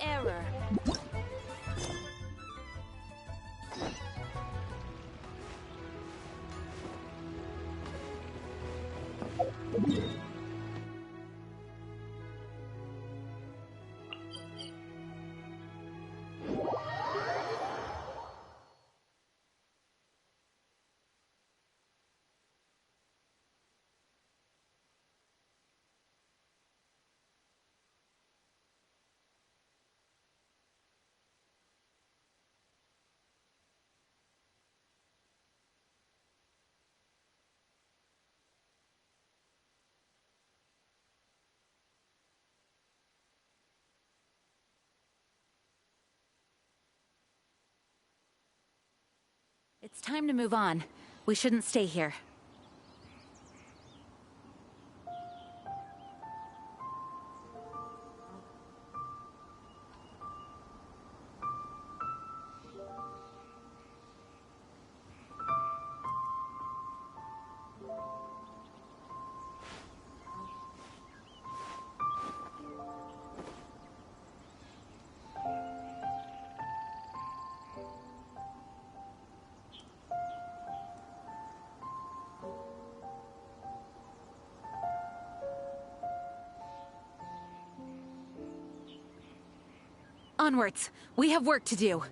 Error. It's time to move on. We shouldn't stay here. Onwards! We have work to do.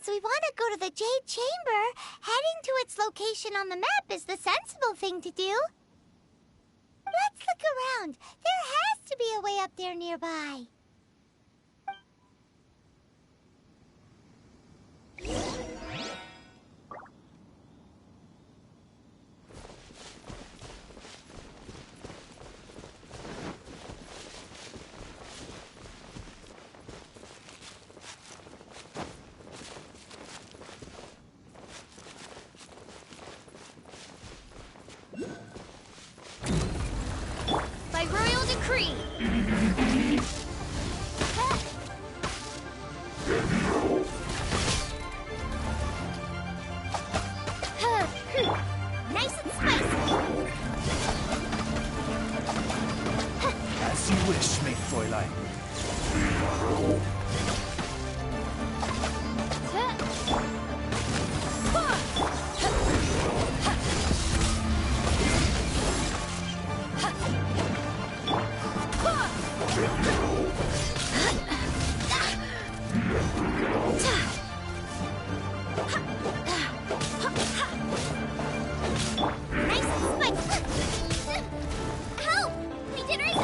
Since we want to go to the Jade Chamber, heading to its location on the map is the sensible thing to do. Let's look around. There has to be a way up there nearby. By royal decree. Nice and spicy. As you wish, mein Fräulein. Nice and spicy. Help! My dinner's...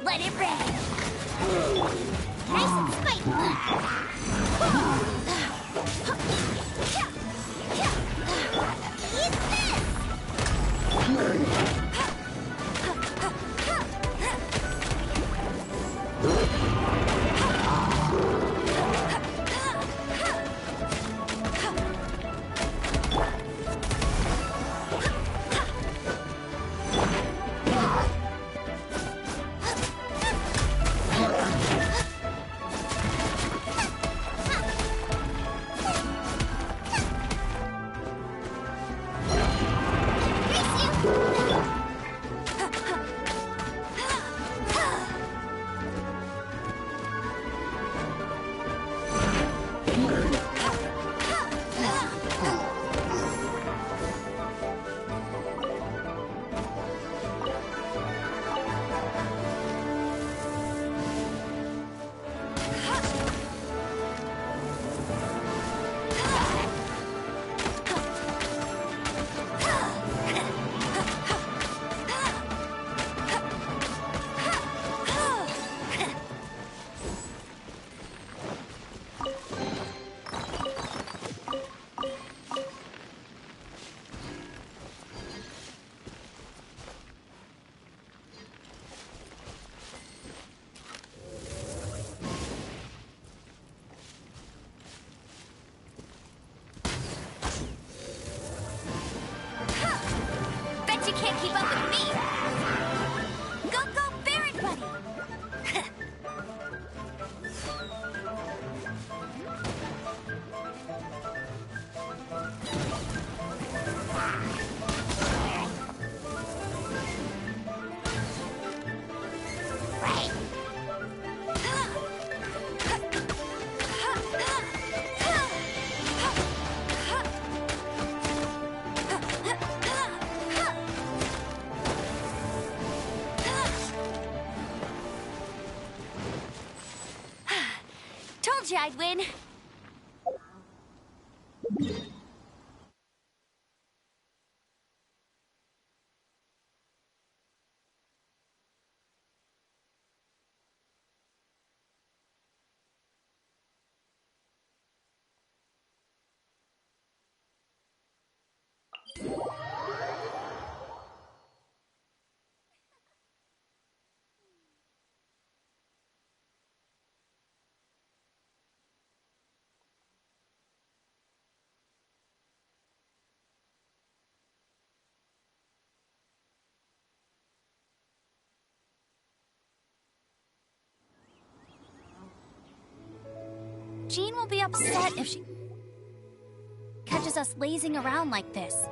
Let it rain. Nice and spiky. Eat this. Bet you can't keep up with me. Go, go, Barret Buddy. Told you I'd win. Jean will be upset if she catches us lazing around like this.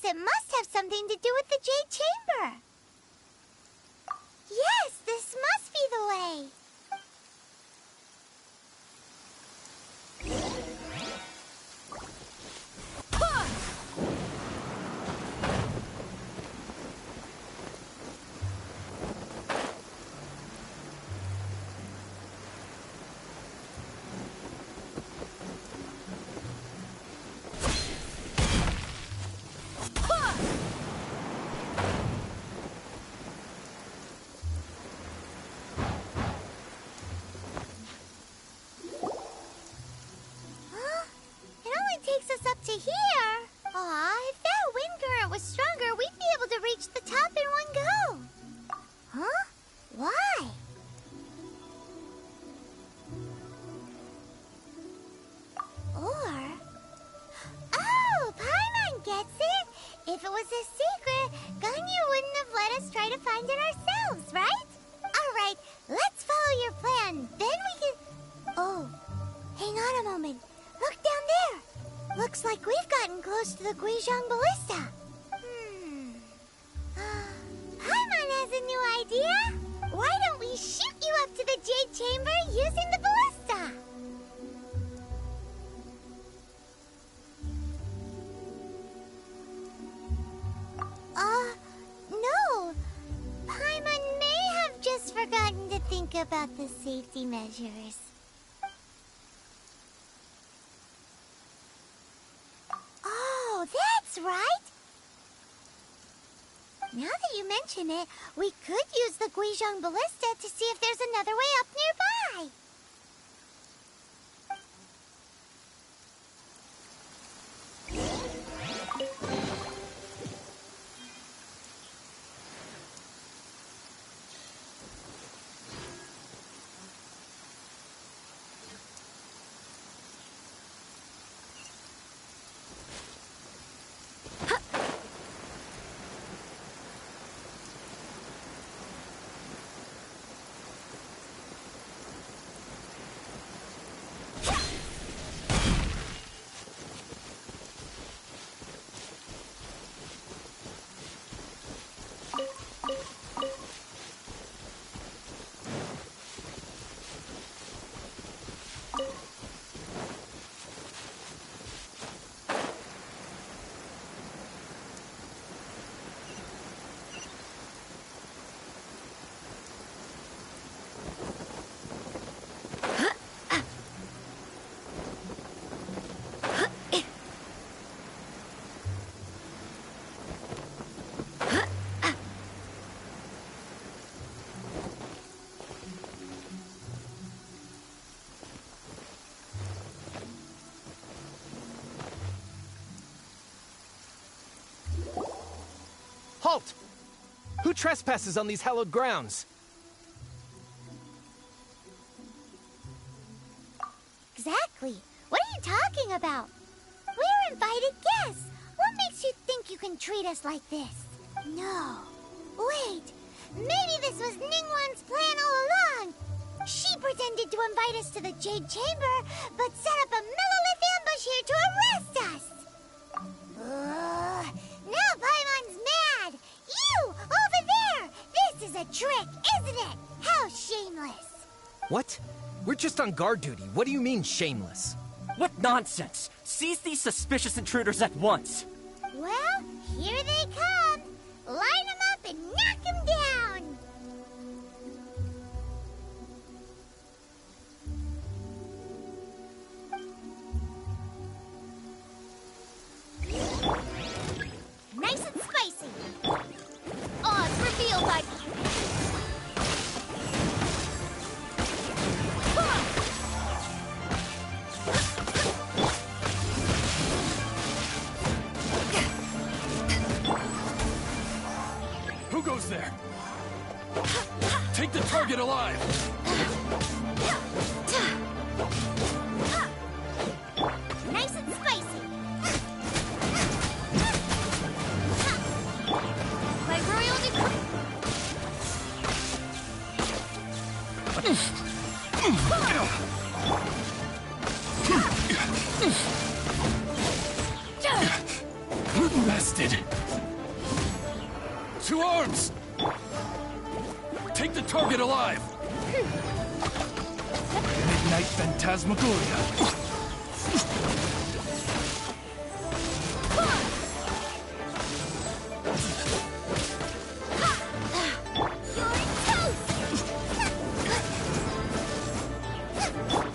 it must have something to do with the Jade Chamber. Yes, this must be the way. Takes us up to here. Aw, if that wind current was stronger, we'd be able to reach the top in one go. Huh? Why? Or... Oh, Paimon gets it! If it was a secret, Ganyu wouldn't have let us try to find it ourselves, right? Alright, let's follow your plan. Then we can... Oh, hang on a moment. Look down there. Looks like we've gotten close to the Guizhong Ballista. Paimon has a new idea. Why don't we shoot you up to the Jade Chamber using the ballista? No. Paimon may have just forgotten to think about the safety measures. Oh, that's right! Now that you mention it, we could use the Guizhong Ballista to see if there's another way up nearby. Halt! Who trespasses on these hallowed grounds? Exactly. What are you talking about? We're invited guests. What makes you think you can treat us like this? No. Wait. Maybe this was Ningguang's plan all along. She pretended to invite us to the Jade Chamber, but set up a Millilith ambush here to arrest us. Now Paimon's mad. You, over there. This is a trick, isn't it? How shameless. What? We're just on guard duty. What do you mean, shameless? What nonsense! Seize these suspicious intruders at once! Well, here they come. Line them up and knock them down. Nice and spicy. Oh, it's revealed by... Who goes there? Take the target alive! Nice and spicy. Like royal decree. Bested. 2 arms! Take the target alive! Midnight Phantasmagoria.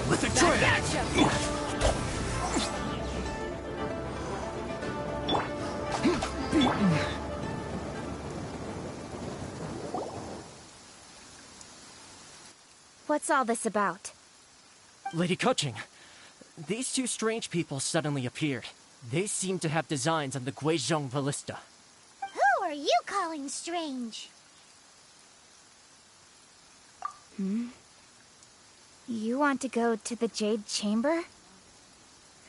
With a triad! Beaten. What's all this about? Lady Kuching, these 2 strange people suddenly appeared. They seem to have designs on the Guizhong Ballista. Who are you calling strange? You want to go to the Jade Chamber?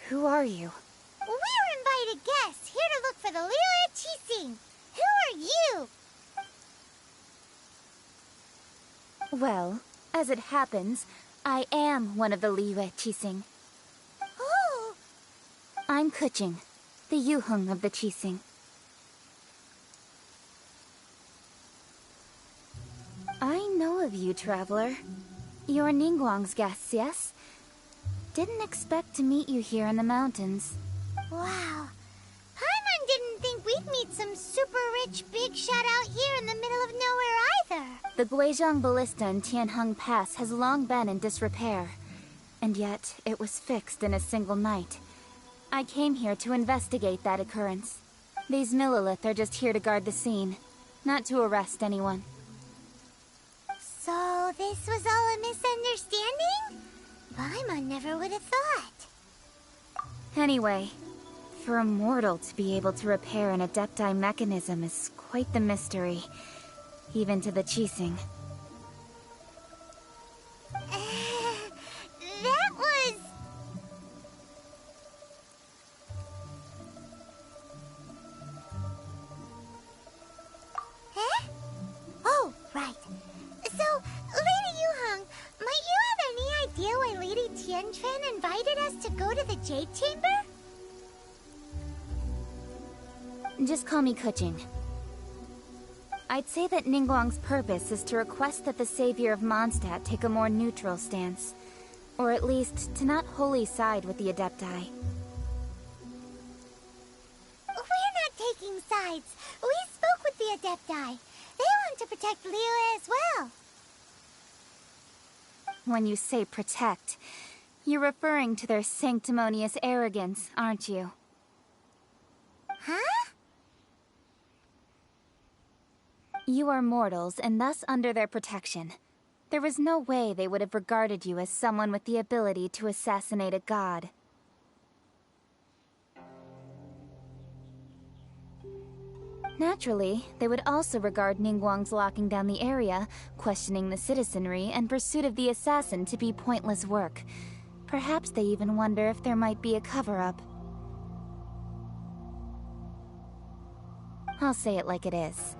Who are you? We're invited guests here to look for the Liyue Qixing. Who are you? Well, as it happens, I am one of the Liyue Qixing. Oh, I'm Kuching, the Yuheng of the Qixing. I know of you, traveler. You're Ningguang's guests, yes? Didn't expect to meet you here in the mountains. wow. Paimon didn't think we'd meet some super rich big shot out here in the middle of nowhere either. The Guizhong Ballista in Tianheng Pass has long been in disrepair, and yet it was fixed in a single night. I came here to investigate that occurrence. These Millilith are just here to guard the scene, not to arrest anyone. So this was all a misunderstanding? Paimon never would have thought. Anyway, for a mortal to be able to repair an Adepti mechanism is quite the mystery, even to the Qixing. That was... Huh? Oh, right. So, Lady Yuheng, might you have any idea why Lady Tianquan invited us to go to the Jade Chamber? Just call me Kuching. I'd say that Ningguang's purpose is to request that the savior of Mondstadt take a more neutral stance. Or at least, to not wholly side with the Adepti. We're not taking sides. We spoke with the Adepti. They want to protect Liyue as well. When you say protect, you're referring to their sanctimonious arrogance, aren't you? Huh? You are mortals, and thus under their protection. There was no way they would have regarded you as someone with the ability to assassinate a god. Naturally, they would also regard Ningguang's locking down the area, questioning the citizenry, and pursuit of the assassin to be pointless work. Perhaps they even wonder if there might be a cover-up. I'll say it like it is.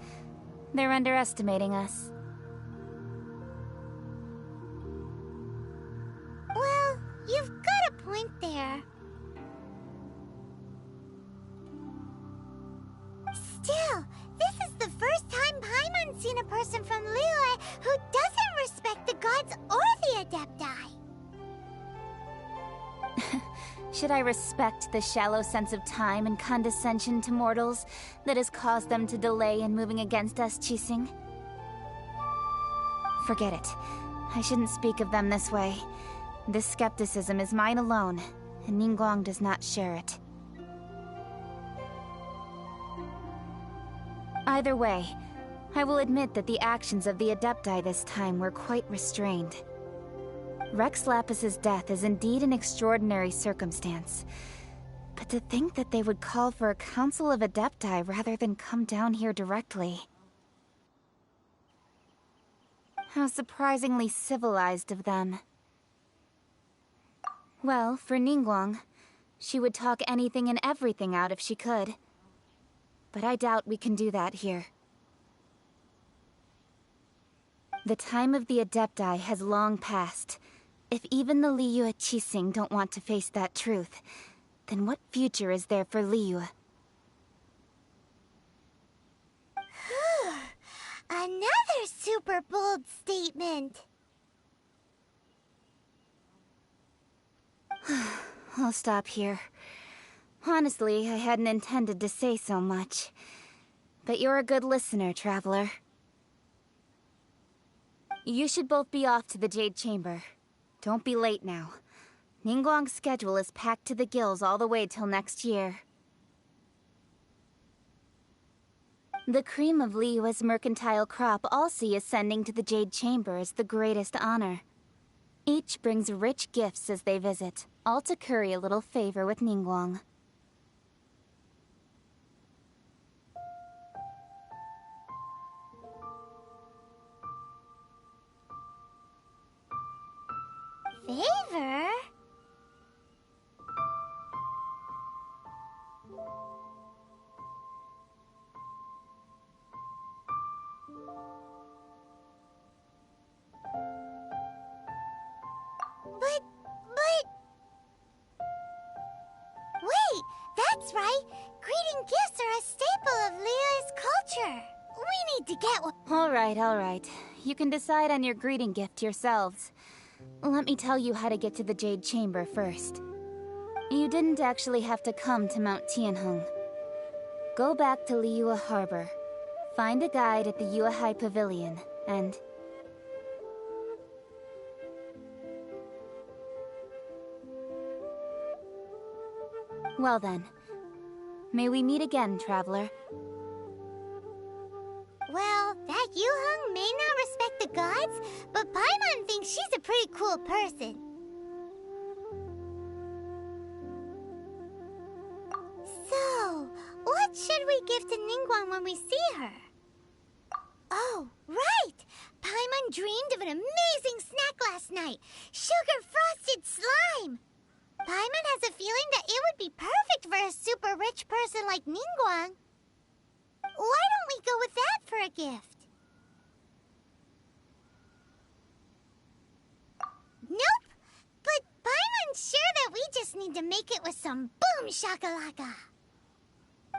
They're underestimating us. Well, you've got a point there. Still, this is the first time Paimon's seen a person from Liyue who doesn't respect the gods or the Adepti. Should I respect the shallow sense of time and condescension to mortals that has caused them to delay in moving against us, Qixing? Forget it. I shouldn't speak of them this way. This skepticism is mine alone, and Ningguang does not share it. Either way, I will admit that the actions of the Adepti this time were quite restrained. Rex Lapis's death is indeed an extraordinary circumstance. But to think that they would call for a council of Adepti rather than come down here directly. How surprisingly civilized of them. Well, for Ningguang, she would talk anything and everything out if she could. But I doubt we can do that here. The time of the Adepti has long passed. If even the Liyue Qixing don't want to face that truth, then what future is there for Liyue? Another super bold statement. I'll stop here. Honestly, I hadn't intended to say so much. But you're a good listener, Traveler. You should both be off to the Jade Chamber. Don't be late now. Ningguang's schedule is packed to the gills all the way till next year. The cream of Liyue's mercantile crop all see ascending to the Jade Chamber as the greatest honor. Each brings rich gifts as they visit, all to curry a little favor with Ningguang. Favor? But... Wait, that's right! Greeting gifts are a staple of Liyue's culture! We need to get one. Alright. You can decide on your greeting gift yourselves. Let me tell you how to get to the Jade Chamber first. You didn't actually have to come to Mount Tianheng. Go back to Liyue Harbor. Find a guide at the Yuehai Pavilion, and... Well then. May we meet again, Traveler. Well, that Yuheng may not respect the gods, but Paimon thinks she's a pretty cool person. So, what should we give to Ningguang when we see her? Oh, right! Paimon dreamed of an amazing snack last night! Sugar-frosted slime! Paimon has a feeling that it would be perfect for a super rich person like Ningguang. Why don't we go with that for a gift? Nope! But Paimon's sure that we just need to make it with some boom shakalaka.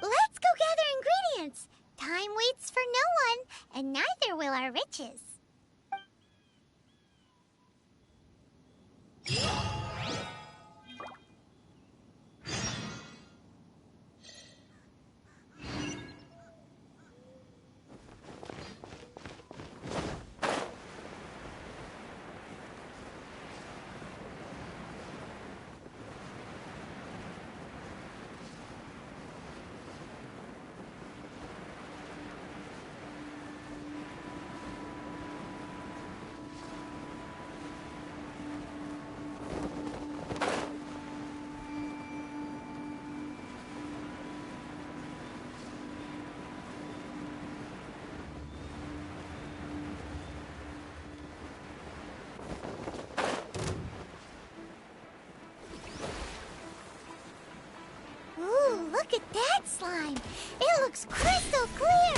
Let's go gather ingredients. Time waits for no one, and neither will our riches. Look at that slime! It looks crystal clear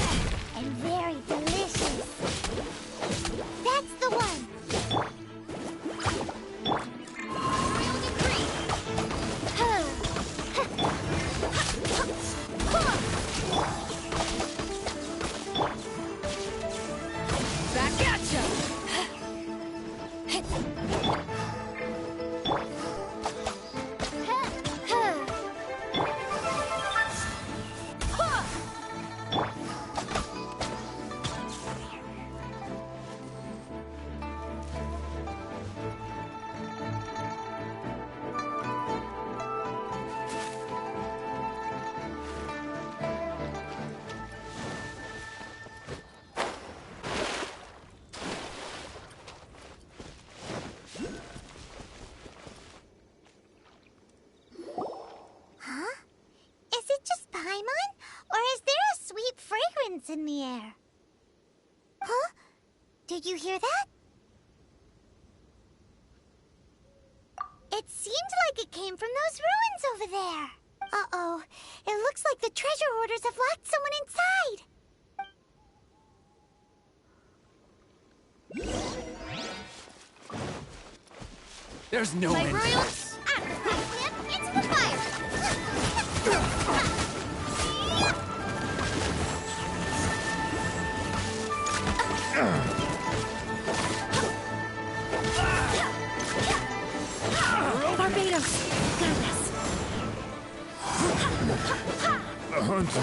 and very delicious. That's the one. Royal decree. Back at ya! In the air. Huh? Did you hear that? It seemed like it came from those ruins over there. Uh-oh. It looks like the treasure hoarders have locked someone inside. There's no My end. royals, into the fire! Dios, guide us. A hunter.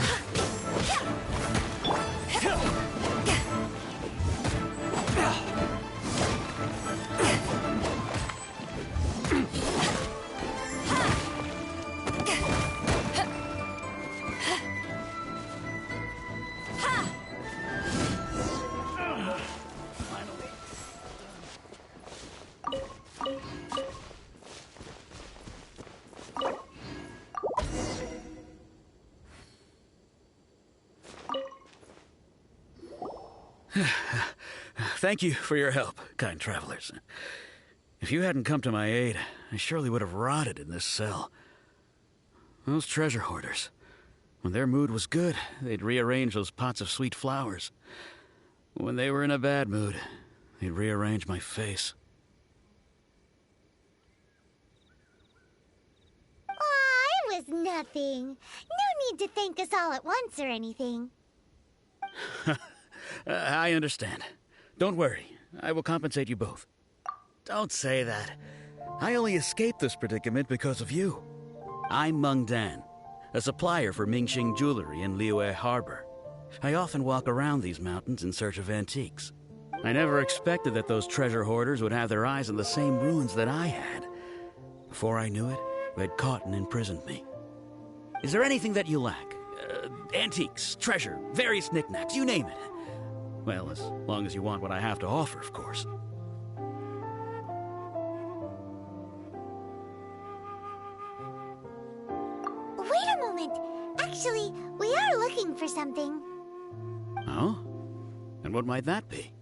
Thank you for your help, kind travelers. If you hadn't come to my aid, I surely would have rotted in this cell. Those treasure hoarders, when their mood was good, they'd rearrange those pots of sweet flowers. When they were in a bad mood, they'd rearrange my face. Aw, it was nothing. No need to thank us all at once or anything. I understand. Don't worry. I will compensate you both. Don't say that. I only escaped this predicament because of you. I'm Meng Dan, a supplier for Mingxing jewelry in Liyue Harbor. I often walk around these mountains in search of antiques. I never expected that those treasure hoarders would have their eyes on the same ruins that I had. Before I knew it, they'd caught and imprisoned me. Is there anything that you lack? Antiques, treasure, various knickknacks, you name it. Well, as long as you want what I have to offer, of course. Wait a moment. Actually, we are looking for something. Oh? And what might that be?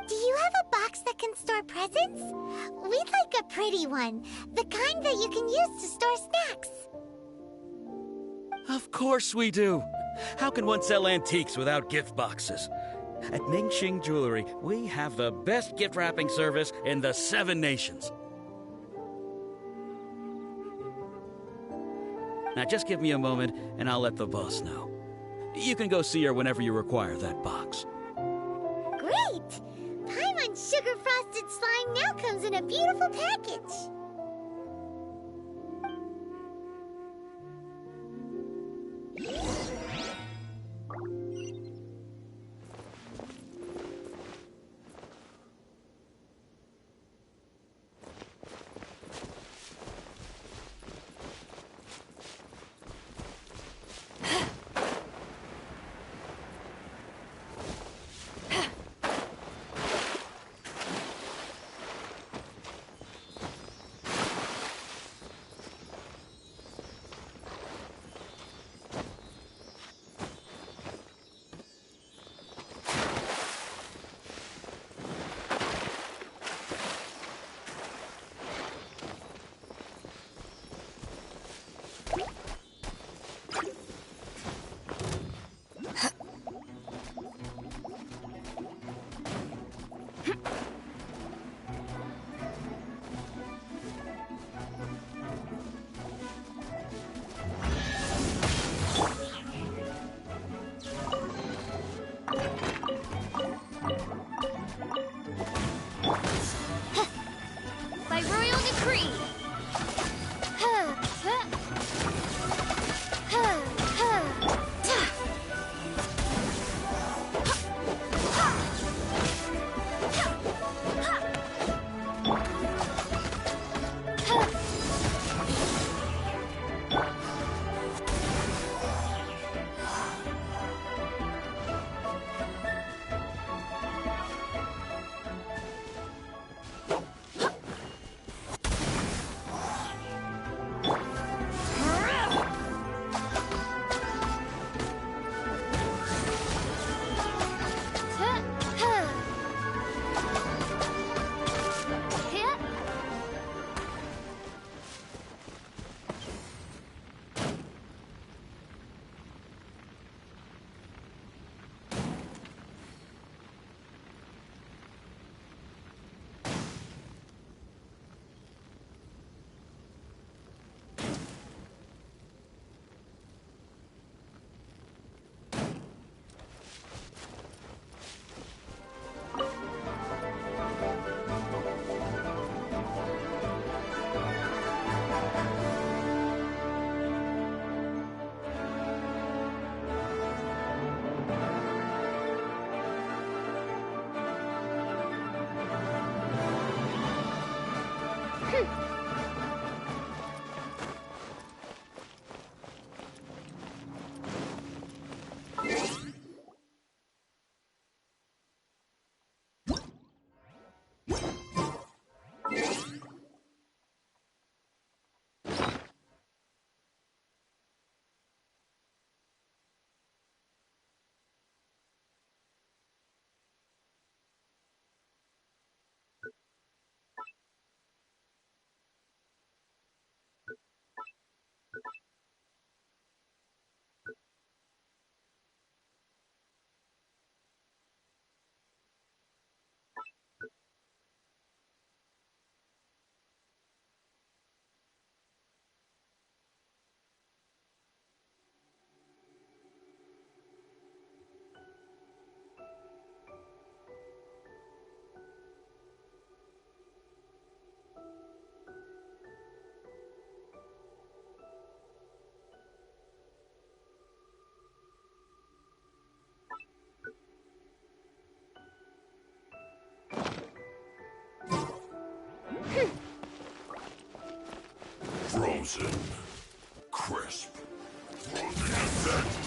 Do you have a box that can store presents? We'd like a pretty one. The kind that you can use to store snacks. Of course we do. How can one sell antiques without gift boxes? At Mingxing Jewelry, we have the best gift wrapping service in the 7 nations. Now just give me a moment and I'll let the boss know. You can go see her whenever you require that box. Great! Paimon Sugar Frosted Slime now comes in a beautiful package. Frozen. Crisp. Frozen effect.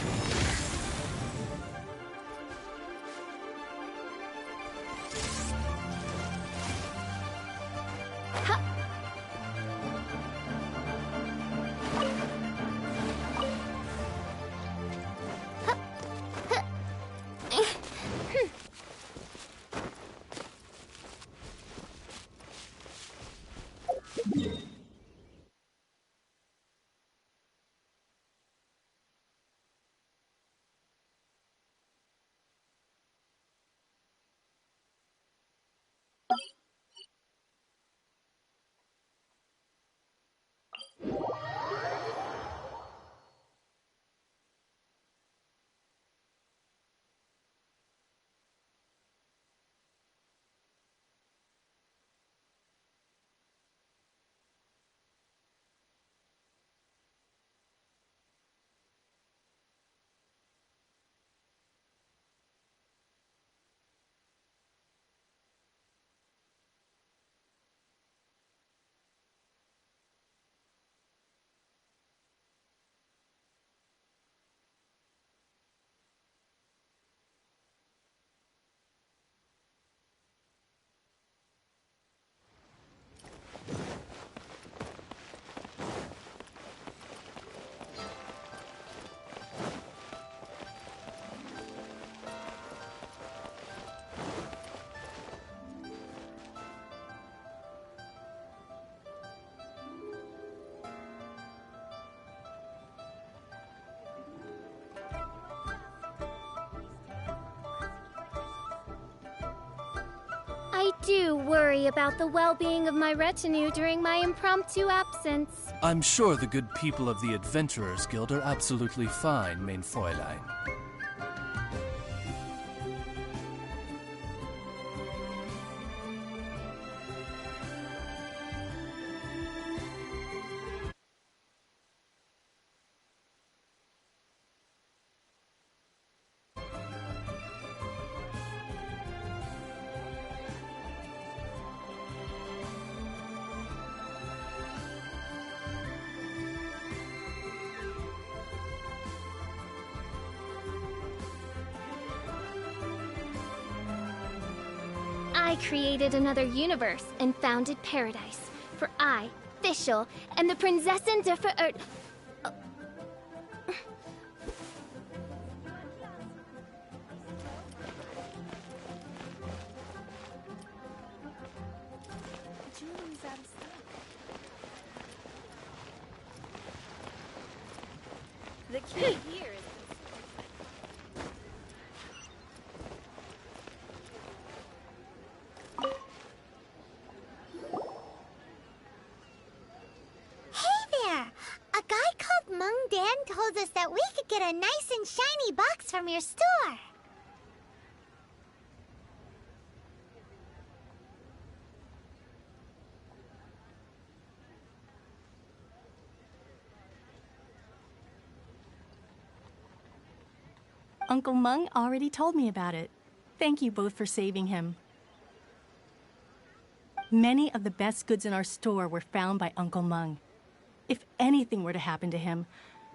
I do worry about the well-being of my retinue during my impromptu absence. I'm sure the good people of the Adventurers Guild are absolutely fine, mein Fräulein. I created another universe and founded paradise. For I, Fischl, am the Prinzessin der Verirrt... The key here is... told us that we could get a nice and shiny box from your store. Uncle Meng already told me about it. Thank you both for saving him. Many of the best goods in our store were found by Uncle Meng. If anything were to happen to him,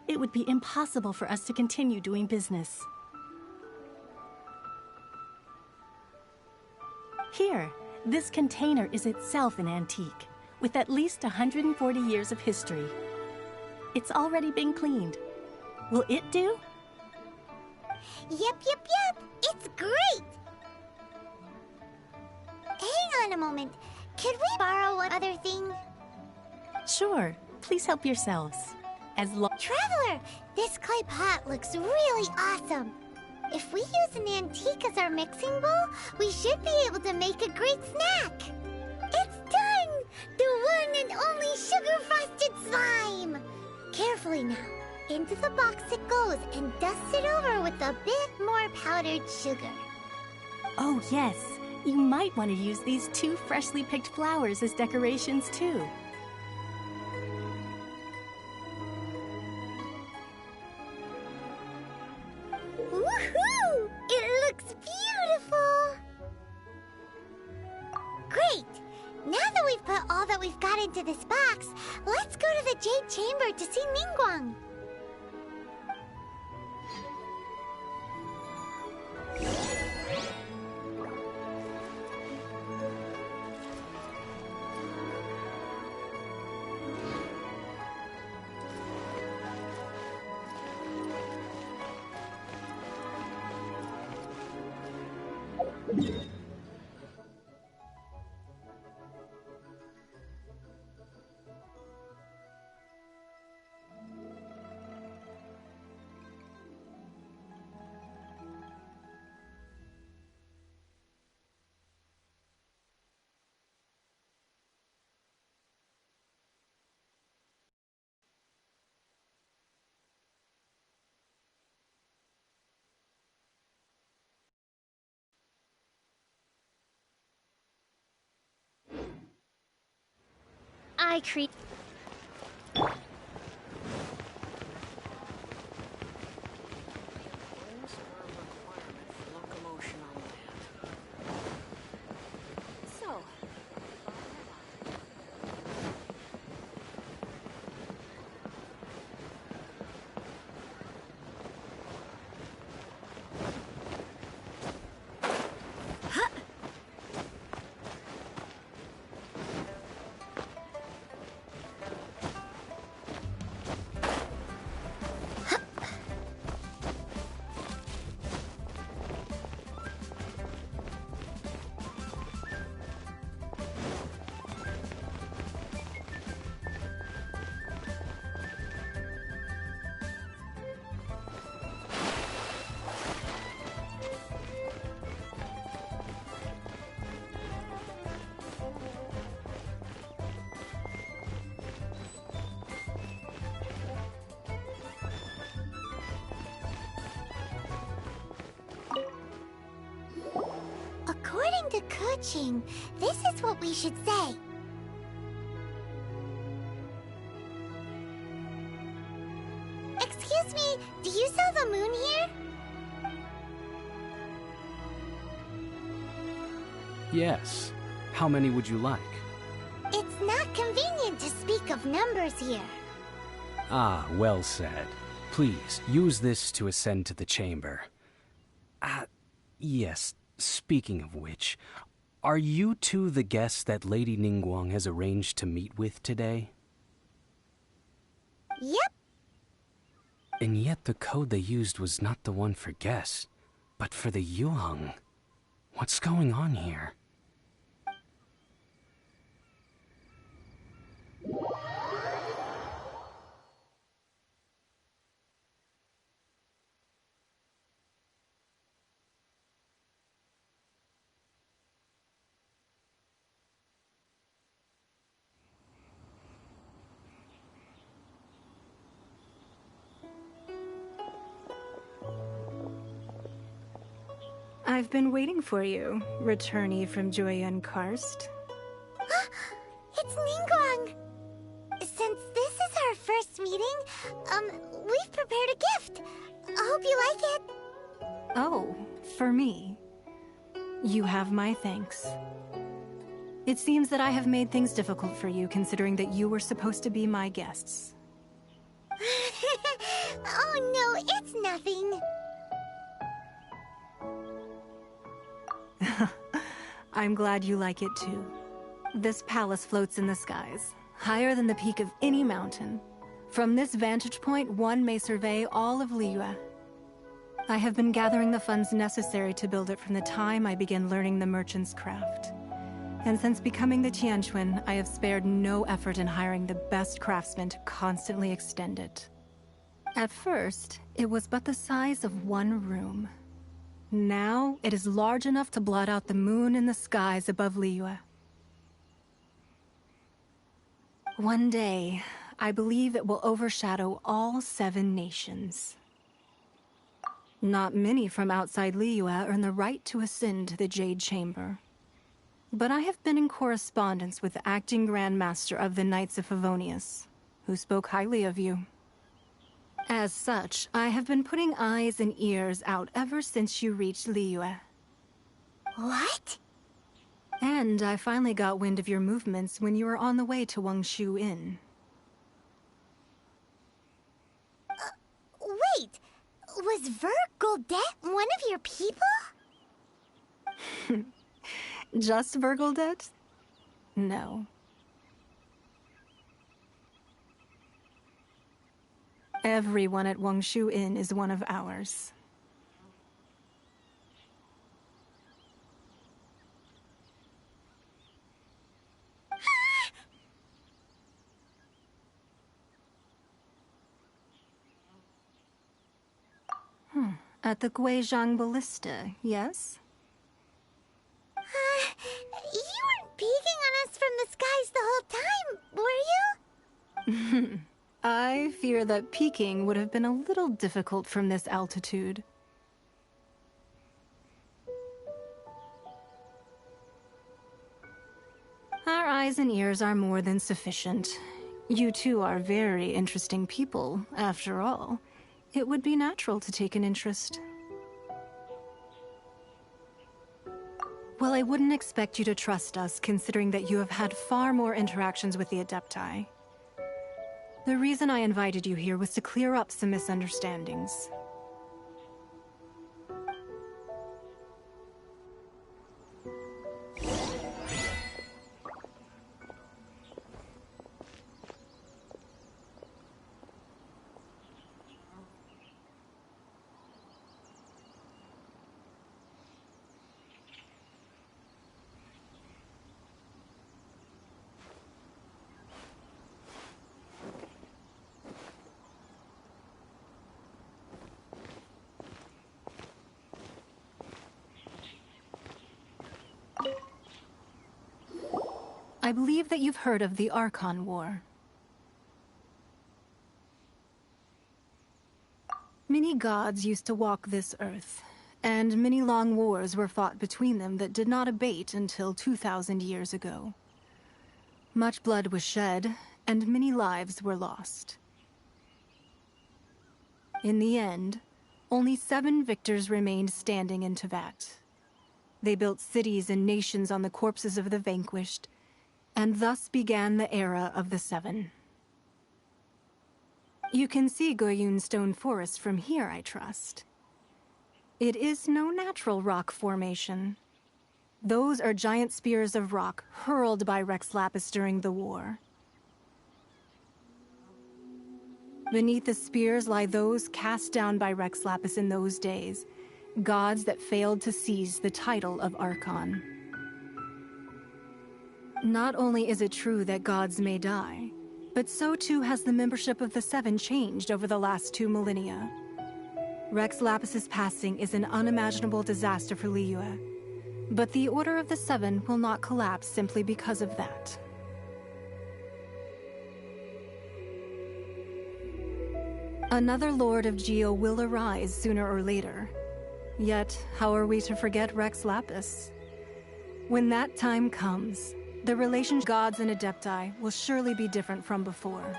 it would be impossible for us to continue doing business. Here, this container is itself an antique, with at least 140 years of history. It's already been cleaned. Will it do? Yep. It's great! Hang on a moment. Could we borrow one other thing? Sure. Please help yourselves. Traveler, this clay pot looks really awesome. If we use an antique as our mixing bowl, we should be able to make a great snack. It's done! The one and only sugar-frosted slime! Carefully now. Into the box it goes and dust it over with a bit more powdered sugar. Oh, yes. You might want to use these 2 freshly picked flowers as decorations, too. Woohoo! It looks beautiful! Great! Now that we've put all that we've got into this box, let's go to the Jade Chamber to see Ningguang. I create. According to Kuching, this is what we should say. Excuse me, do you sell the moon here? Yes. How many would you like? It's not convenient to speak of numbers here. Ah, well said. Please, use this to ascend to the chamber. Yes, speaking of which, are you two the guests that Lady Ningguang has arranged to meet with today? Yep. And yet the code they used was not the one for guests, but for the Yuheng. What's going on here? I've been waiting for you, returnee from Jueyun Karst. It's Ningguang! Since this is our first meeting, we've prepared a gift. I hope you like it. Oh, for me. You have my thanks. It seems that I have made things difficult for you, considering that you were supposed to be my guests. Oh no, it's nothing. I'm glad you like it too. This palace floats in the skies, higher than the peak of any mountain. From this vantage point, one may survey all of Liyue. I have been gathering the funds necessary to build it from the time I began learning the merchant's craft. And since becoming the Tianquan, I have spared no effort in hiring the best craftsmen to constantly extend it. At first, it was but the size of one room. Now, it is large enough to blot out the moon in the skies above Liyue. One day, I believe it will overshadow all 7 nations. Not many from outside Liyue earn the right to ascend to the Jade Chamber. But I have been in correspondence with the acting Grand Master of the Knights of Favonius, who spoke highly of you. As such, I have been putting eyes and ears out ever since you reached Liyue. What? And I finally got wind of your movements when you were on the way to Wangshu Inn. Wait! Was Vergoldet one of your people? Just Vergoldet? No. Everyone at Wangshu Inn is one of ours. At the Guizhang Ballista, yes? You weren't peeking on us from the skies the whole time, were you? I fear that peeking would have been a little difficult from this altitude. Our eyes and ears are more than sufficient. You two are very interesting people, after all. It would be natural to take an interest. Well, I wouldn't expect you to trust us, considering that you have had far more interactions with the Adepti. The reason I invited you here was to clear up some misunderstandings. I believe that you've heard of the Archon War. Many gods used to walk this earth, and many long wars were fought between them that did not abate until 2,000 years ago. Much blood was shed, and many lives were lost. In the end, only 7 victors remained standing in Teyvat. They built cities and nations on the corpses of the vanquished, and thus began the era of the 7. You can see Goyun Stone Forest from here, I trust. It is no natural rock formation. Those are giant spears of rock hurled by Rex Lapis during the war. Beneath the spears lie those cast down by Rex Lapis in those days, gods that failed to seize the title of Archon. Not only is it true that gods may die, but so too has the membership of the 7 changed over the last 2 millennia. Rex Lapis's passing is an unimaginable disaster for Liyue, but the Order of the 7 will not collapse simply because of that. Another Lord of Geo will arise sooner or later. Yet, how are we to forget Rex Lapis? When that time comes, the relation gods and Adepti will surely be different from before.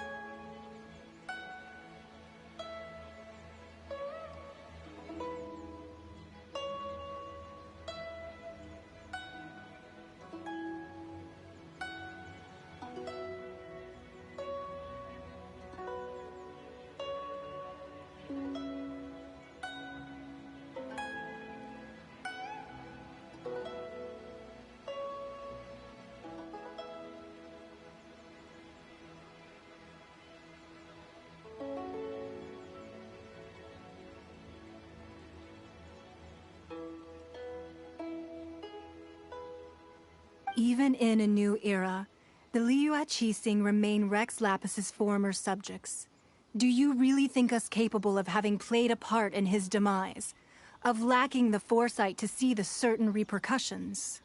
Even in a new era, the Liyue Qixing remain Rex Lapis's former subjects. Do you really think us capable of having played a part in his demise? Of lacking the foresight to see the certain repercussions?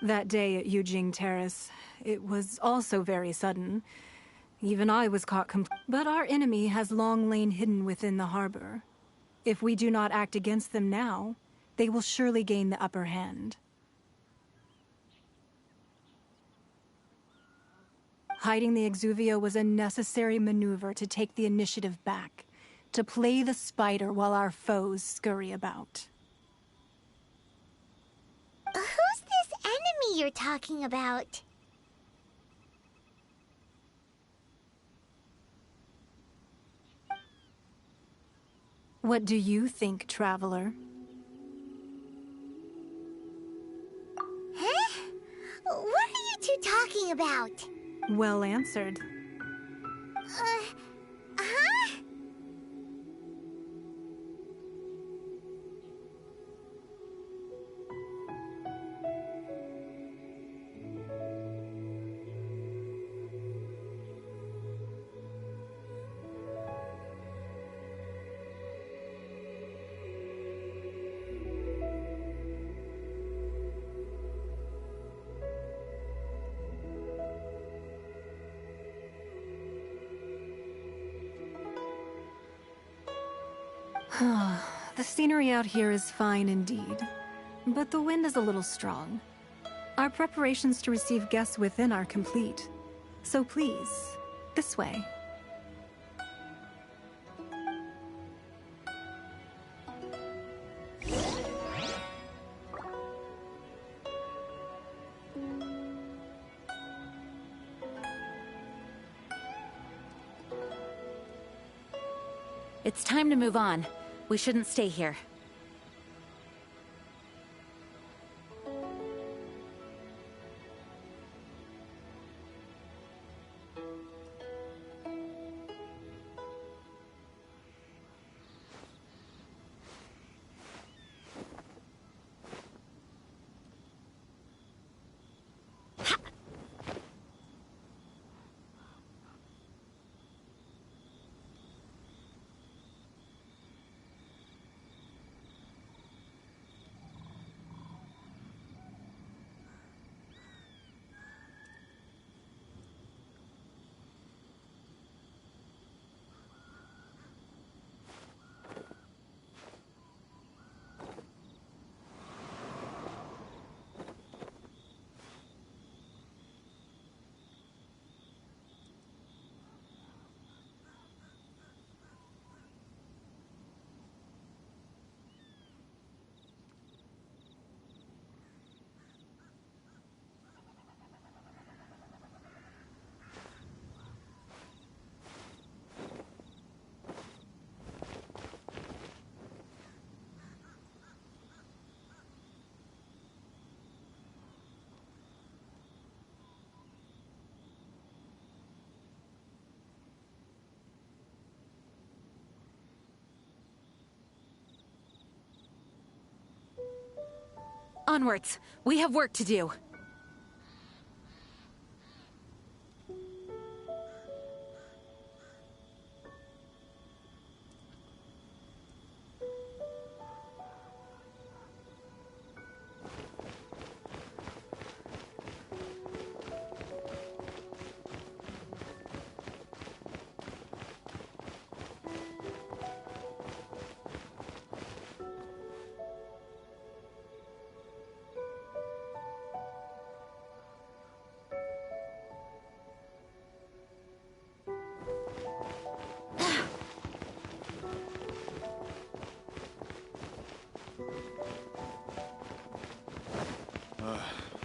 That day at Yujing Terrace, it was also very sudden. Even I was caught but our enemy has long lain hidden within the harbor. If we do not act against them now, they will surely gain the upper hand. Hiding the Exuvio was a necessary maneuver to take the initiative back, to play the spider while our foes scurry about. Who's this enemy you're talking about? What do you think, traveler? Huh? What are you two talking about? Well answered. Huh? The scenery out here is fine indeed, but the wind is a little strong. Our preparations to receive guests within are complete. So please, this way. It's time to move on. We shouldn't stay here. Onwards! We have work to do.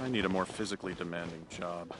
I need a more physically demanding job.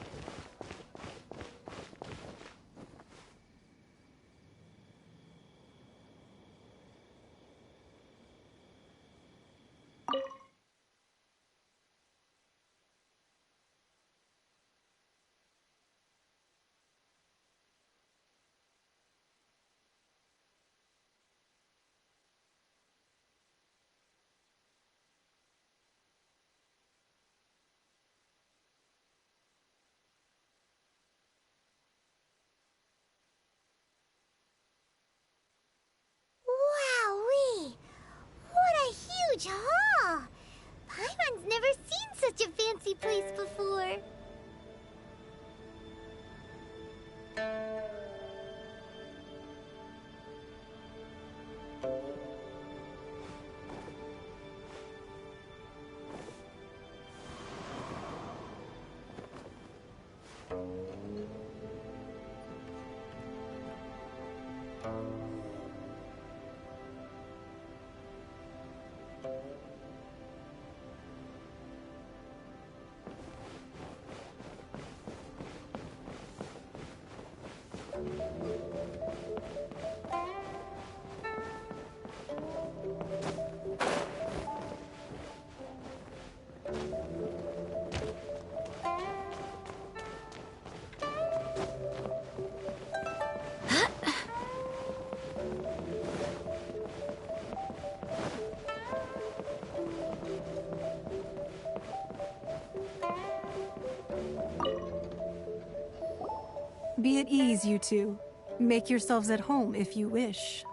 Be at ease, you two. Make yourselves at home if you wish.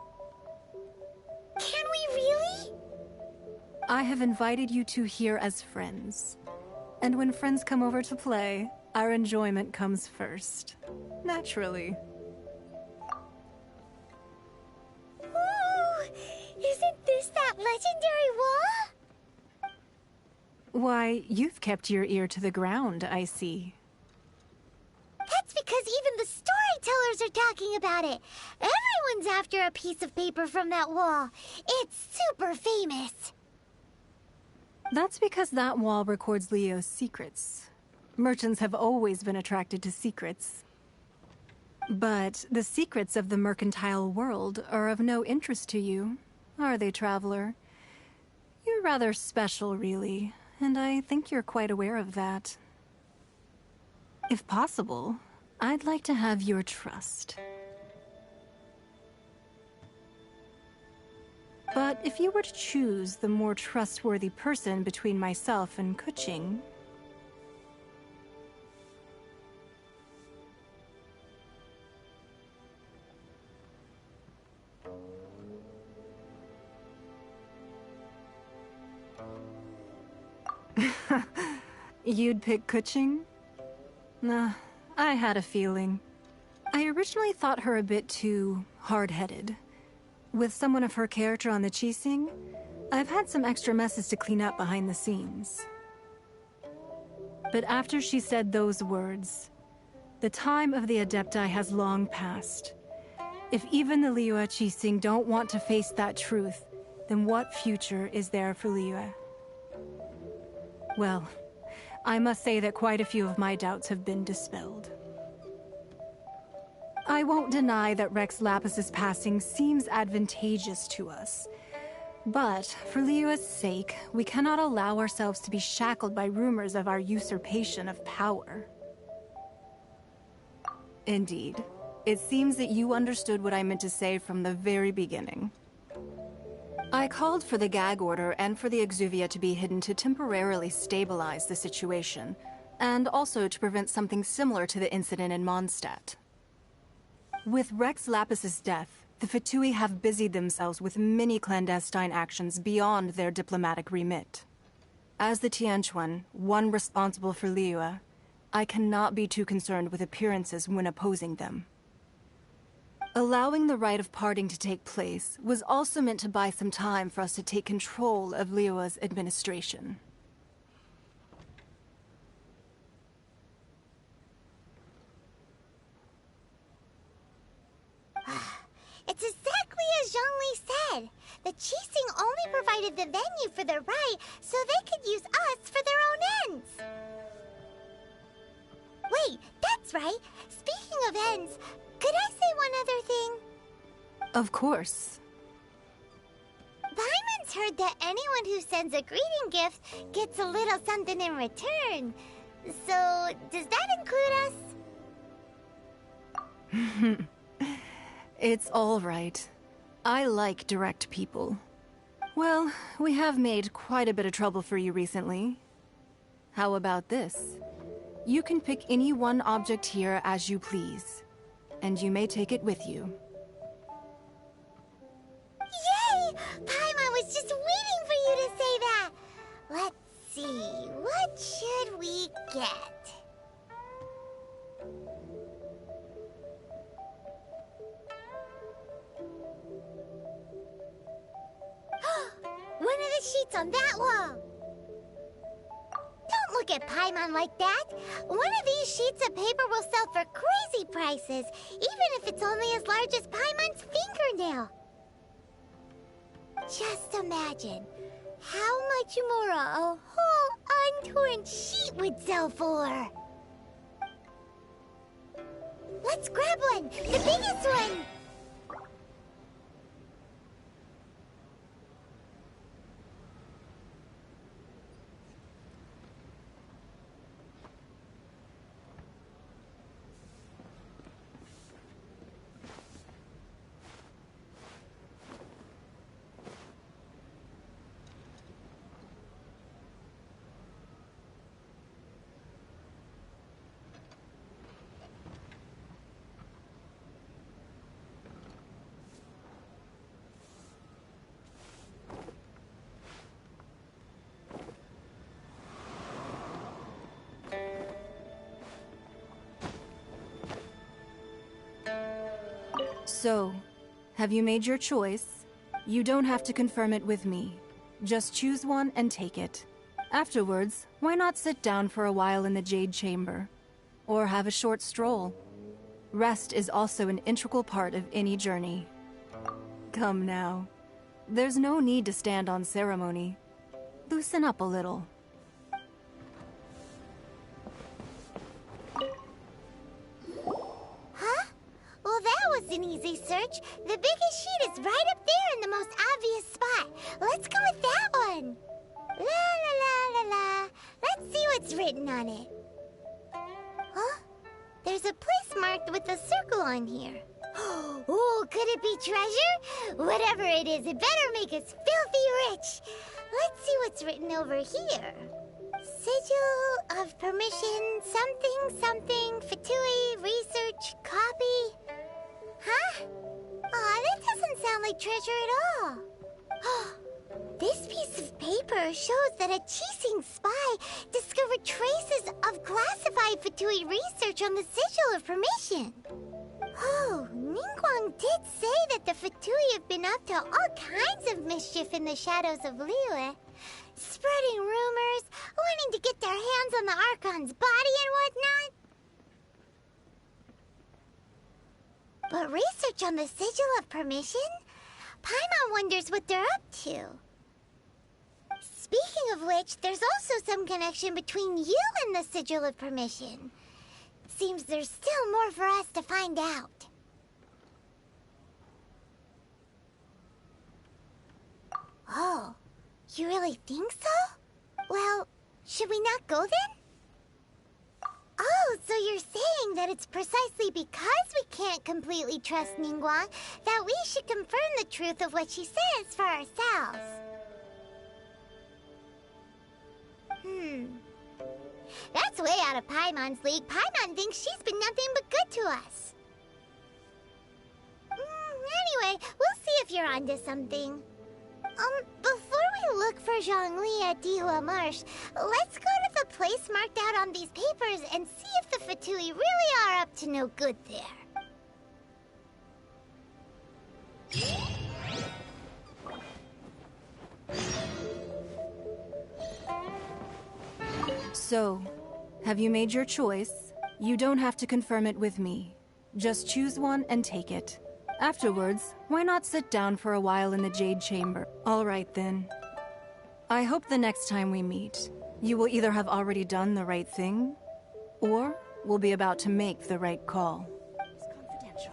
Can we really? I have invited you two here as friends. And when friends come over to play, our enjoyment comes first. Naturally. Ooh! Isn't this that legendary wall? Why, you've kept your ear to the ground, I see. That's because even the storytellers are talking about it. Everyone's after a piece of paper from that wall. It's super famous. That's because that wall records Liyue's secrets. Merchants have always been attracted to secrets. But the secrets of the mercantile world are of no interest to you, are they, traveler? You're rather special, really, and I think you're quite aware of that. If possible, I'd like to have your trust. But if you were to choose the more trustworthy person between myself and Keqing... You'd pick Keqing? Nah, I had a feeling. I originally thought her a bit too hard-headed. With someone of her character on the Qixing, I've had some extra messes to clean up behind the scenes. But after she said those words, the time of the Adepti has long passed. If even the Liyue Qixing don't want to face that truth, then what future is there for Liyue? Well, I must say that quite a few of my doubts have been dispelled. I won't deny that Rex Lapis's passing seems advantageous to us. But for Liyue's sake, we cannot allow ourselves to be shackled by rumors of our usurpation of power. Indeed. It seems that you understood what I meant to say from the very beginning. I called for the gag order and for the Exuvia to be hidden to temporarily stabilize the situation, and also to prevent something similar to the incident in Mondstadt. With Rex Lapis's death, the Fatui have busied themselves with many clandestine actions beyond their diplomatic remit. As the Tianquan, one responsible for Liyue, I cannot be too concerned with appearances when opposing them. Allowing the rite of parting to take place was also meant to buy some time for us to take control of Liyue's administration. It's exactly as Zhongli said. The Qixing only provided the venue for the rite so they could use us for their own ends. Wait, that's right. Speaking of ends, could I say one other thing? Of course. Paimon's heard that anyone who sends a greeting gift gets a little something in return. So, does that include us? It's all right. I like direct people. Well, we have made quite a bit of trouble for you recently. How about this? You can pick any one object here as you please, and you may take it with you. Yay! Paimon was just waiting for you to say that! Let's see, what should we get? sheets on that wall. Don't look at Paimon like that. One of these sheets of paper will sell for crazy prices, even if it's only as large as Paimon's fingernail. Just imagine how much more a whole untorn sheet would sell for. Let's grab one, the biggest one. So, have you made your choice? You don't have to confirm it with me. Just choose one and take it. Afterwards, why not sit down for a while in the Jade Chamber? Or have a short stroll? Rest is also an integral part of any journey. Come now. There's no need to stand on ceremony. Loosen up a little. Well, that was an easy search. The biggest sheet is right up there in the most obvious spot. Let's go with that one. La la la la la. Let's see what's written on it. Huh? There's a place marked with a circle on here. Oh, could it be treasure? Whatever it is, it better make us filthy rich. Let's see what's written over here. Sigil of permission, something, something, Fatui, research, copy. Huh? Aw, that doesn't sound like treasure at all. This piece of paper shows that a Qixing spy discovered traces of classified Fatui research on the Sigil of Permission. Oh, Ningguang did say that the Fatui have been up to all kinds of mischief in the shadows of Liyue. Spreading rumors, wanting to get their hands on the Archon's body and whatnot. But research on the Sigil of Permission? Paimon wonders what they're up to. Speaking of which, there's also some connection between you and the Sigil of Permission. Seems there's still more for us to find out. Oh, you really think so? Well, should we not go then? Oh, so you're saying that it's precisely because we can't completely trust Ningguang that we should confirm the truth of what she says for ourselves. That's way out of Paimon's league. Paimon thinks she's been nothing but good to us. Anyway, we'll see if you're onto something. Before we look for Zhongli at Dihua Marsh, let's go to the place marked out on these papers and see if the Fatui really are up to no good there. So, have you made your choice? You don't have to confirm it with me. Just choose one and take it. Afterwards, why not sit down for a while in the Jade Chamber? All right, then. I hope the next time we meet, you will either have already done the right thing, or will be about to make the right call. It's confidential.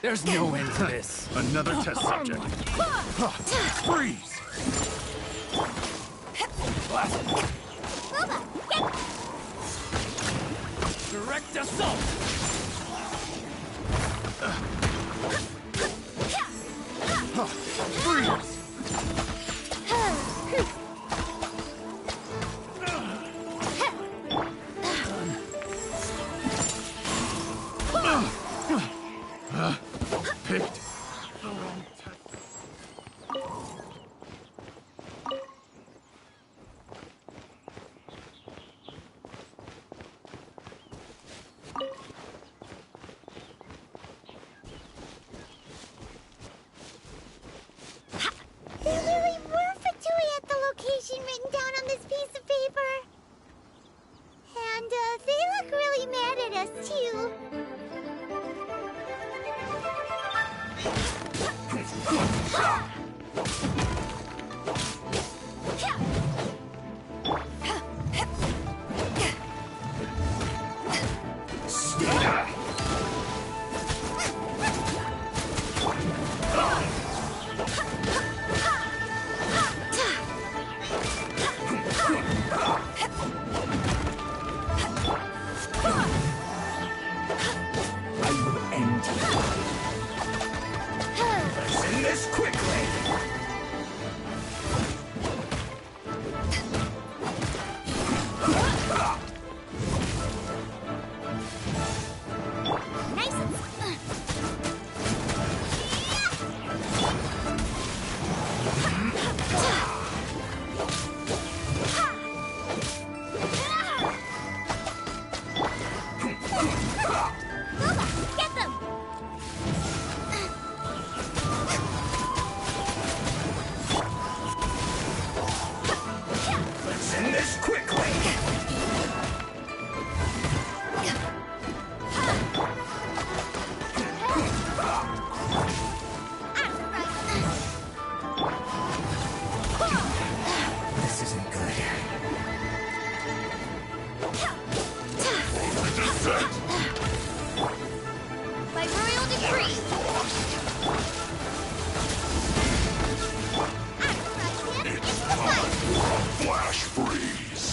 There's no end to this. Another test subject. Freeze! Direct assault! Freeze! Picked the wrong test. There really were Fatui at the location written down on this piece of paper. And they look really mad at us, too. I will end you. Let's end this quickly. Nice and... Get them! Let's end this quickly. This isn't good. Descent! By royal decree. It's time for a flash freeze.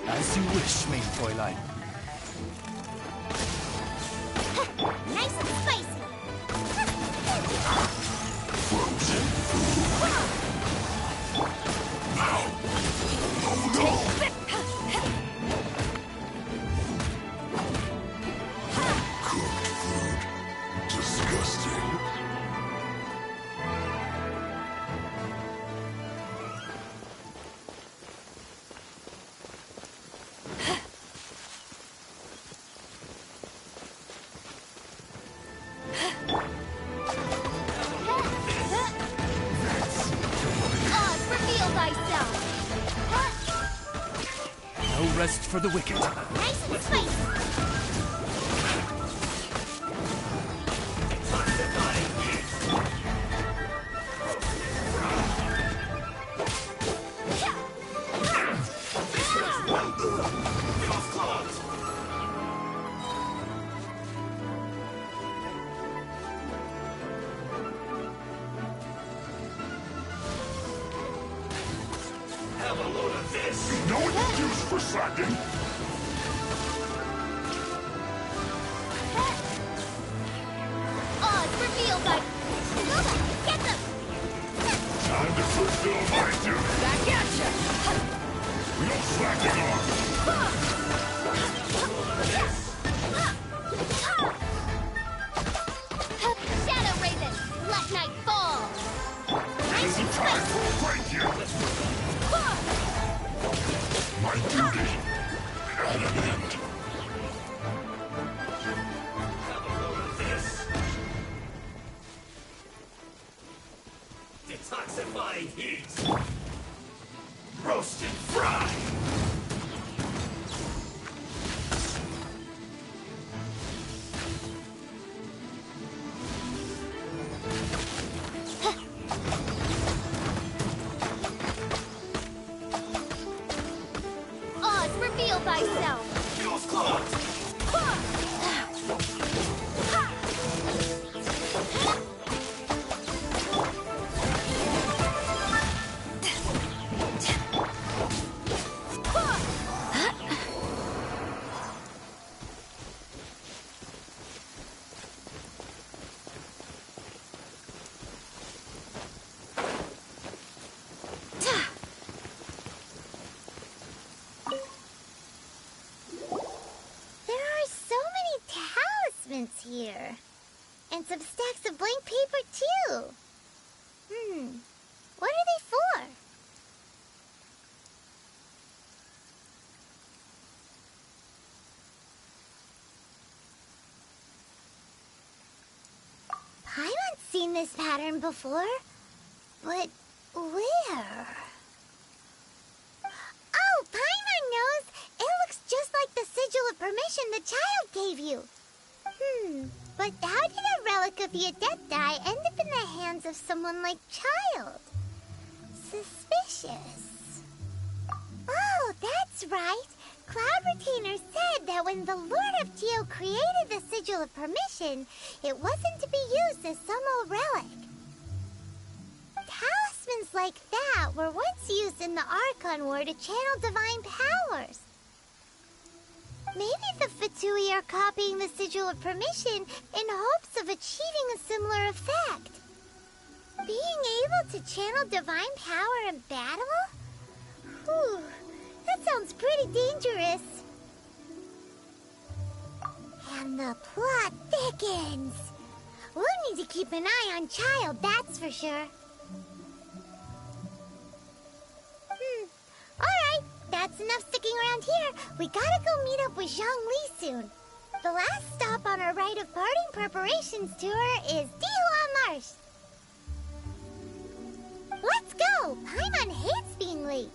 As you wish, main Fräulein. Nice and spicy. Frozen food. Now. Oh no. Cooked food. Disgusting. Oz, reveal thyself. No rest for the wicked. Nice and spicy. Have a load of this. No excuse for slacking. Oz, reveal thy... Get them! Time to fulfill my duty. Back at ya! No slacking off. Shadow Raven, let night fall! This is time for a break here. My duty at an end. Have a load of this. Detoxifying heat. Roast and fry. parchments here. And some stacks of blank paper, too. What are they for? Paimon's seen this pattern before. But where? Oh, Paimon knows! It looks just like the sigil of permission the child gave you. But how did a relic of the Adepti end up in the hands of someone like Child? Suspicious. Oh, that's right. Cloud Retainer said that when the Lord of Geo created the Sigil of Permission, it wasn't to be used as some old relic. Talismans like that were once used in the Archon War to channel divine powers. Maybe the Fatui are copying the Sigil of Permission in hopes of achieving a similar effect. Being able to channel divine power in battle? Whew, that sounds pretty dangerous. And the plot thickens. We'll need to keep an eye on Child, that's for sure. Alright, that's enough sticking around here. We gotta go meet up with Zhongli soon. The last stop on our rite of parting preparations tour is Dihua Marsh. Let's go! Paimon hates being late.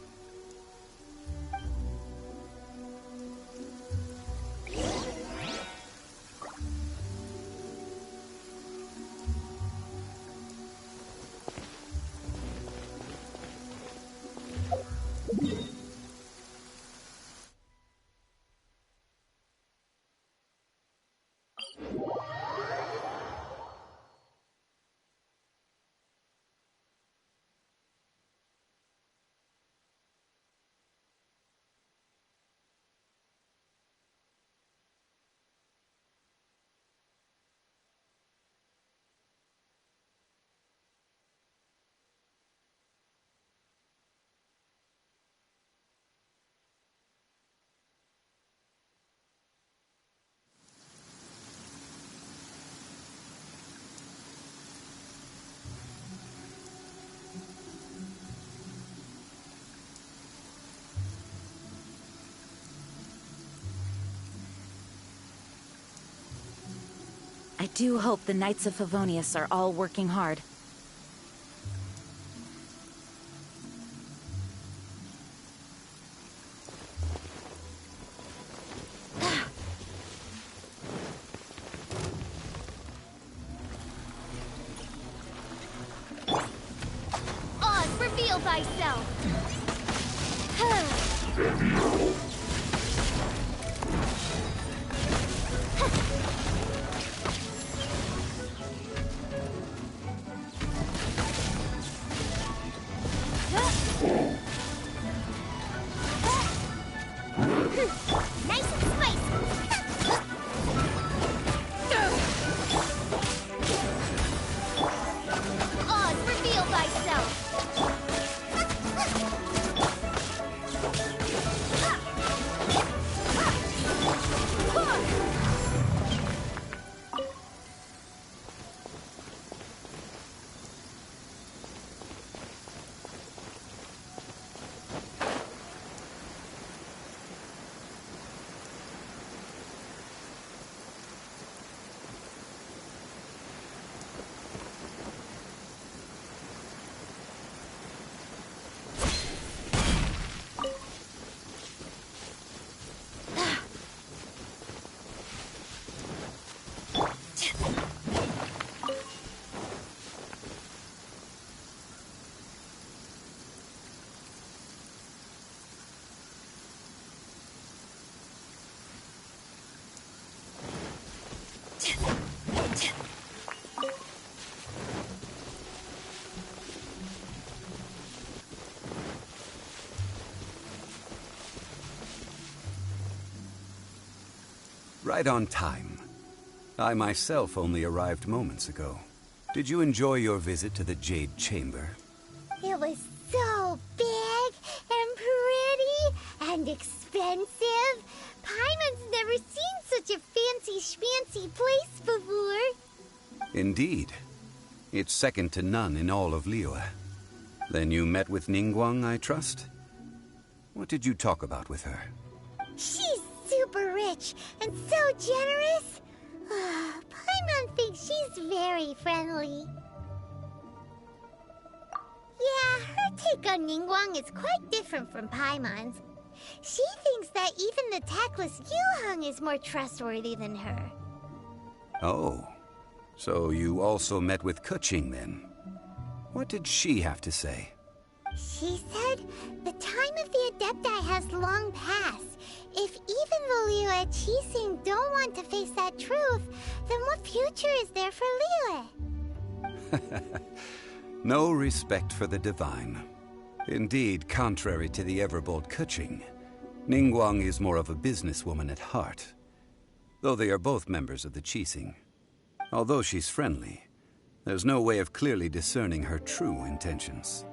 I do hope the Knights of Favonius are all working hard. Oz, reveal thyself! Nice and spicy. Oz, reveal thyself! Right on time. I myself only arrived moments ago. Did you enjoy your visit to the Jade Chamber? It was so big and pretty and expensive. Paimon's never seen such a fancy schmancy place before. Indeed. It's second to none in all of Liyue. Then you met with Ningguang, I trust? What did you talk about with her? She's super rich and so generous. Paimon thinks she's very friendly. Yeah, her take on Ningguang is quite different from Paimon's. She thinks that even the tactless Yuheng is more trustworthy than her. Oh, so you also met with Keqing then? What did she have to say? She said the time of the Adepti has long passed. If even the Liyue Qixing don't want to face that truth, then what future is there for Liyue? No respect for the divine. Indeed, contrary to the ever-bold Keqing, Ningguang is more of a businesswoman at heart. Though they are both members of the Qixing. Although she's friendly, there's no way of clearly discerning her true intentions.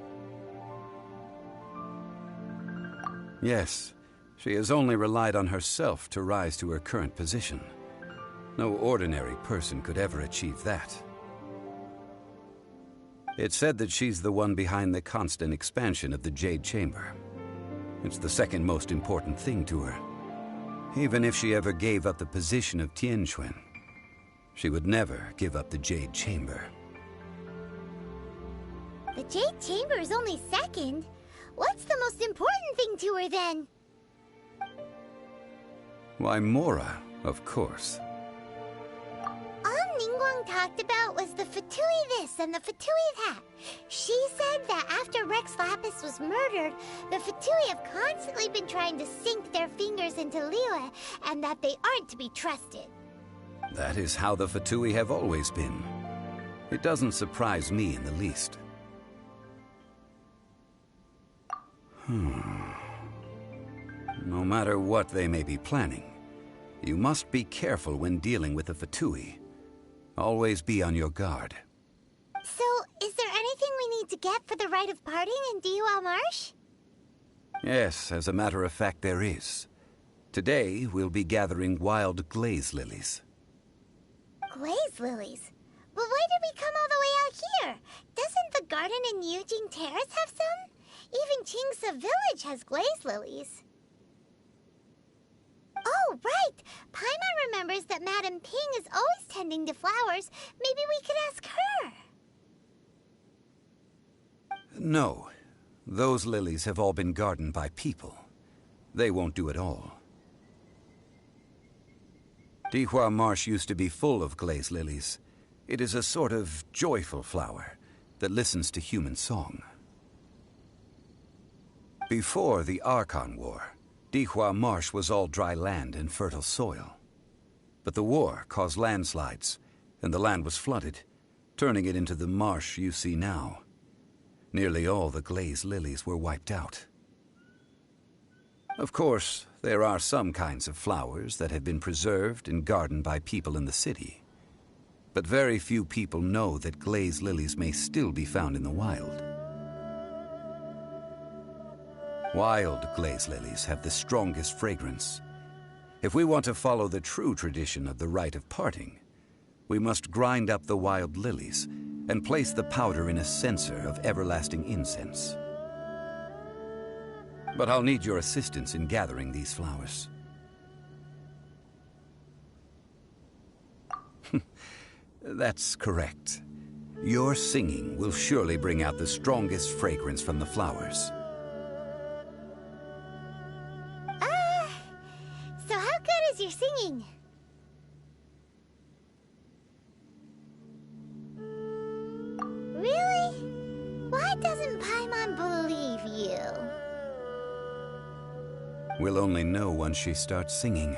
Yes, she has only relied on herself to rise to her current position. No ordinary person could ever achieve that. It's said that she's the one behind the constant expansion of the Jade Chamber. It's the second most important thing to her. Even if she ever gave up the position of Tianquan, she would never give up the Jade Chamber. The Jade Chamber is only second. What's the most important thing to her then? Why, Mora, of course. All Ningguang talked about was the Fatui this and the Fatui that. She said that after Rex Lapis was murdered, the Fatui have constantly been trying to sink their fingers into Liyue, and that they aren't to be trusted. That is how the Fatui have always been. It doesn't surprise me in the least. No matter what they may be planning, you must be careful when dealing with the Fatui. Always be on your guard. So, is there anything we need to get for the rite of parting in Dihua Marsh? Yes, as a matter of fact, there is. Today, we'll be gathering wild glaze lilies. Glaze lilies? But why did we come all the way out here? Doesn't the garden in Yujing Terrace have some? Even Qingse Village has glaze lilies. Oh, right! Paimon remembers that Madame Ping is always tending to flowers. Maybe we could ask her. No. Those lilies have all been gardened by people. They won't do it all. Dihua Marsh used to be full of glaze lilies. It is a sort of joyful flower that listens to human song. Before the Archon War, Dihua Marsh was all dry land and fertile soil. But the war caused landslides, and the land was flooded, turning it into the marsh you see now. Nearly all the glaze lilies were wiped out. Of course, there are some kinds of flowers that have been preserved and gardened by people in the city. But very few people know that glaze lilies may still be found in the wild. Wild glaze lilies have the strongest fragrance. If we want to follow the true tradition of the rite of parting, we must grind up the wild lilies and place the powder in a censer of everlasting incense. But I'll need your assistance in gathering these flowers. That's correct. Your singing will surely bring out the strongest fragrance from the flowers. So how good is your singing? Really? Why doesn't Paimon believe you? We'll only know once she starts singing.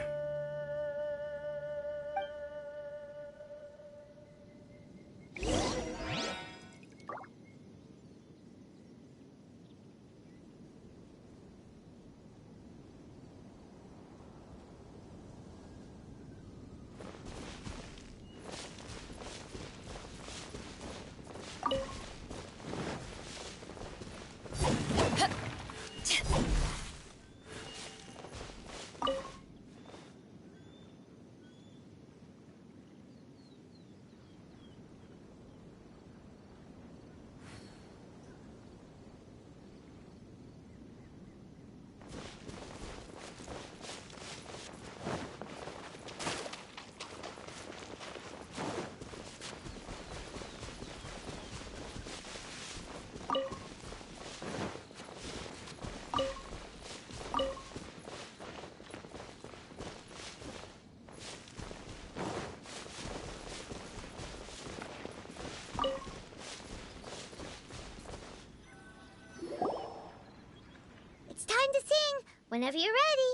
Whenever you're ready.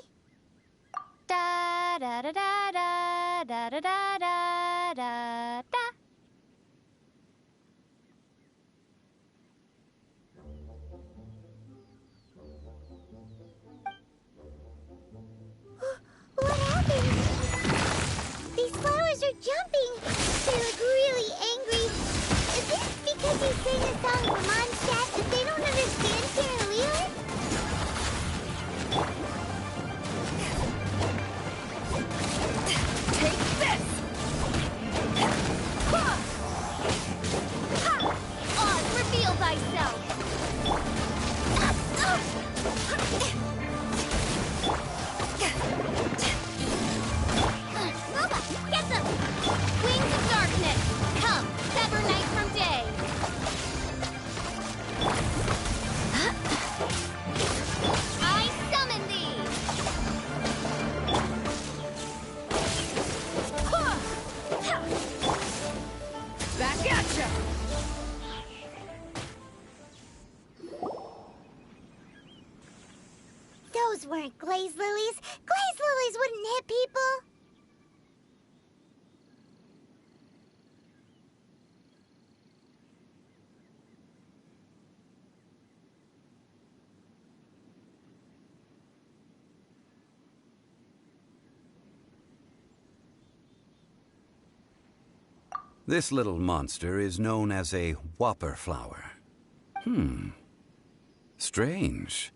Da da da da da da da da da da da. What happened? These flowers are jumping. They look really angry. Is this because they sang a song from Mondstadt that they don't understand here in Liyue? Take this! Oz, reveal thyself! Get them! Wings of darkness! Come, sever night from day! I summon thee! Back at ya! Those weren't glaze lilies. Glaze lilies wouldn't hit people. This little monster is known as a whopper flower. Strange.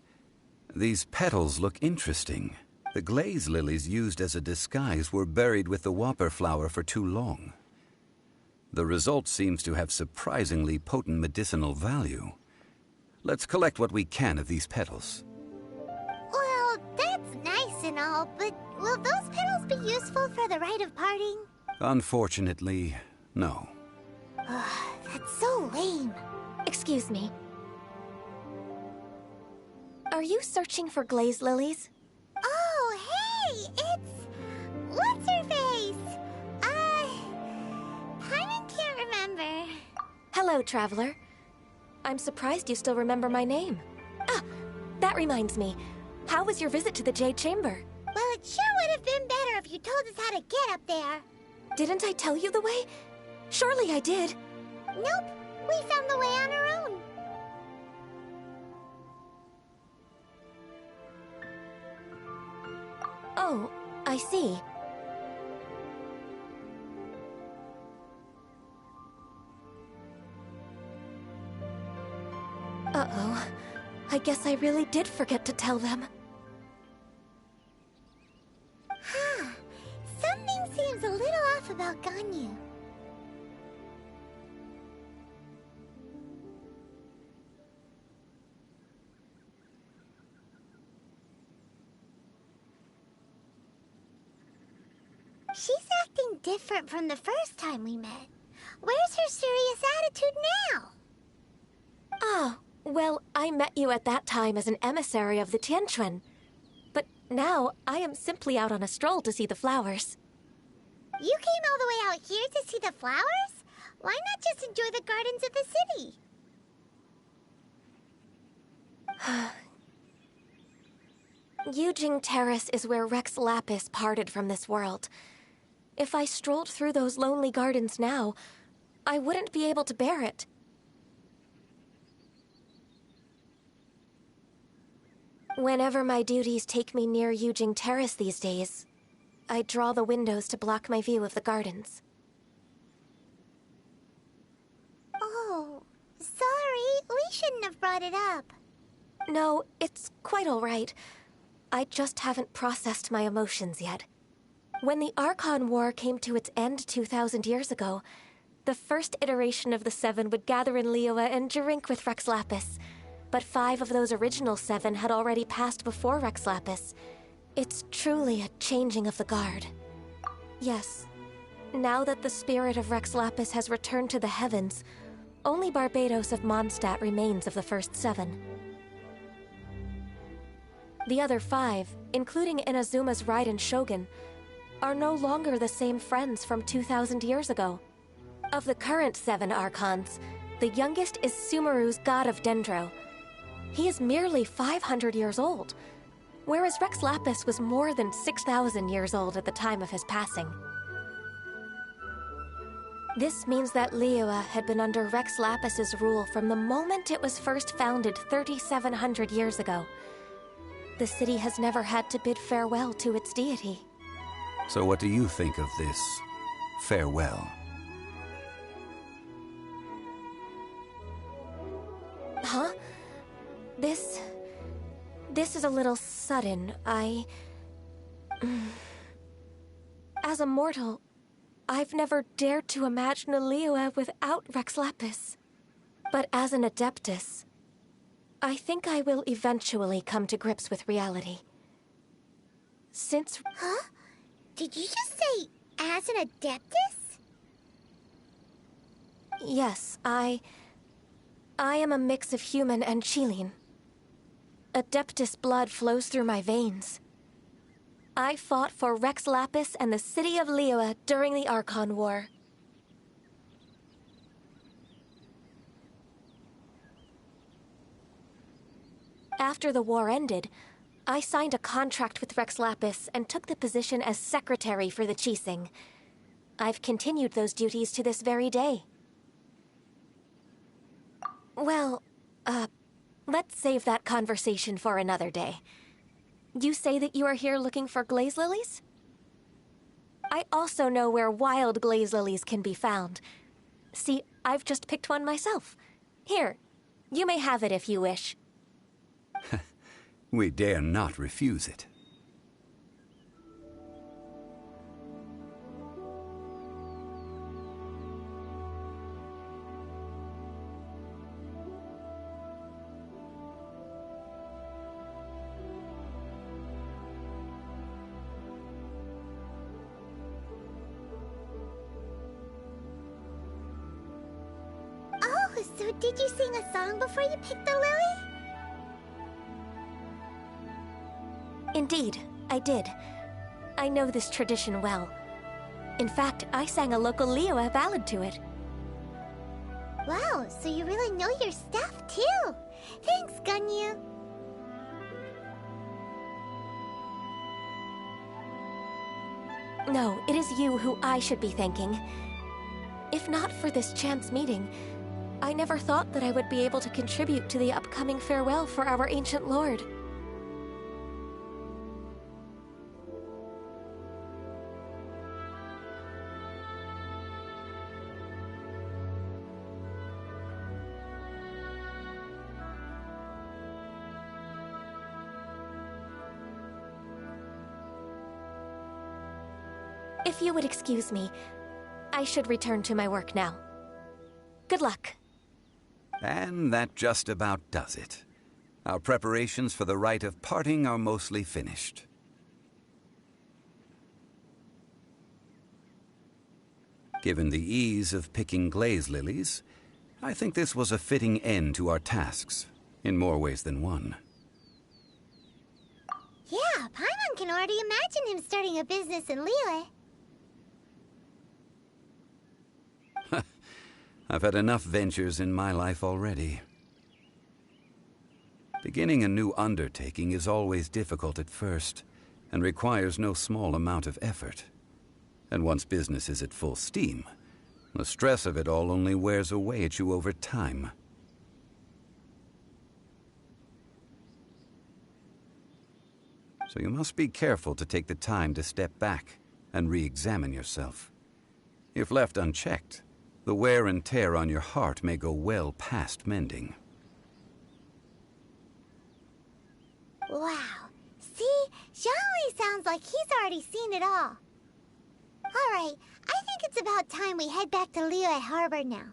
These petals look interesting. The glaze lilies used as a disguise were buried with the whopper flower for too long. The result seems to have surprisingly potent medicinal value. Let's collect what we can of these petals. Well, that's nice and all, but will those petals be useful for the rite of parting? Unfortunately, no. That's so lame. Excuse me. Are you searching for glaze lilies? Oh, hey! It's... What's-her-face? Paimon can't remember. Hello, traveler. I'm surprised you still remember my name. Ah, that reminds me. How was your visit to the Jade Chamber? Well, it sure would have been better if you told us how to get up there. Didn't I tell you the way? Surely I did. Nope, we found the way on our own. Oh, I see. Uh-oh. I guess I really did forget to tell them. Huh. Something seems a little off about Ganyu. She's acting different from the first time we met. Where's her serious attitude now? Ah, well, I met you at that time as an emissary of the Tianquan. But now, I am simply out on a stroll to see the flowers. You came all the way out here to see the flowers? Why not just enjoy the gardens of the city? Yujing Terrace is where Rex Lapis parted from this world. If I strolled through those lonely gardens now, I wouldn't be able to bear it. Whenever my duties take me near Yujing Terrace these days, I draw the windows to block my view of the gardens. Oh, sorry. We shouldn't have brought it up. No, it's quite all right. I just haven't processed my emotions yet. When the Archon War came to its end 2,000 years ago, the first iteration of the Seven would gather in Liyue and drink with Rex Lapis. But 5 of those original 7 had already passed before Rex Lapis. It's truly a changing of the guard. Yes, now that the spirit of Rex Lapis has returned to the heavens, only Barbados of Mondstadt remains of the first 7. The other 5, including Inazuma's Raiden Shogun, are no longer the same friends from 2,000 years ago. Of the current 7 Archons, the youngest is Sumeru's God of Dendro. He is merely 500 years old. whereas Rex Lapis was more than 6,000 years old at the time of his passing. This means that Liyue had been under Rex Lapis's rule from the moment it was first founded 3,700 years ago. The city has never had to bid farewell to its deity. So what do you think of this farewell? Huh? This is a little sudden. As a mortal, I've never dared to imagine a Liyue without Rex Lapis. But as an Adeptus, I think I will eventually come to grips with reality. Since... Huh? Did you just say, as an Adeptus? Yes, I am a mix of human and Qilin. Adeptus blood flows through my veins. I fought for Rex Lapis and the city of Liyue during the Archon War. After the war ended, I signed a contract with Rex Lapis and took the position as secretary for the Qixing. I've continued those duties to this very day. Well, let's save that conversation for another day. You say that you are here looking for glaze lilies? I also know where wild glaze lilies can be found. See, I've just picked one myself. Here, you may have it if you wish. We dare not refuse it. Oh, so did you sing a song before you picked the lily? Indeed, I did. I know this tradition well. In fact, I sang a local Liyue ballad to it. Wow, so you really know your stuff, too. Thanks, Gunyu. No, it is you who I should be thanking. If not for this chance meeting, I never thought that I would be able to contribute to the upcoming farewell for our ancient lord. If you would excuse me, I should return to my work now. Good luck. And that just about does it. Our preparations for the rite of parting are mostly finished. Given the ease of picking glaze lilies, I think this was a fitting end to our tasks, in more ways than one. Yeah, Paimon can already imagine him starting a business in Liyue. I've had enough ventures in my life already. Beginning a new undertaking is always difficult at first, and requires no small amount of effort. And once business is at full steam, the stress of it all only wears away at you over time. So you must be careful to take the time to step back and re-examine yourself. If left unchecked, the wear and tear on your heart may go well past mending. Wow. See? Zhongli sounds like he's already seen it all. Alright, I think it's about time we head back to Liyue Harbor now.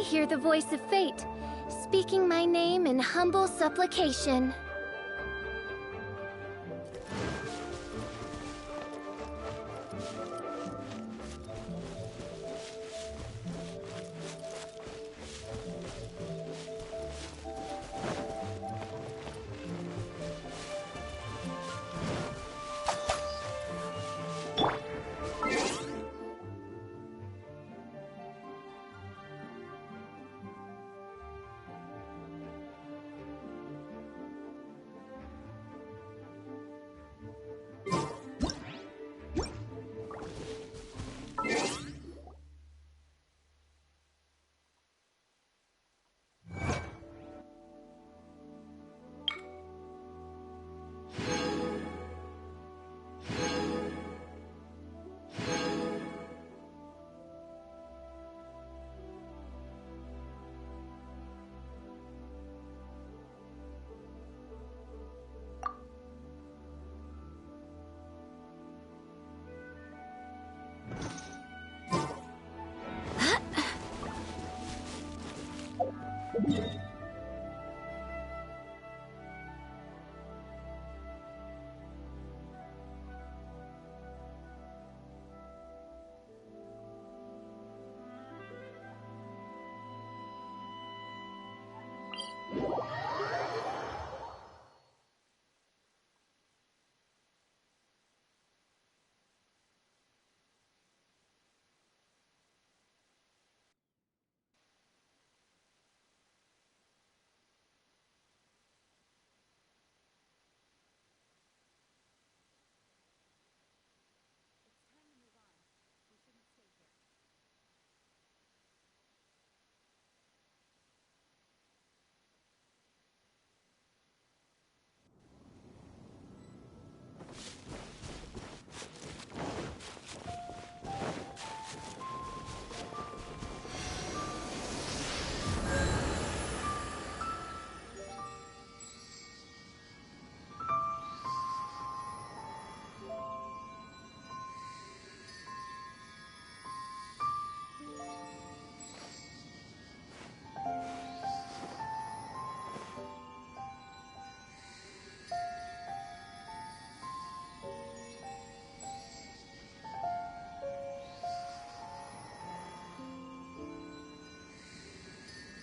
hear the voice of fate, speaking my name in humble supplication.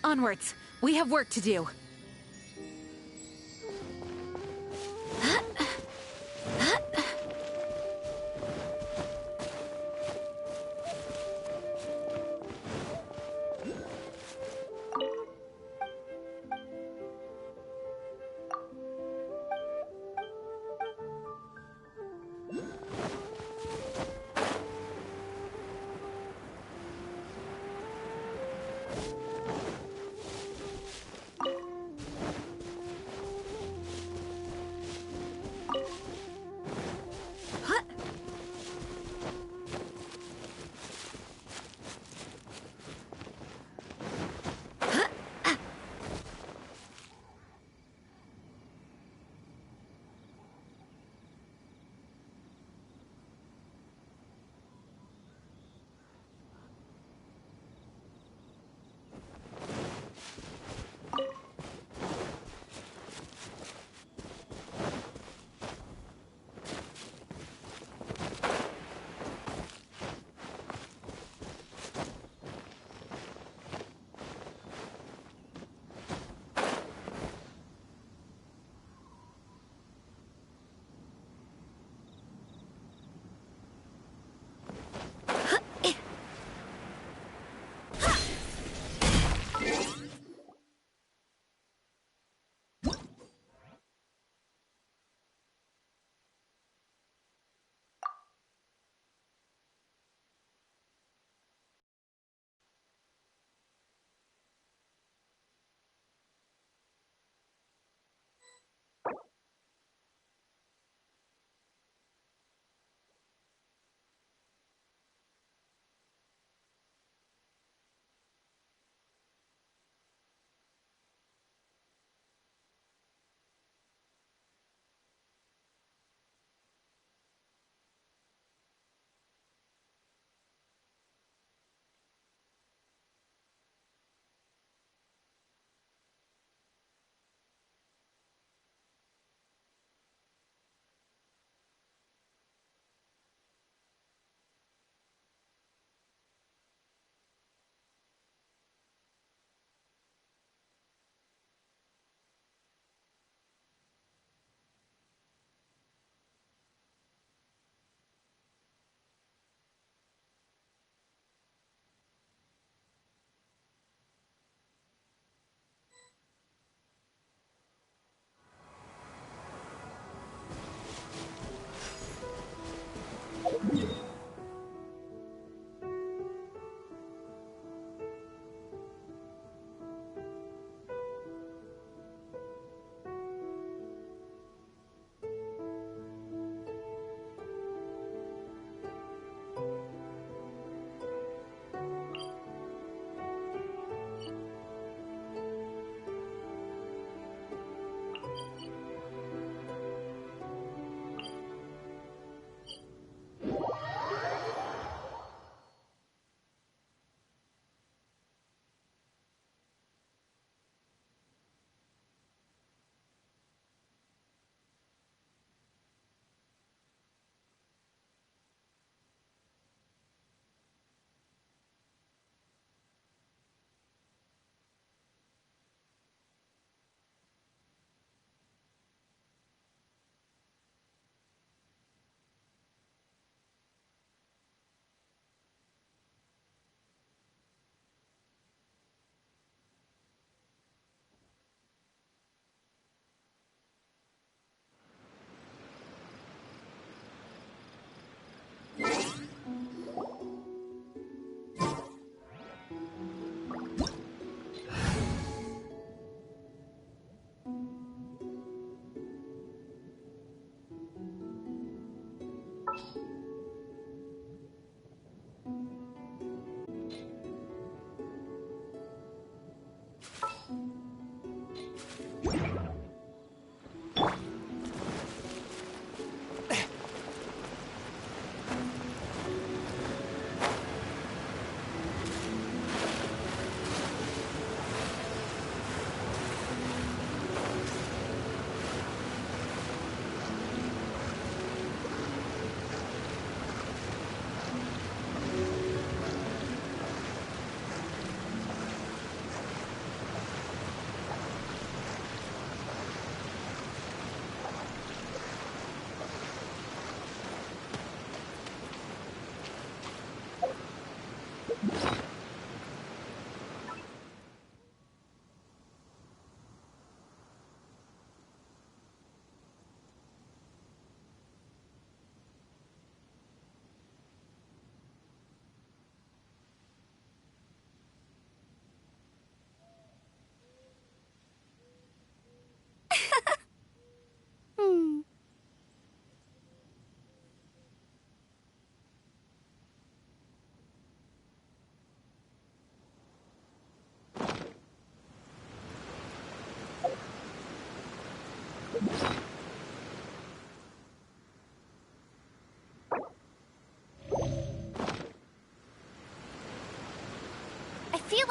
Onwards! We have work to do.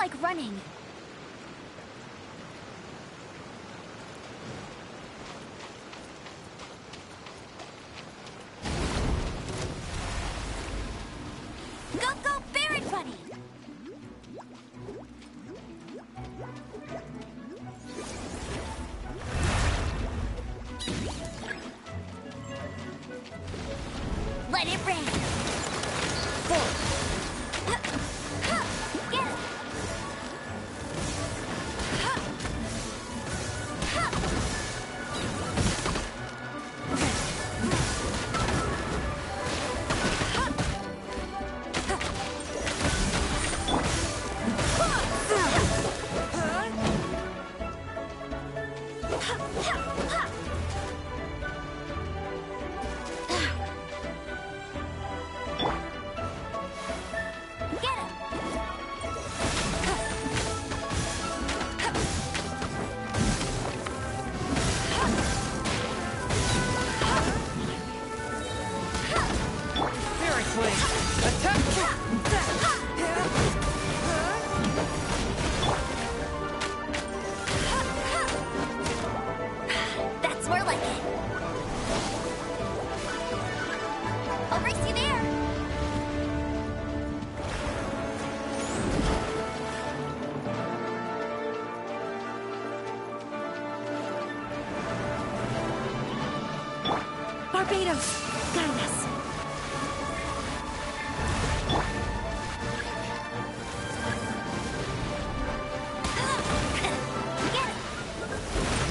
like running. Go, go, Barret Bunny! Let it rain! Get it! That's more like it. I'll race you there. Barbados, guide us.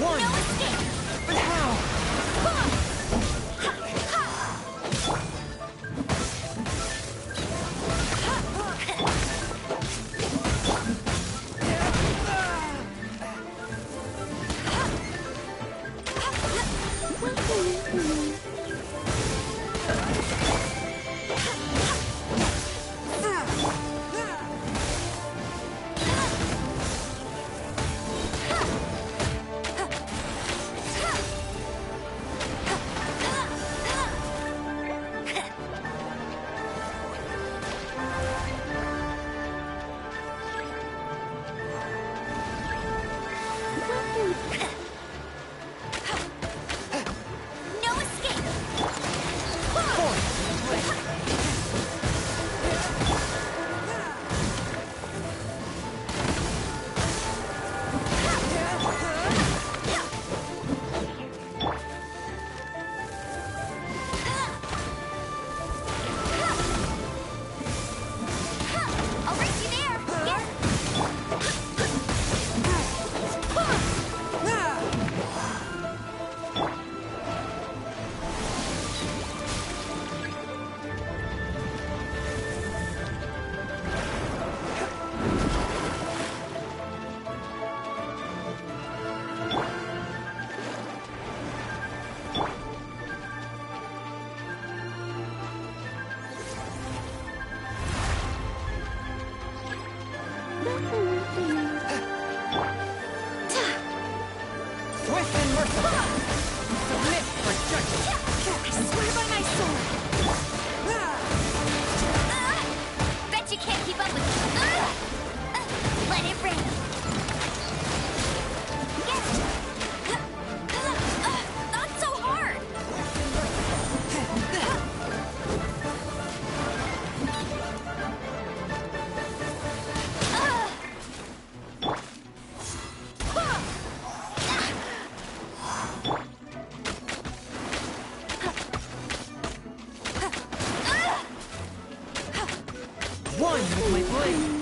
One! No escape! No escape! I'll race you there. Get it. Swift and merciful! Submit for judgment! I swear by my sword! Bet you can't keep up with me. Let it rain! Get it! Not so hard! One with my blade!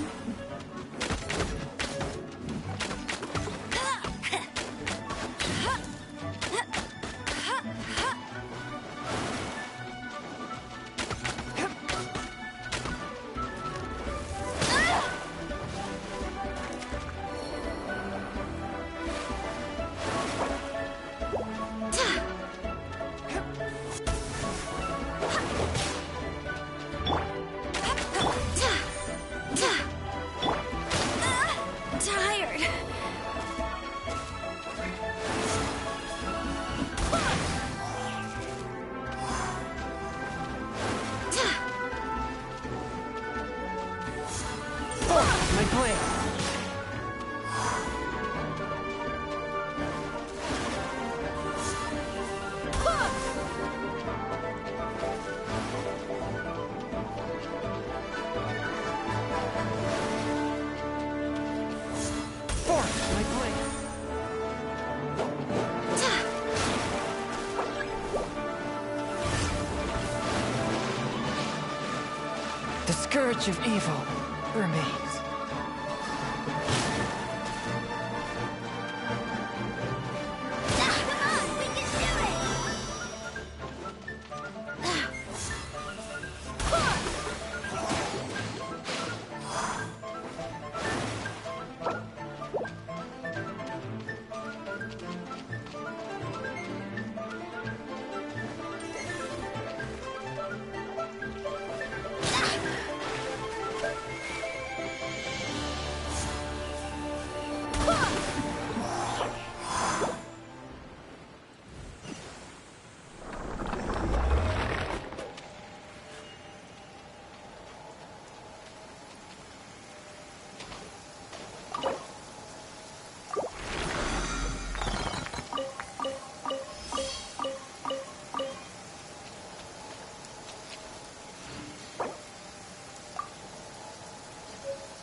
scourge of evil remains.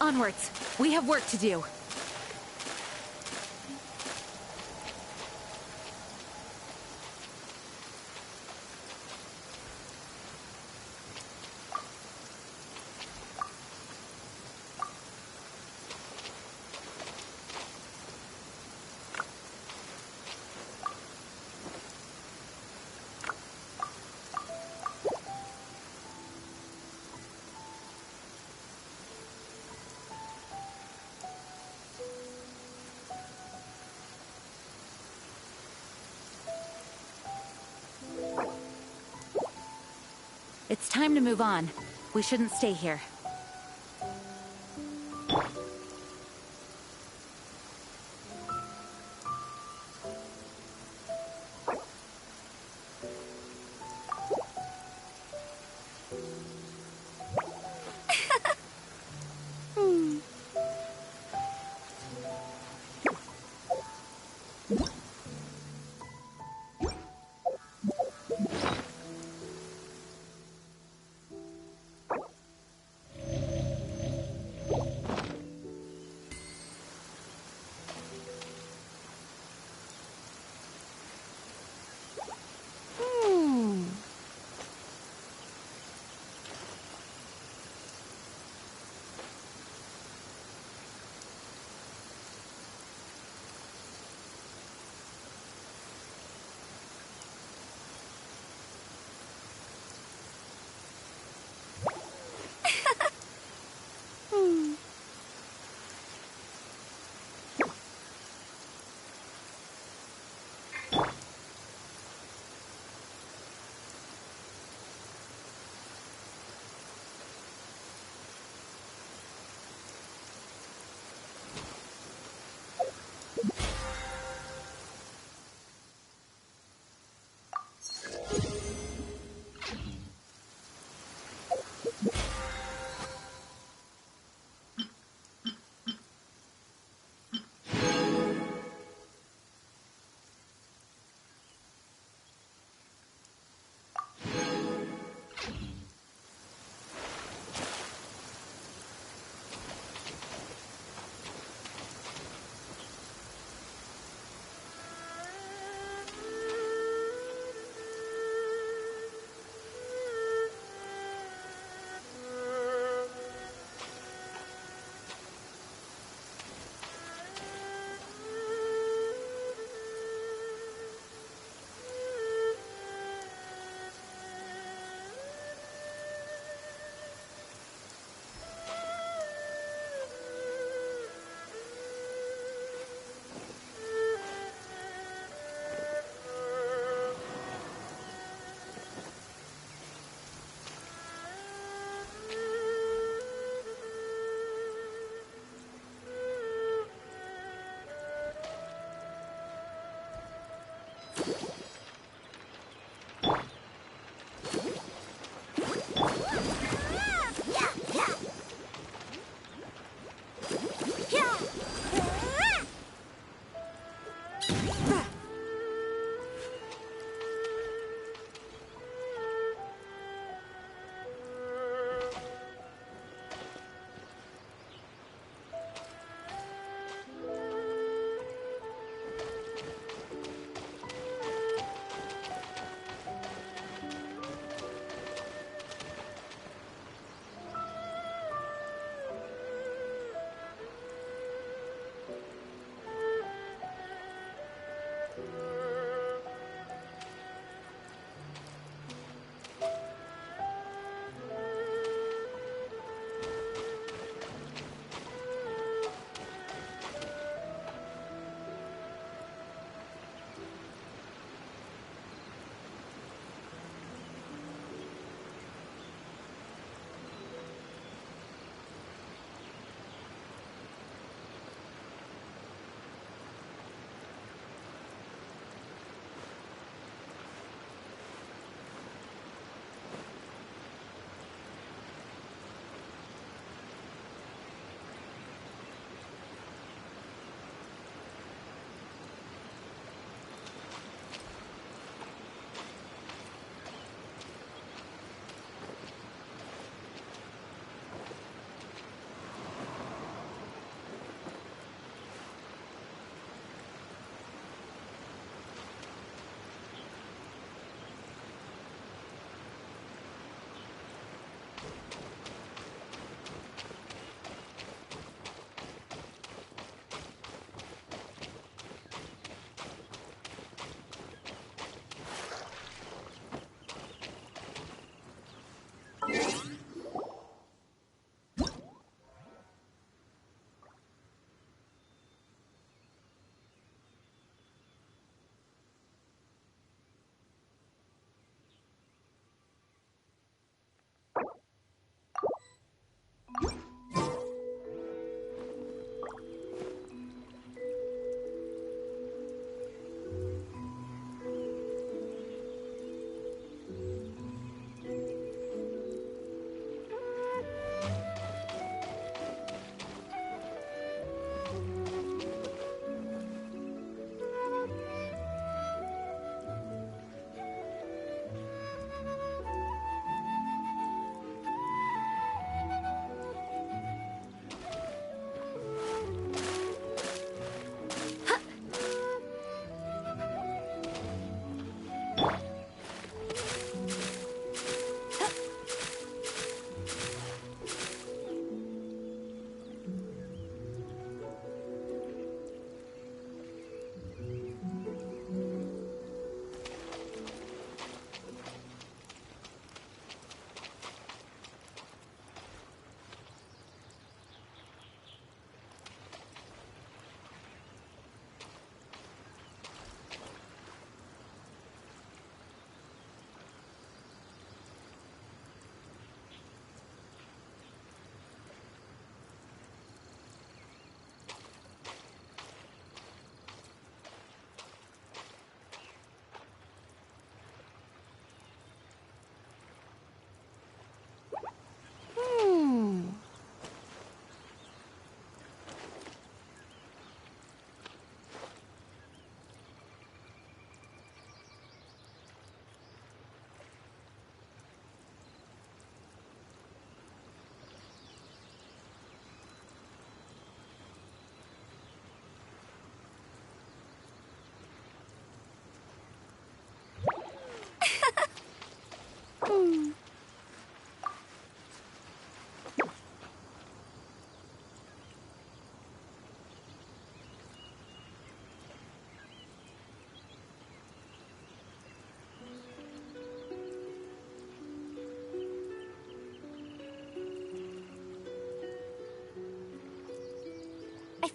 Onwards. We have work to do. It's time to move on. We shouldn't stay here.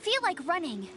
feel like running.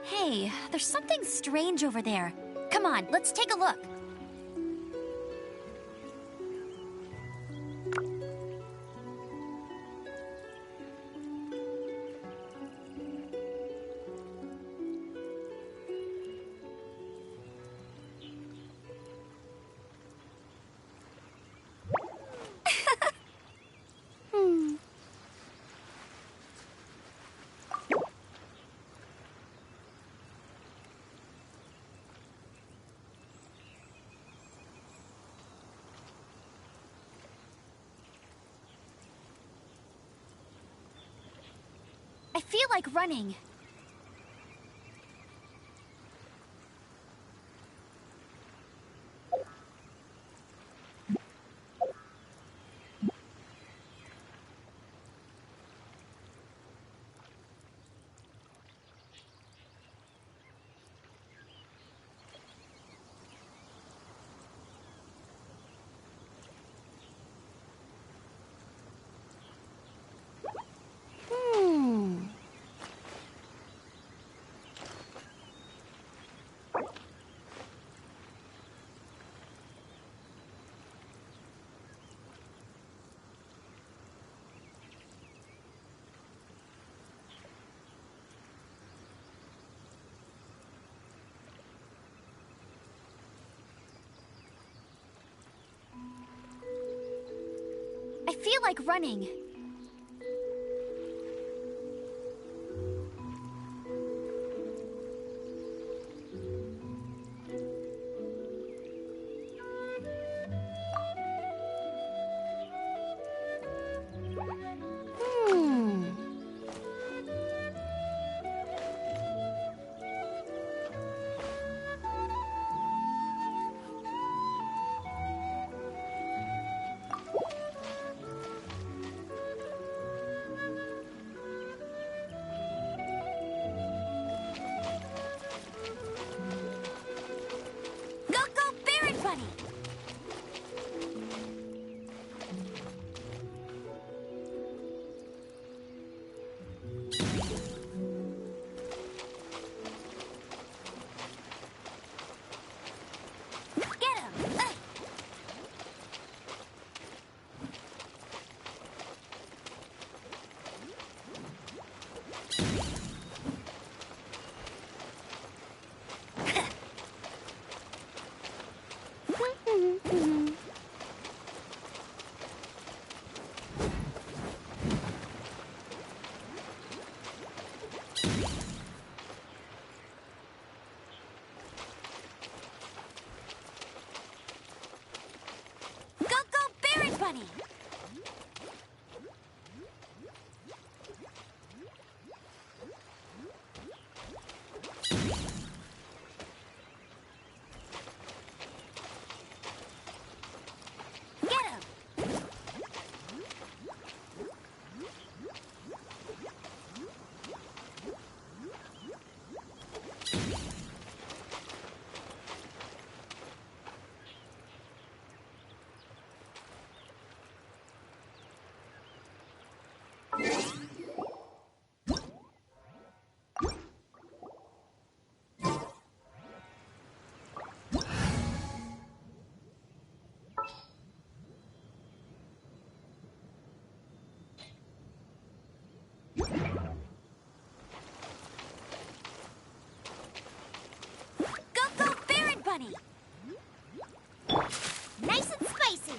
Hey, there's something strange over there. Come on, let's take a look. I feel like running. I feel like running. Bunny. Nice and spicy.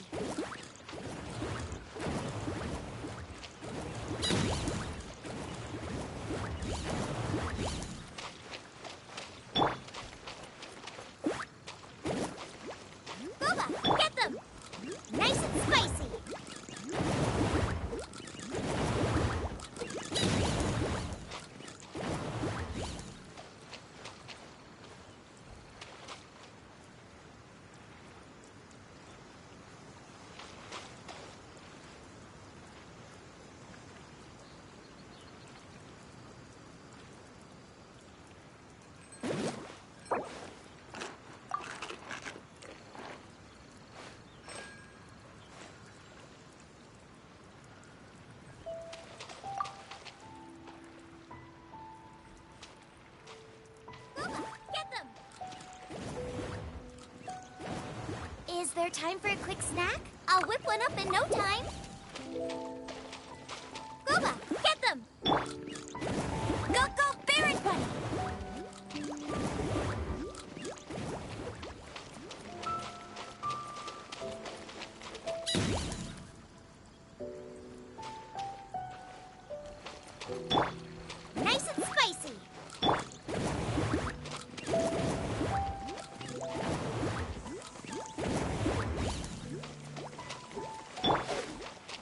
there time for a quick snack? I'll whip one up in no time. Gooba, get them! Go, go, Baron Bunny! Nice and spicy!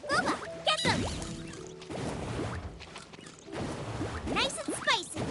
Gooba, get them! Nice and spicy!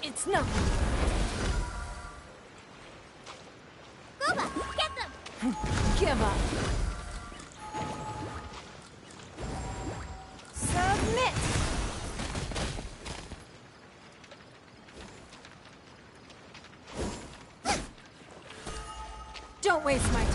It's nothing. Gooba, get them! Give up. Submit! Don't waste my time.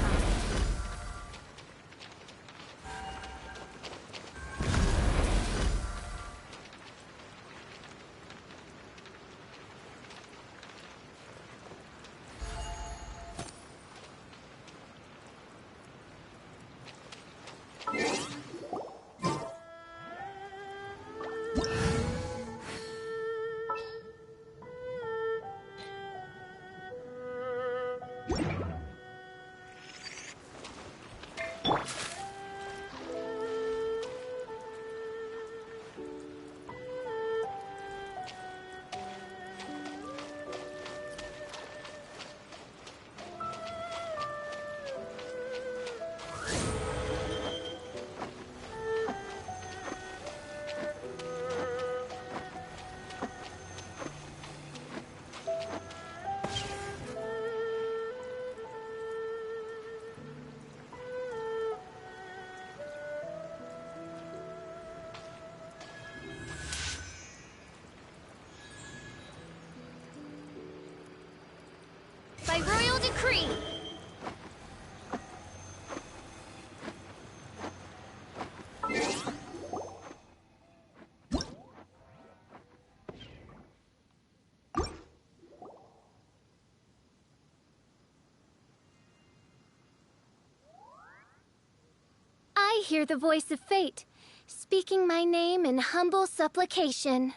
I hear the voice of fate, speaking my name in humble supplication.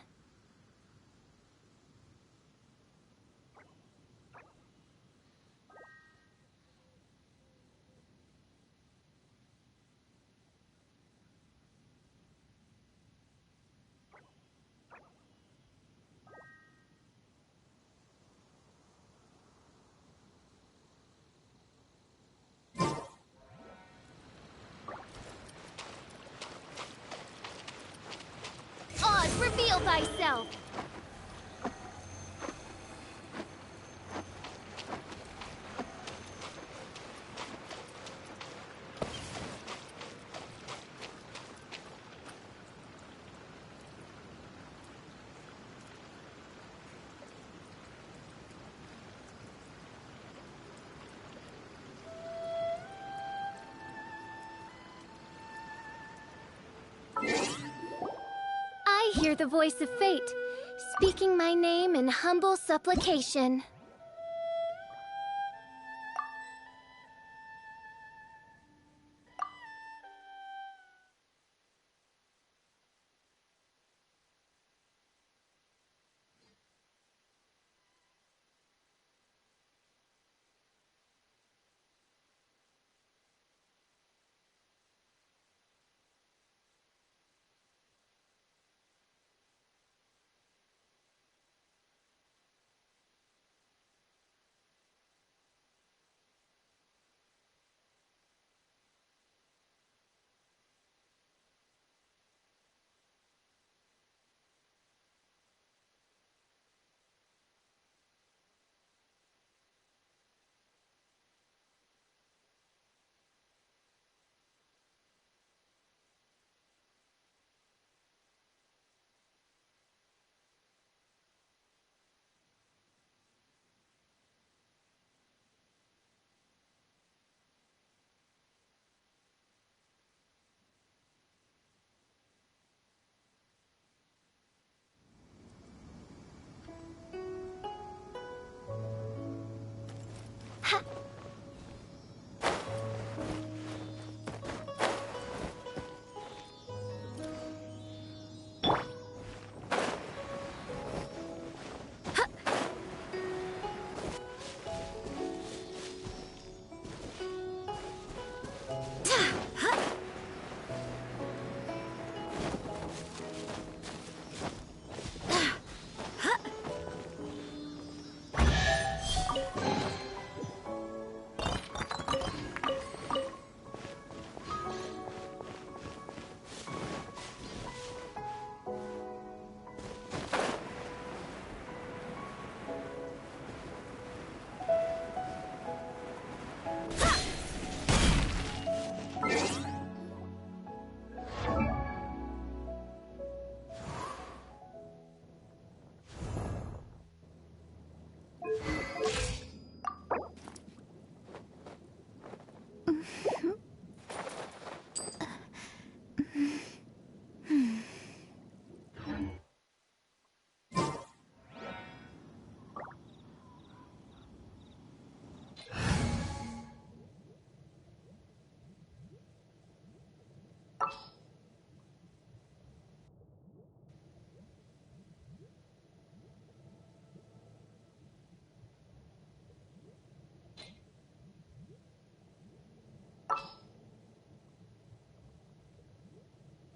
Oz, reveal thyself! I hear the voice of fate, speaking my name in humble supplication.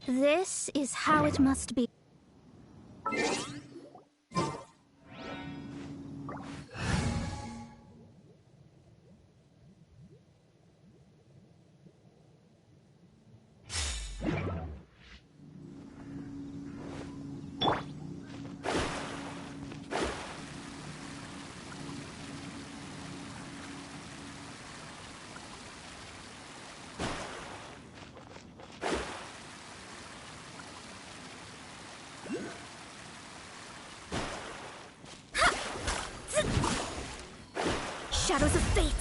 This is how it must be. Shadows of fate!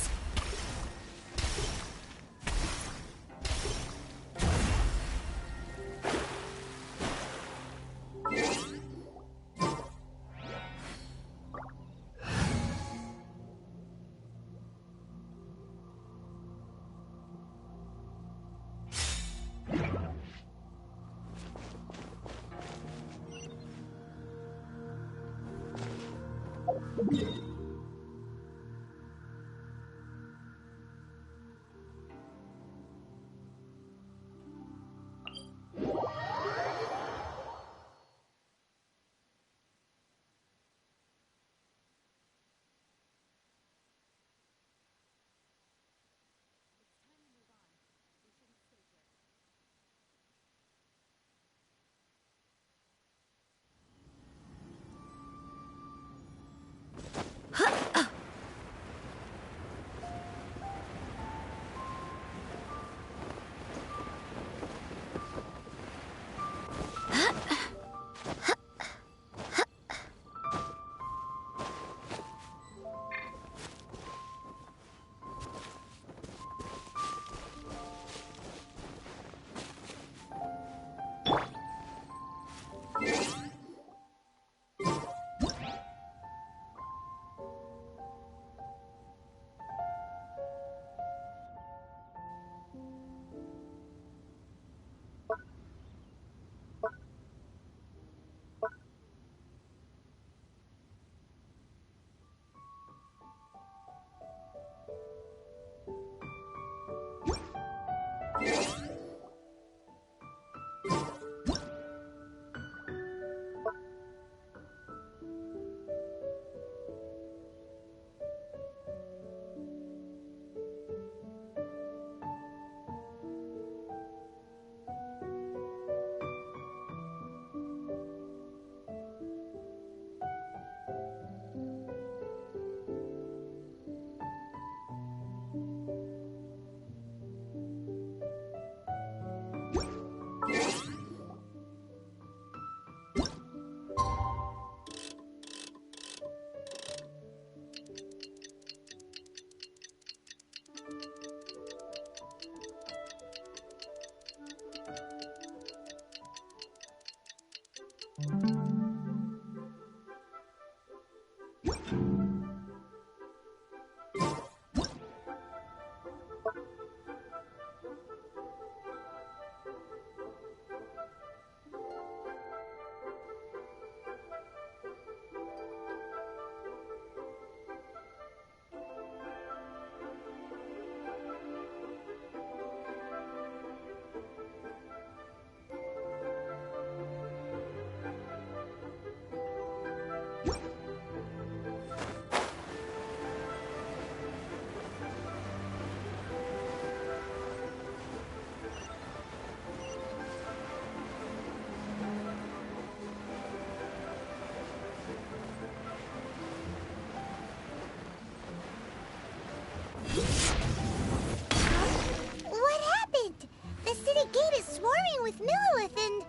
What happened? The city gate is swarming with Millilith and...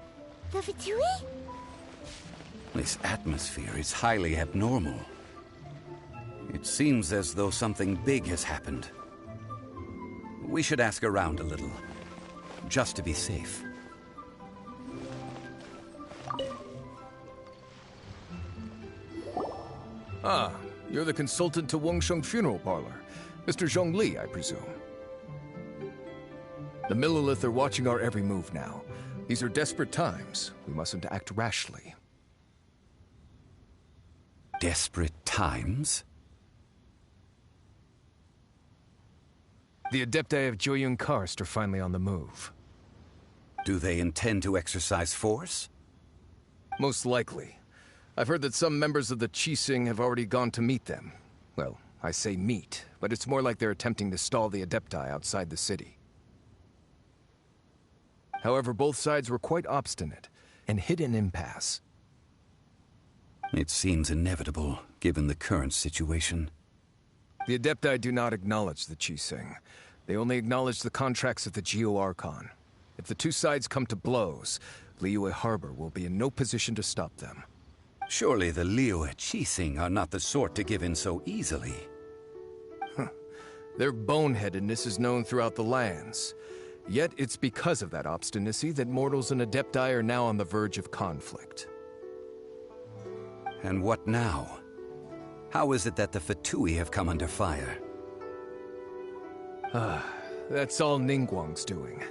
the Fatui? This atmosphere is highly abnormal. It seems as though something big has happened. We should ask around a little, just to be safe. Ah, you're the consultant to Wengsheng Funeral Parlor. Mr. Zhongli, I presume. The Millilith are watching our every move now. These are desperate times. We mustn't act rashly. Desperate times? The Adepti of Joyun Karst are finally on the move. Do they intend to exercise force? Most likely. I've heard that some members of the Qixing have already gone to meet them. Well, I say meet, but it's more like they're attempting to stall the Adepti outside the city. However, both sides were quite obstinate and hit an impasse. It seems inevitable, given the current situation. The Adepti do not acknowledge the Qixing. They only acknowledge the contracts of the Geo-Archon. If the two sides come to blows, Liyue Harbor will be in no position to stop them. Surely the Liyue Qixing are not the sort to give in so easily. Their boneheadedness is known throughout the lands. Yet it's because of that obstinacy that mortals and Adepti are now on the verge of conflict. And what now? How is it that the Fatui have come under fire? That's all Ningguang's doing.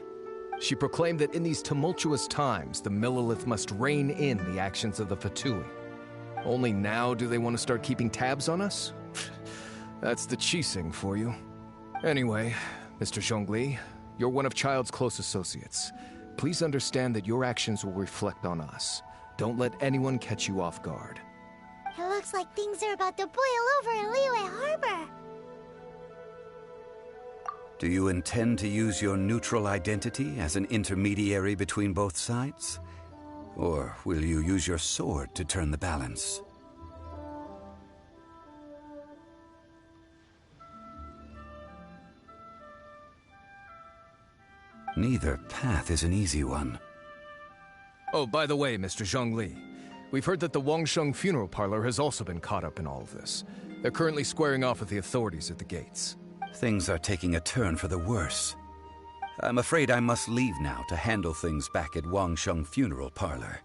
She proclaimed that in these tumultuous times, the Millilith must rein in the actions of the Fatui. Only now do they want to start keeping tabs on us? That's the Qixing for you. Anyway, Mr. Zhongli, you're one of Child's close associates. Please understand that your actions will reflect on us. Don't let anyone catch you off guard. It looks like things are about to boil over in Liyue Harbor. Do you intend to use your neutral identity as an intermediary between both sides? Or will you use your sword to turn the balance? Neither path is an easy one. Oh, by the way, Mr. Zhongli, we've heard that the Wangsheng funeral parlor has also been caught up in all of this. They're currently squaring off with the authorities at the gates. Things are taking a turn for the worse. I'm afraid I must leave now to handle things back at Wangsheng funeral parlor.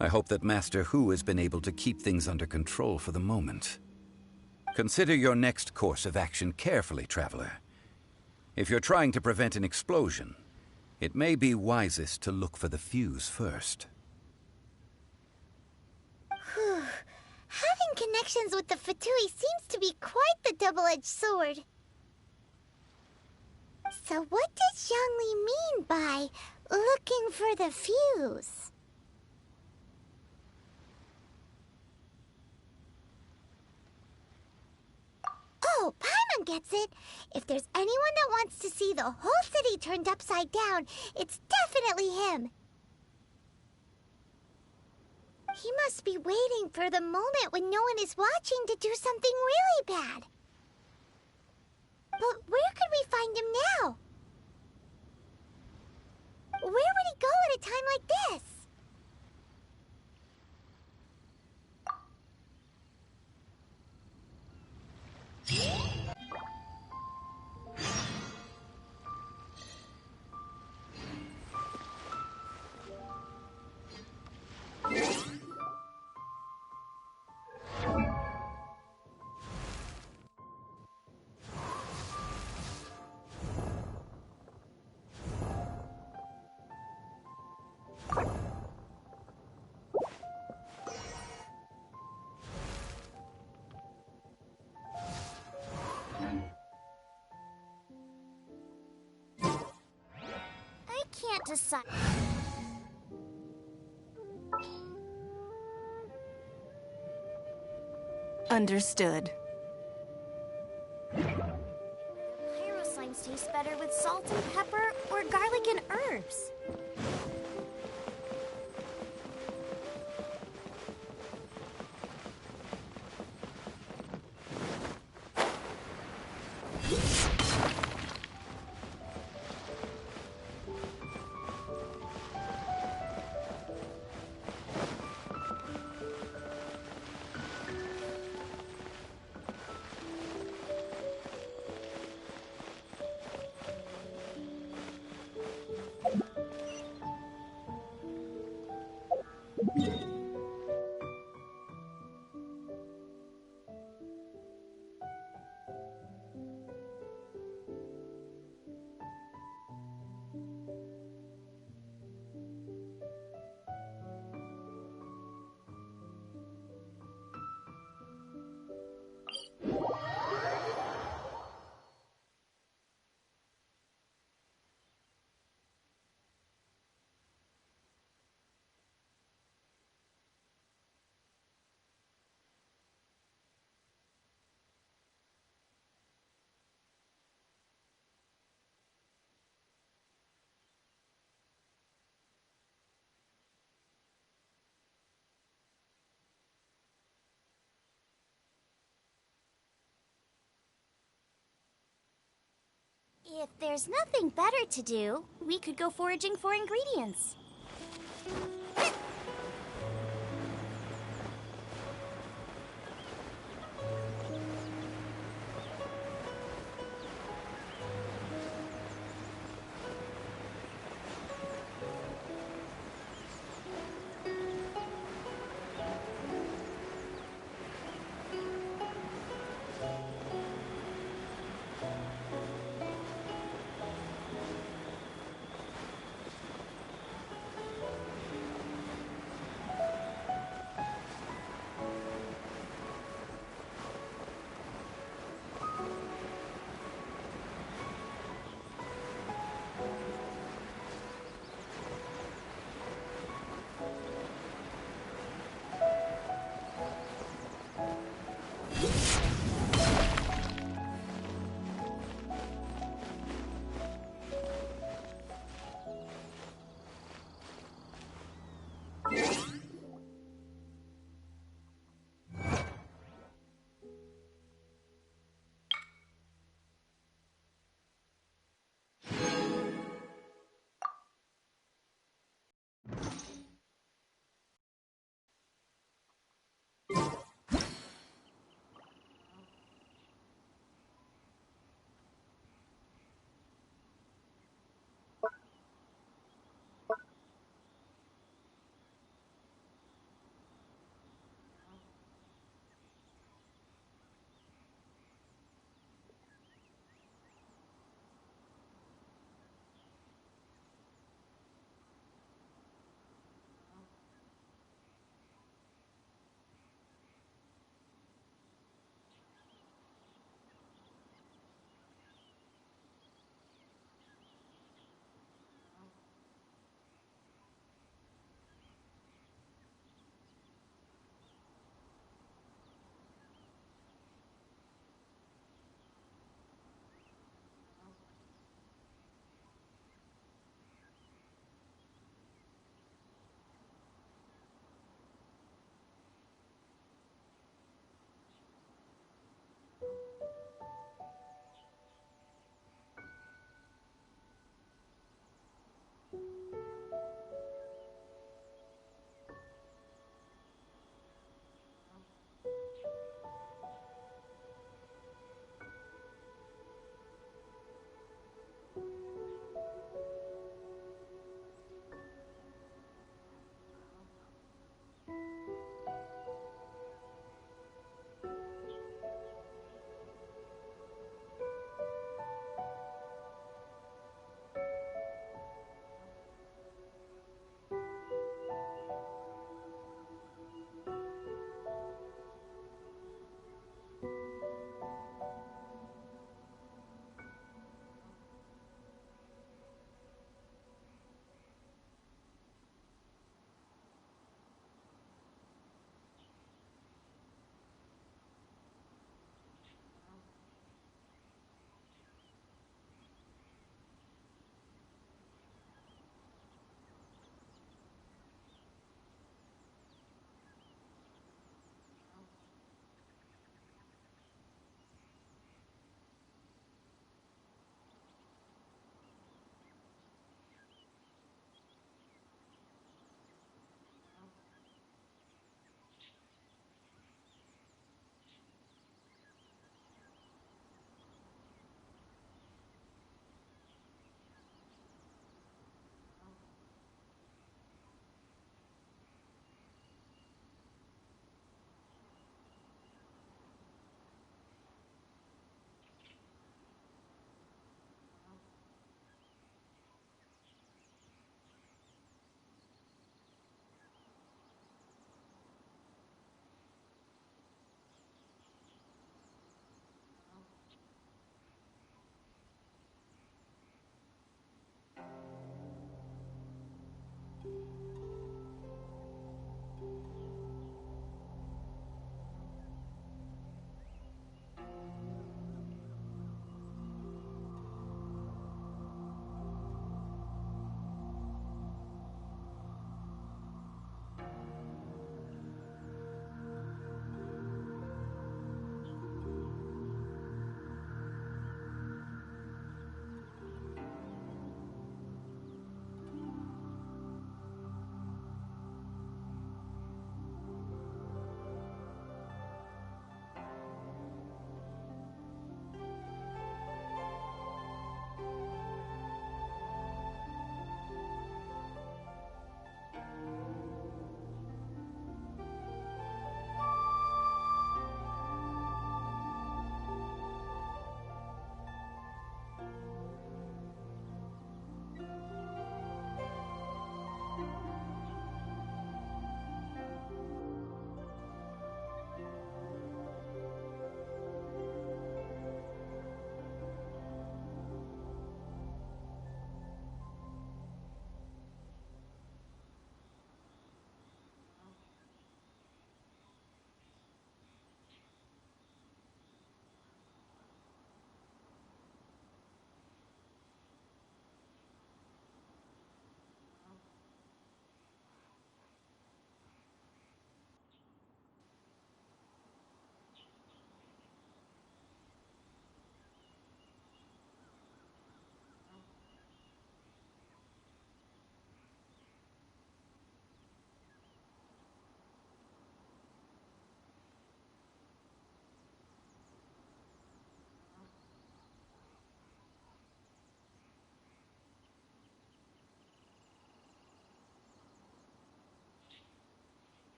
I hope that Master Hu has been able to keep things under control for the moment. Consider your next course of action carefully, Traveler. If you're trying to prevent an explosion, it may be wisest to look for the fuse first. Having connections with the Fatui seems to be quite the double-edged sword. So what does Zhongli mean by looking for the fuse? Oh, Paimon gets it. If there's anyone that wants to see the whole city turned upside down, it's definitely him. He must be waiting for the moment when no one is watching to do something really bad. But where could we find him now? Where would he go at a time like this? I can't decide. Understood. Pyro slimes taste better with salt and pepper or garlic and herbs. If there's nothing better to do, we could go foraging for ingredients.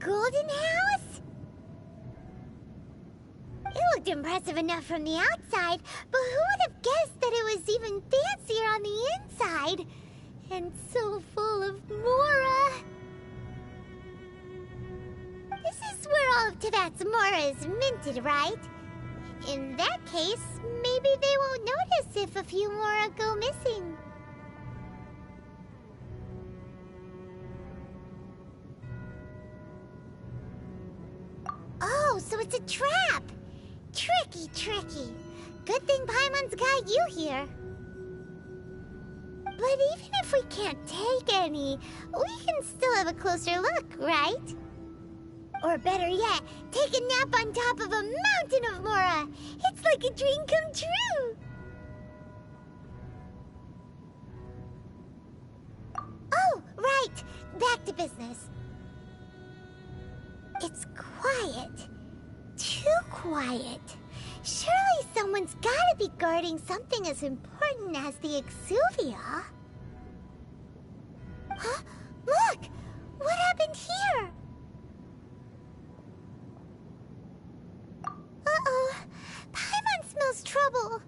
golden house? It looked impressive enough from the outside, but who would have guessed that it was even fancier on the inside? And so full of Mora. This is where all of Teyvat's Mora is minted, right? In that case, maybe they won't notice if a few Mora go missing. Oh, so it's a trap! Tricky, tricky. Good thing Paimon's got you here. But even if we can't take any, we can still have a closer look, right? Or better yet, take a nap on top of a mountain of Mora. It's like a dream come true. Oh, right. Back to business. It's quiet. Too quiet. Surely someone's gotta be guarding something as important as the Exuvia. Huh? Look! What happened here? Uh-oh. Paimon smells trouble.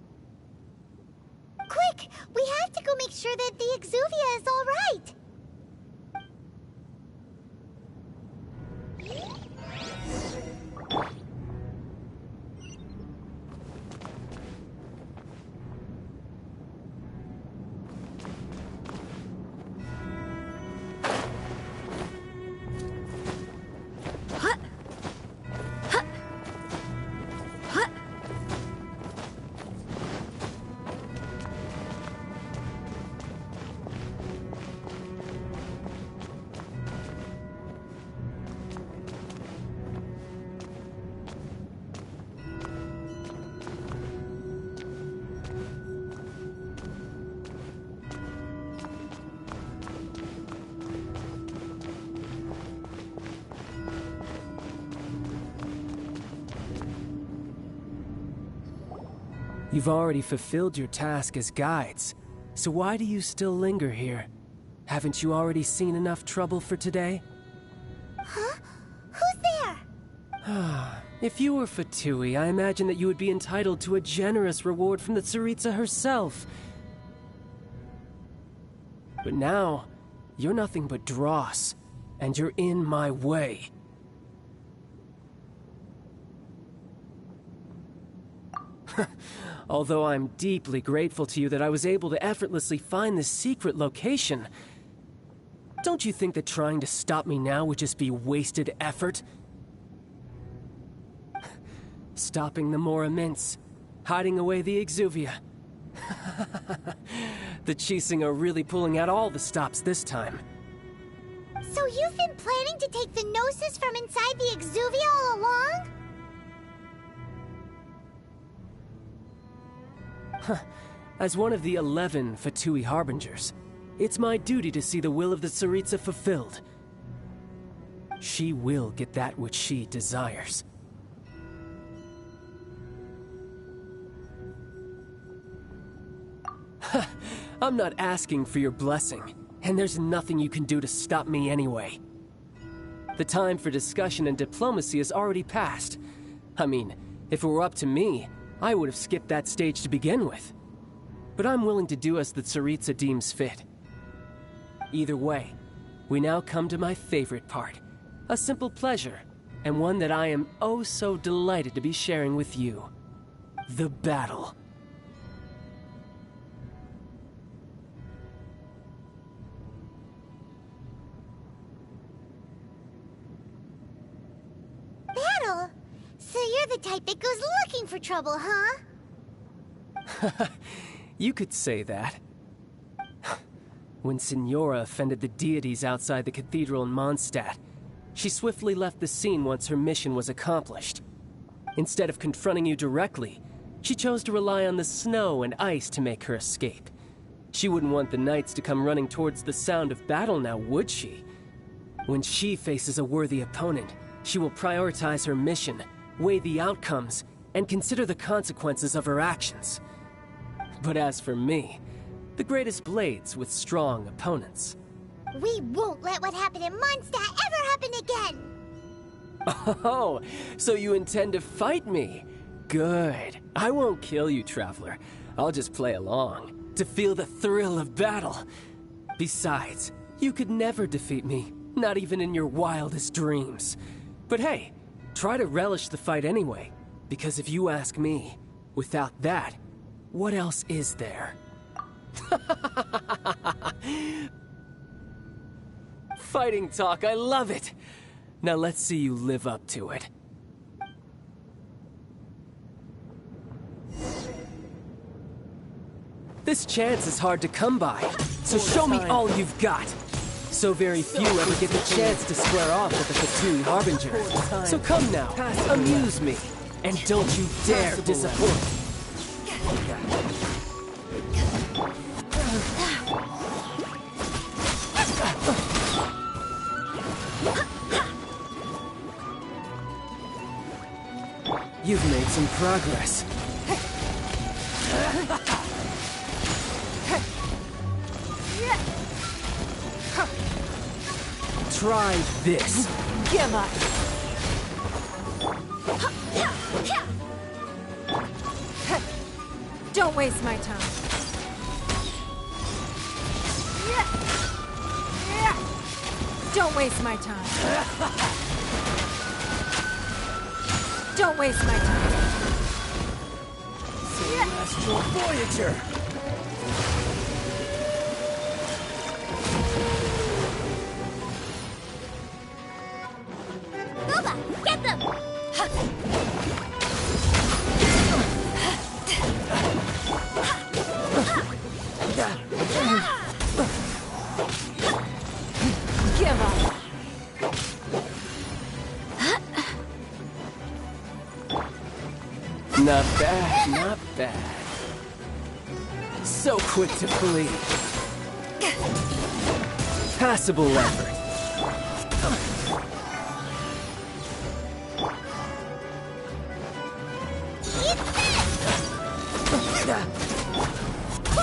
Quick! We have to go make sure that the Exuvia is all right. You've already fulfilled your task as guides, so why do you still linger here? Haven't you already seen enough trouble for today? Huh? Who's there? If you were Fatui, I imagine that you would be entitled to a generous reward from the Tsaritsa herself. But now, you're nothing but dross, and you're in my way. Although I'm deeply grateful to you that I was able to effortlessly find this secret location, don't you think that trying to stop me now would just be wasted effort? Stopping the Mora Mints, hiding away the Exuvia. The Chising are really pulling out all the stops this time. So you've been planning to take the Gnosis from inside the Exuvia all along? As one of the 11 Fatui Harbingers, it's my duty to see the will of the Tsaritsa fulfilled. She will get that which she desires. I'm not asking for your blessing, and there's nothing you can do to stop me anyway. The time for discussion and diplomacy has already passed. I mean, if it were up to me, I would have skipped that stage to begin with. But I'm willing to do as the Tsaritsa deems fit. Either way, we now come to my favorite part. A simple pleasure, and one that I am oh so delighted to be sharing with you. The battle. Battle? So you're the type that goes looking for trouble, huh? You could say that. When Signora offended the deities outside the cathedral in Mondstadt, she swiftly left the scene once her mission was accomplished. Instead of confronting you directly, she chose to rely on the snow and ice to make her escape. She wouldn't want the knights to come running towards the sound of battle now, would she? When she faces a worthy opponent, she will prioritize her mission, weigh the outcomes, and consider the consequences of her actions. But as for me, the greatest blades with strong opponents. We won't let what happened in Mondstadt ever happen again! Oh, so you intend to fight me? Good. I won't kill you, Traveler. I'll just play along, to feel the thrill of battle. Besides, you could never defeat me, not even in your wildest dreams. But hey, try to relish the fight anyway, because if you ask me, without that, what else is there? Fighting talk, I love it! Now let's see you live up to it. This chance is hard to come by, so show me all you've got. So very few ever get the chance to square off with the Fatui Harbinger. So come now, amuse me, and don't you dare disappoint. You've made some progress. Try this. Give up. Don't waste my time. Don't waste my time. Don't waste my time. Celestial Voyager! Get them! Give up. Not bad, not bad. So quick to flee. Passable effort.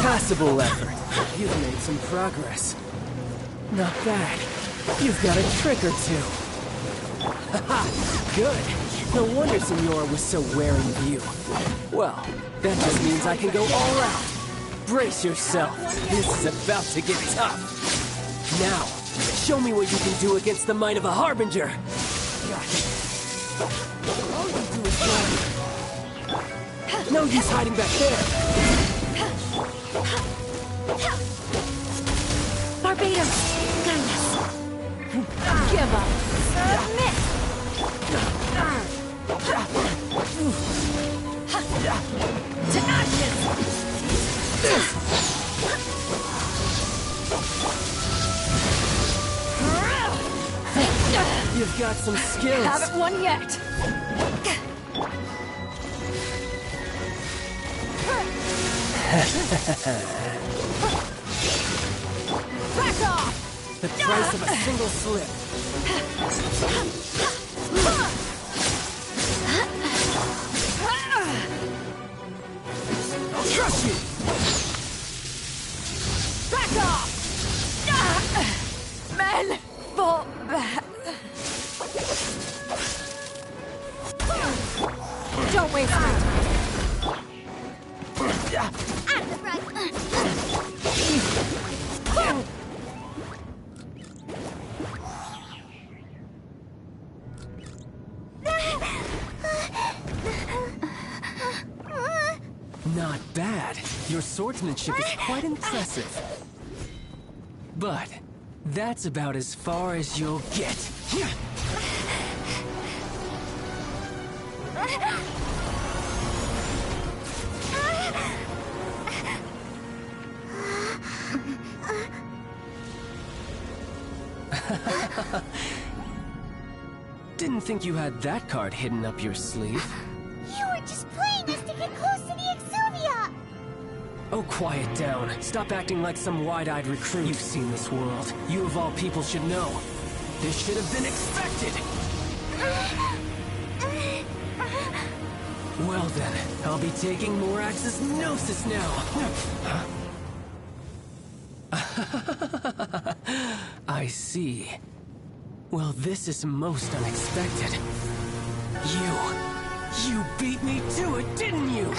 Passable effort. You've made some progress. Not bad. You've got a trick or two. Haha, good. No wonder Senora was so wary of you. Well, that just means I can go all out. Brace yourself. This is about to get tough. Now, show me what you can do against the might of a Harbinger. All you do is run. No use hiding back there. Barbados, guide us. Give up. Submit. You've got some skills. Haven't won yet. Back off! The price of a single slip. I'll crush you! Back off! Men, fall back. Don't waste my time. Not bad. Your swordsmanship is quite impressive. But that's about as far as you'll get. Didn't think you had that card hidden up your sleeve. You were just playing us to get close to the Exuvia! Oh, quiet down. Stop acting like some wide-eyed recruit. You've seen this world. You of all people should know. This should have been expected! Well then, I'll be taking Morax's Gnosis now! I see. Well, this is most unexpected. You beat me to it, didn't you?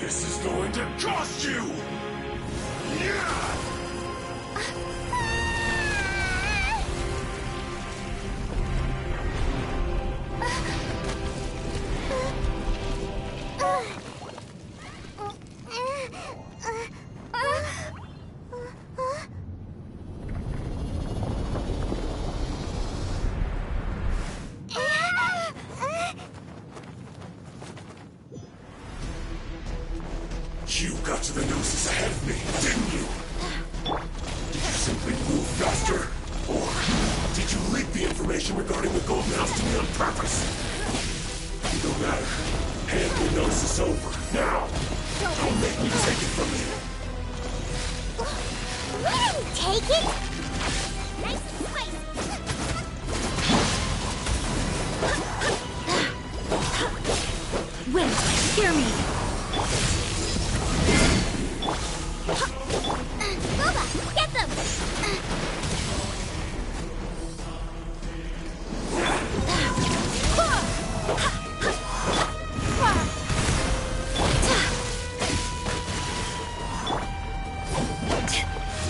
This is going to cost you! Yeah! You got to the Gnosis ahead of me, didn't you? Did you simply move faster? Or did you leak the information regarding the Golden House to me on purpose? No matter. Hand the Gnosis over, now! Don't make me take it from you! We didn't take it! Nice and spicy! Wait, hear me! Boba, get them!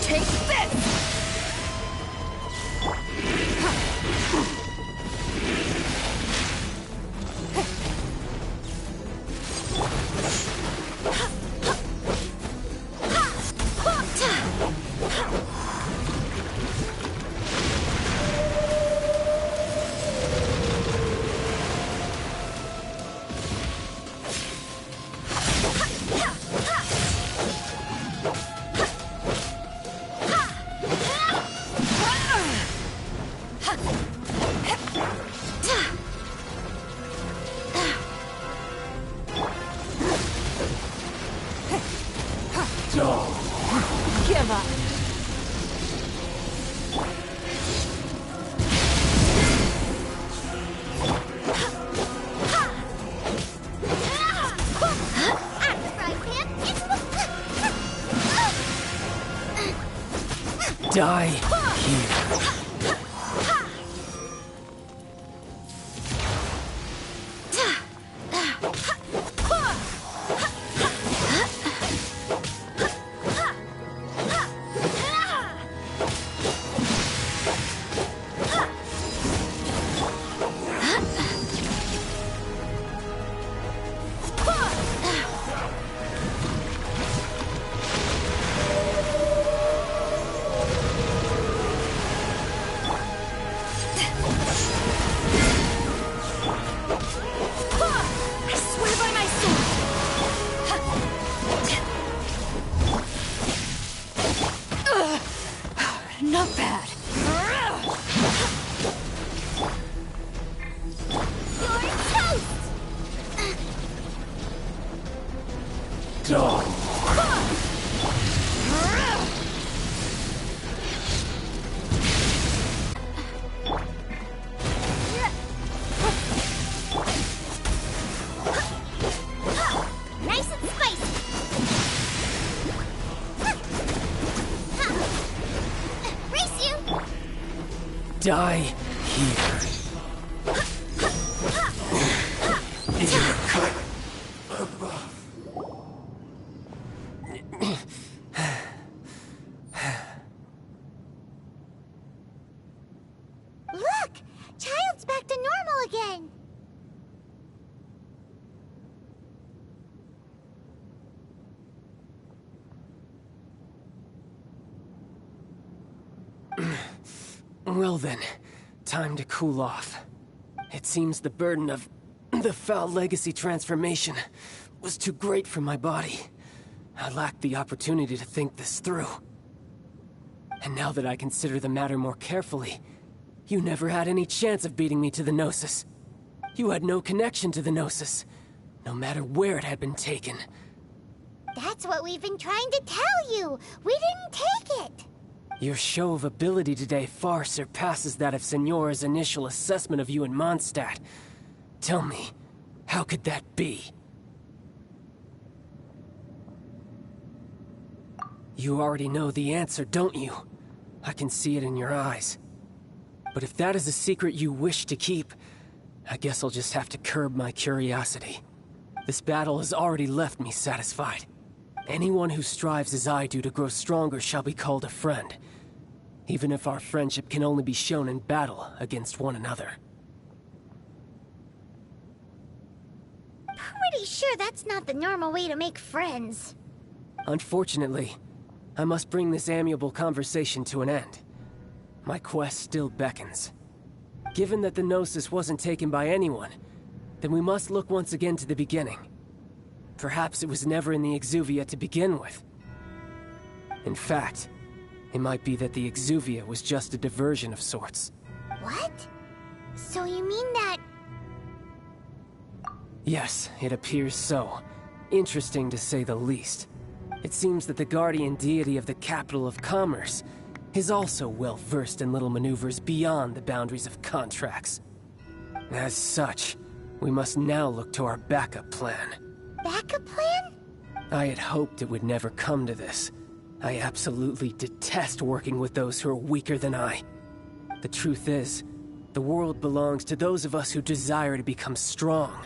Take this! Give up. Die here. Not bad. You're toast! Done. Nice and spicy! Race you! Die here. Look! Child's back to normal again! Well then, time to cool off. It seems the burden of the foul legacy transformation was too great for my body. I lacked the opportunity to think this through. And now that I consider the matter more carefully, you never had any chance of beating me to the Gnosis. You had no connection to the Gnosis, no matter where it had been taken. That's what we've been trying to tell you! We didn't take it! Your show of ability today far surpasses that of Signora's initial assessment of you in Mondstadt. Tell me, how could that be? You already know the answer, don't you? I can see it in your eyes. But if that is a secret you wish to keep, I guess I'll just have to curb my curiosity. This battle has already left me satisfied. Anyone who strives as I do to grow stronger shall be called a friend, even if our friendship can only be shown in battle against one another. Pretty sure that's not the normal way to make friends. Unfortunately, I must bring this amiable conversation to an end. My quest still beckons. Given that the Gnosis wasn't taken by anyone, then we must look once again to the beginning. Perhaps it was never in the Exuvia to begin with. In fact, it might be that the Exuvia was just a diversion of sorts. What? So you mean that... Yes, it appears so. Interesting to say the least. It seems that the guardian deity of the capital of commerce is also well versed in little maneuvers beyond the boundaries of contracts. As such, we must now look to our backup plan. Backup plan? I had hoped it would never come to this. I absolutely detest working with those who are weaker than I. The truth is, the world belongs to those of us who desire to become strong.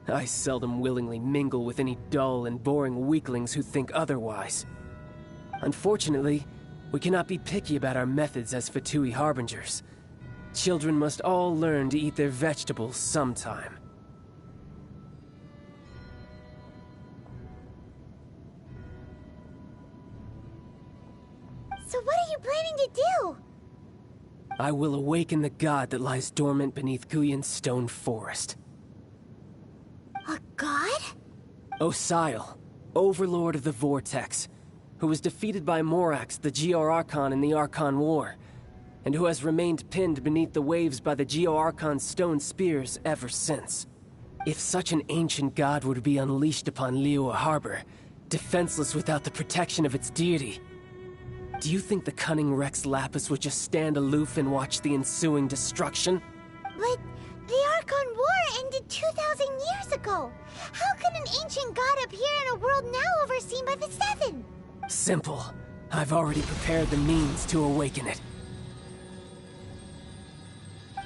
I seldom willingly mingle with any dull and boring weaklings who think otherwise. Unfortunately, we cannot be picky about our methods as Fatui Harbingers. Children must all learn to eat their vegetables sometime. So what are you planning to do? I will awaken the god that lies dormant beneath Guyon's stone forest. A god? Osial, overlord of the Vortex, who was defeated by Morax, the Geo-Archon in the Archon War, and who has remained pinned beneath the waves by the Geo-Archon's stone spears ever since. If such an ancient god were to be unleashed upon Liyue Harbor, defenseless without the protection of its deity, do you think the cunning Rex Lapis would just stand aloof and watch the ensuing destruction? But the Archon War ended 2,000 years ago. How can an ancient god appear in a world now overseen by the Seven? Simple. I've already prepared the means to awaken it.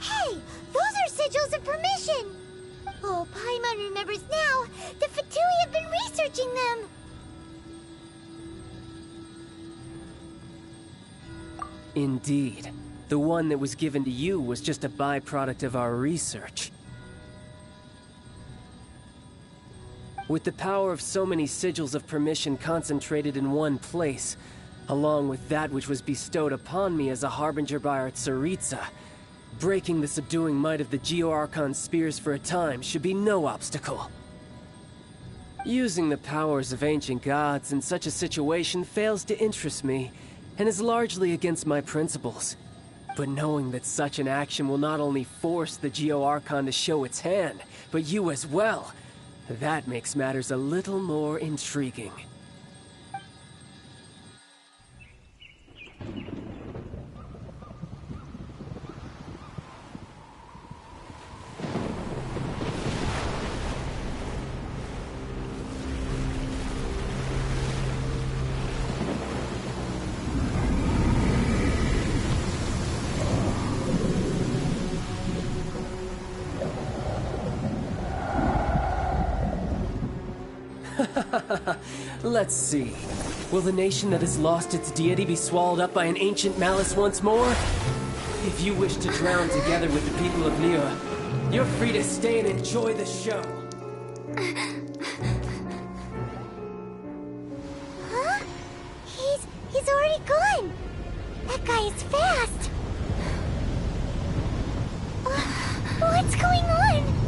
Hey! Those are sigils of permission! Oh, Paimon remembers now. The Fatui have been researching them. Indeed. The one that was given to you was just a byproduct of our research. With the power of so many sigils of permission concentrated in one place, along with that which was bestowed upon me as a harbinger by our Tsaritsa, breaking the subduing might of the Geo-Archon spears for a time should be no obstacle. Using the powers of ancient gods in such a situation fails to interest me, and is largely against my principles. But knowing that such an action will not only force the Geo-Archon to show its hand, but you as well, that makes matters a little more intriguing. Let's see. Will the nation that has lost its deity be swallowed up by an ancient malice once more? If you wish to drown together with the people of Liyue, you're free to stay and enjoy the show. Huh? He's already gone. That guy is fast. What's going on?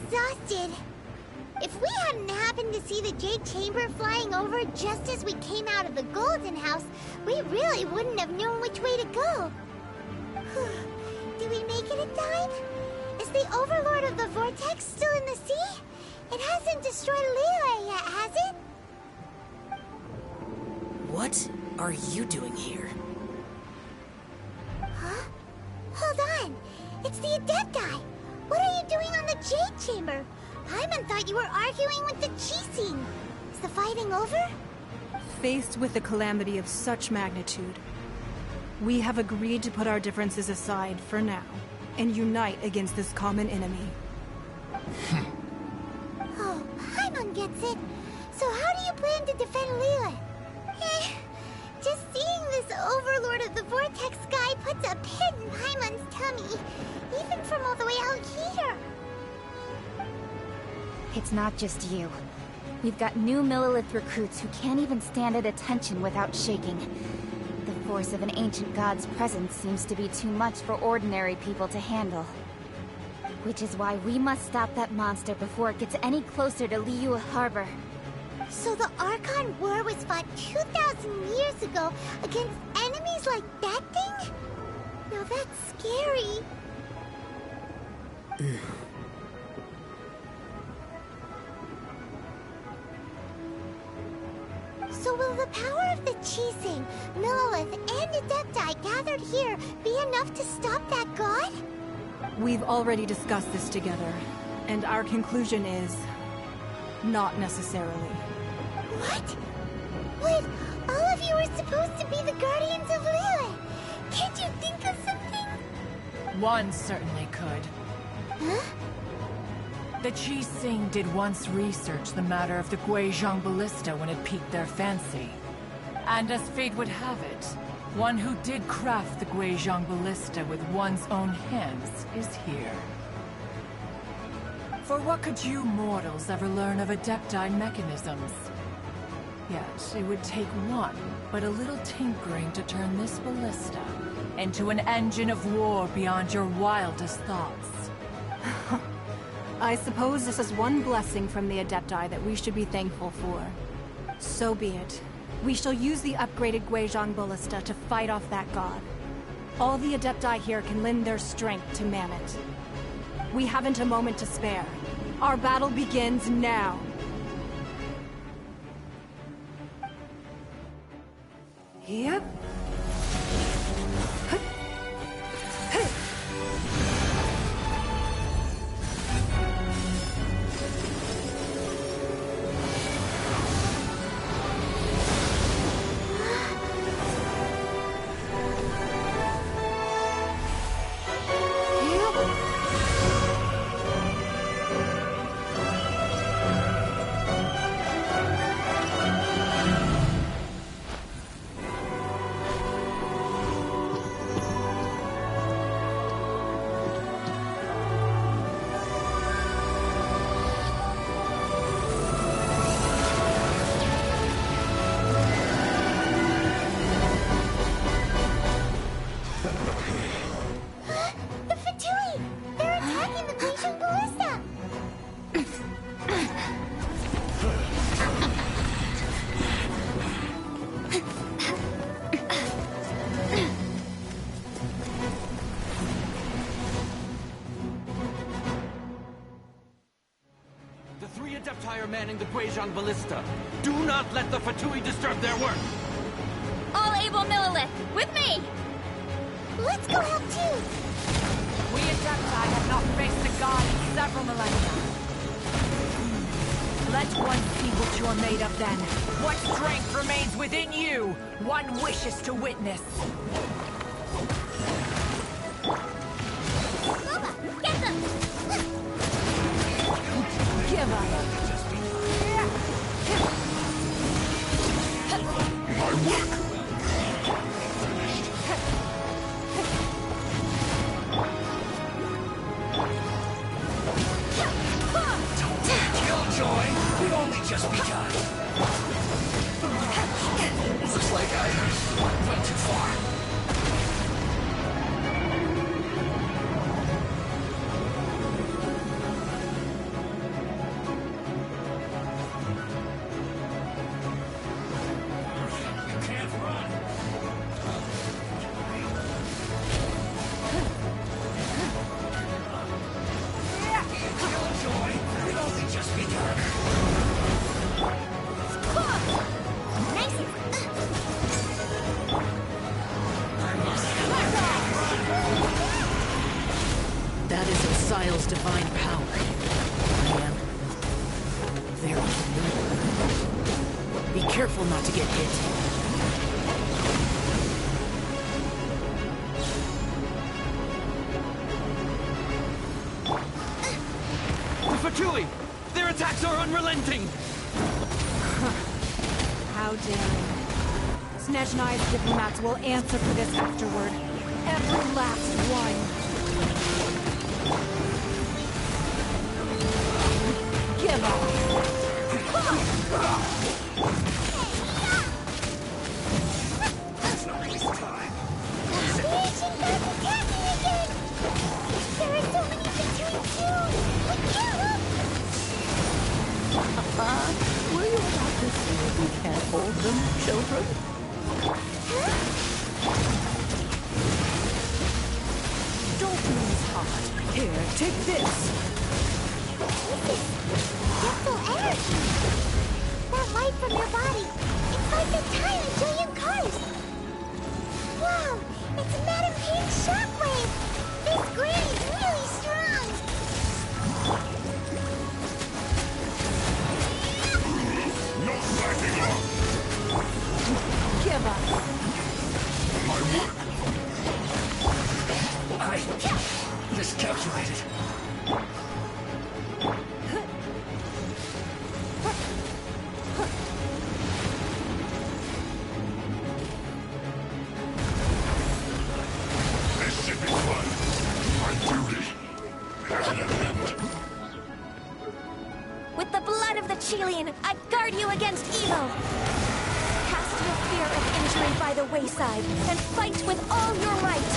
exhausted. If we hadn't happened to see the Jade Chamber flying over just as we came out of the Golden House, we really wouldn't have known which way to go. Did we make it in time? Is the Overlord of the Vortex still in the sea? It hasn't destroyed Liyue yet, has it? What are you doing here? Huh? Hold on. It's the Adepti. What are you doing on the Jade Chamber? Paimon thought you were arguing with the Qixing. Is the fighting over? Faced with a calamity of such magnitude, we have agreed to put our differences aside for now and unite against this common enemy. Oh, Paimon gets it. So how do you plan to defend Liyue? Just seeing this Overlord of the Vortex guy puts a pit in Paimon's tummy, even from all the way out here. It's not just you. We've got new Millilith recruits who can't even stand at attention without shaking. The force of an ancient god's presence seems to be too much for ordinary people to handle. Which is why we must stop that monster before it gets any closer to Liyue Harbor. So the Archon War was fought 2,000 years ago against enemies like that thing? Now that's scary. So will the power of the Qixing, Millilith, and Adepti gathered here be enough to stop that god? We've already discussed this together, and our conclusion is... not necessarily. What? But all of you are supposed to be the guardians of Liyue. Can't you think of something? One certainly could. Huh? The Qixing did once research the matter of the Guizhong Ballista when it piqued their fancy. And as fate would have it, one who did craft the Guizhong Ballista with one's own hands is here. For what could you mortals ever learn of Adepti mechanisms? Yet, it would take one, but a little tinkering to turn this ballista into an engine of war beyond your wildest thoughts. I suppose this is one blessing from the Adepti that we should be thankful for. So be it. We shall use the upgraded Guizhong Ballista to fight off that god. All the Adepti here can lend their strength to man it. We haven't a moment to spare. Our battle begins now. Yep. Manning the Guizhong Ballista. Do not let the Fatui disturb their work! All able Millilith, with me! Let's go help too! We Adepti have not faced a god in several millennia. Let one see what you're made of then. What strength remains within you? One wishes to witness. Mama, get them! Give up. My work! Killjoy! We've only just begun. Looks like I went too far. child's divine power. I am very familiar. Be careful not to get hit. Fatui! Their attacks are unrelenting! How daring. Snezhnai's diplomats will answer for this afterward. Every last one. Give up! Let's not waste time. The ancient gods attack me again! There are so many between you! I can't help. Were you about to say we can't hold them, children? Don't lose heart. Here, take this. Gentle energy! That light from your body, it's like the tiny giant cars! Wow! It's Madame Ping's shockwave! This granny's really strong! No backing up! Give up! My work! I miscalculated. This should be fun. My duty at an end. With the blood of the Chilean, I guard you against evil. Cast your fear of injury by the wayside and fight with all your might.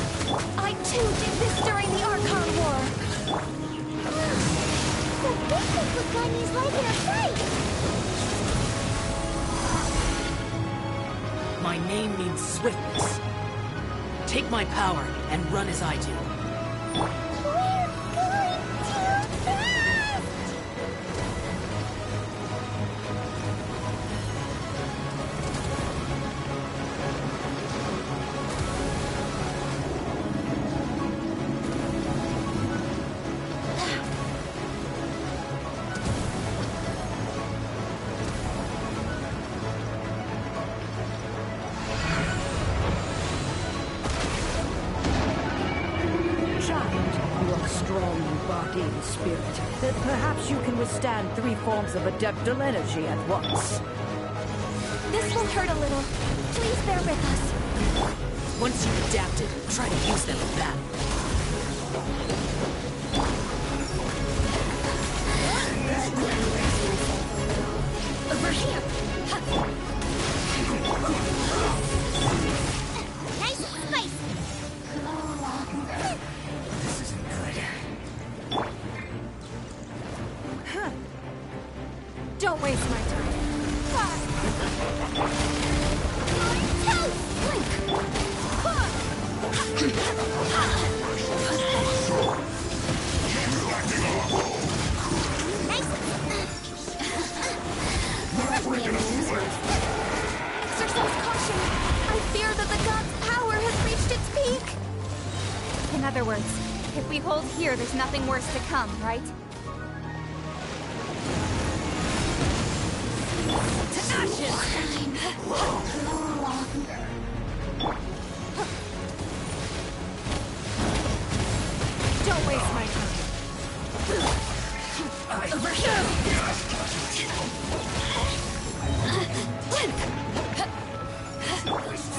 I too did this during the Archon War. So this is what Ganya's like in a fight! My name means swiftness. Take my power and run as I do. We're going too fast! You are strong in body and spirit. That perhaps you can withstand 3 forms of adeptal energy at once. This will hurt a little. Please bear with us. Once you've adapted, try to use them in battle. Over here! Nice and spicy! This isn't good. Don't waste my time. Exercise caution. I fear that the god's power has reached its peak. In other words, if we hold here, there's nothing worse to come, right? To ashes! Don't waste my time. Over here!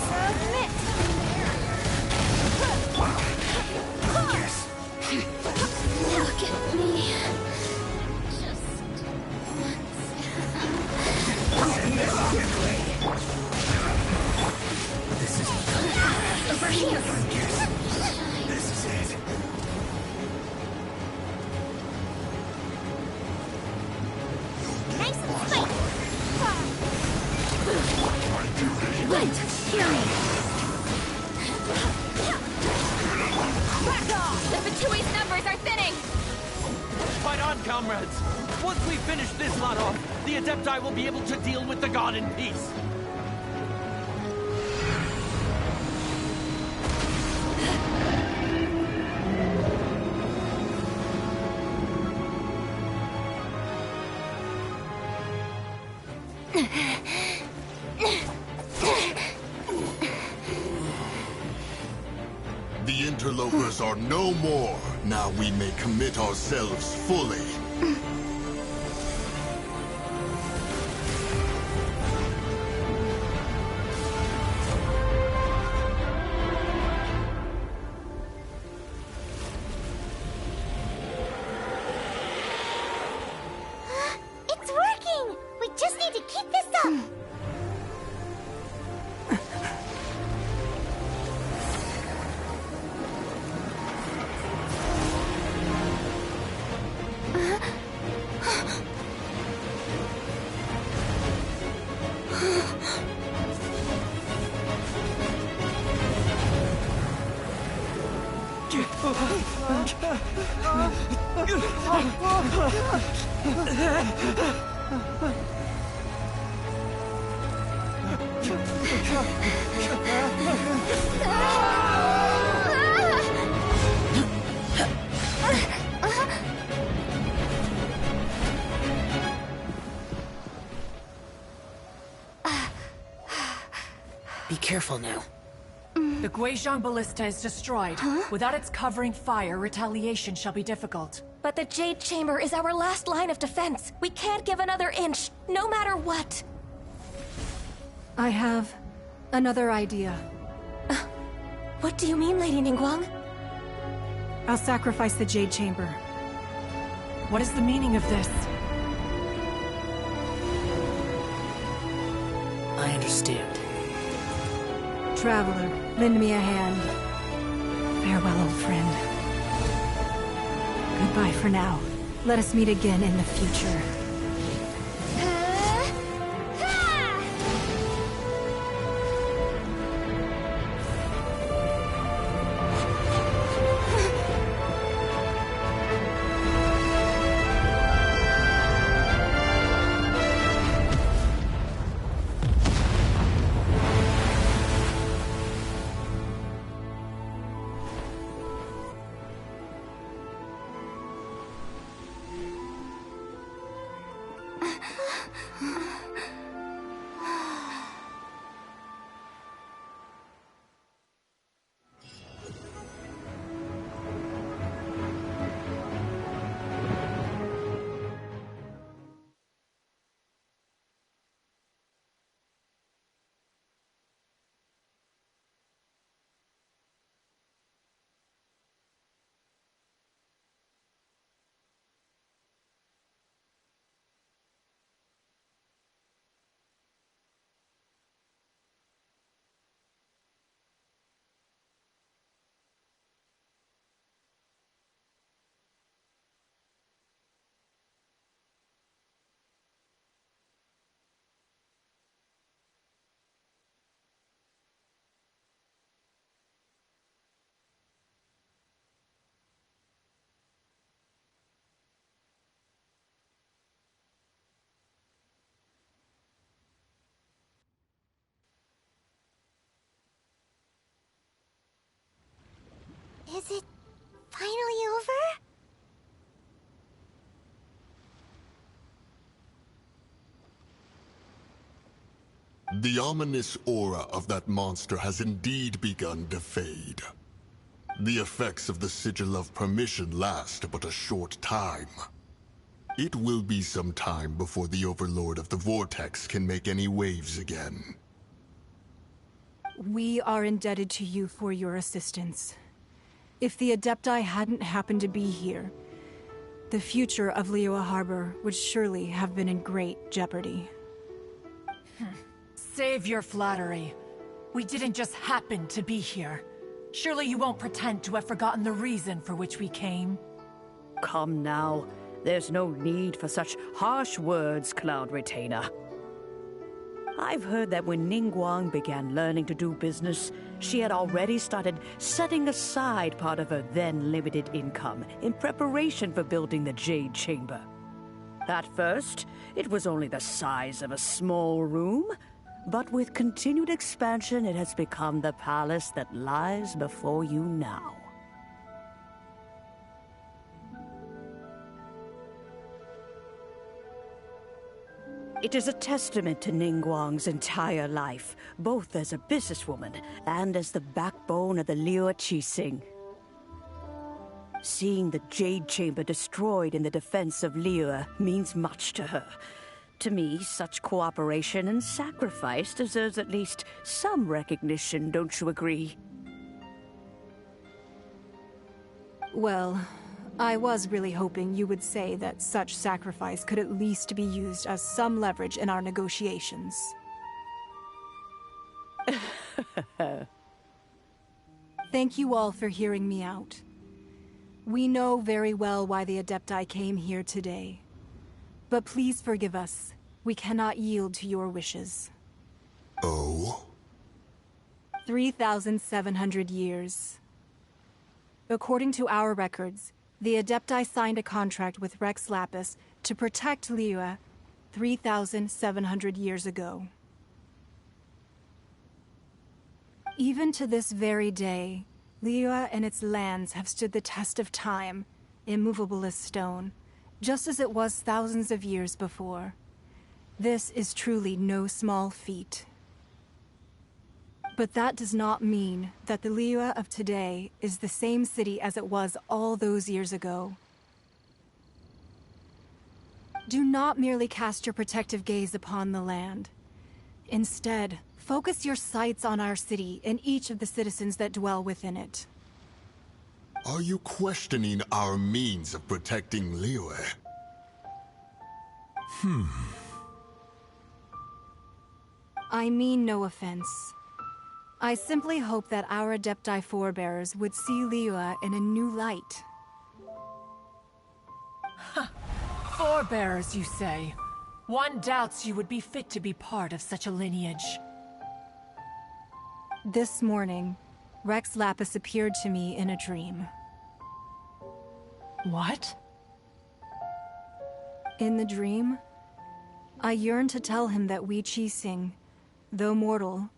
Submit! Look at me. Just This is over here! This is it. Nice and spicy! Wait! Hear me! Back off! The Fatui's numbers are thinning! Fight on, comrades! Once we finish this lot off, the Adepti will be able to deal with the god in peace. The interlopers are no more. Now we may commit ourselves fully. It's working! We just need to keep this up! Be careful now. The Guizhong Ballista is destroyed. Without its covering fire, retaliation shall be difficult. But the Jade Chamber is our last line of defense. We can't give another inch, no matter what. I have another idea. What do you mean, Lady Ningguang? I'll sacrifice the Jade Chamber. What is the meaning of this? I understand. Traveler, lend me a hand. Farewell, old friend. Goodbye for now. Let us meet again in the future. Is it finally over? The ominous aura of that monster has indeed begun to fade. The effects of the Sigil of Permission last but a short time. It will be some time before the Overlord of the Vortex can make any waves again. We are indebted to you for your assistance. If the Adepti hadn't happened to be here, the future of Liyue Harbor would surely have been in great jeopardy. Save your flattery. We didn't just happen to be here. Surely you won't pretend to have forgotten the reason for which we came. Come now. There's no need for such harsh words, Cloud Retainer. I've heard that when Ningguang began learning to do business, she had already started setting aside part of her then limited income in preparation for building the Jade Chamber. At first, it was only the size of a small room, but with continued expansion, it has become the palace that lies before you now. It is a testament to Ningguang's entire life, both as a businesswoman and as the backbone of the Liyue Qixing. Seeing the Jade Chamber destroyed in the defense of Liyue means much to her. To me, such cooperation and sacrifice deserves at least some recognition, don't you agree? Well, I was really hoping you would say that such sacrifice could at least be used as some leverage in our negotiations. Thank you all for hearing me out. We know very well why the Adepti came here today. But please forgive us. We cannot yield to your wishes. Oh? 3,700 years. According to our records, the Adepti signed a contract with Rex Lapis to protect Liyue 3,700 years ago. Even to this very day, Liyue and its lands have stood the test of time, immovable as stone, just as it was thousands of years before. This is truly no small feat. But that does not mean that the Liyue of today is the same city as it was all those years ago. Do not merely cast your protective gaze upon the land. Instead, focus your sights on our city and each of the citizens that dwell within it. Are you questioning our means of protecting Liyue? I mean no offense. I simply hope that our Adepti forebears would see Liyue in a new light. Forebears, you say? One doubts you would be fit to be part of such a lineage. This morning, Rex Lapis appeared to me in a dream. What? In the dream, I yearned to tell him that we Qixing, though mortal,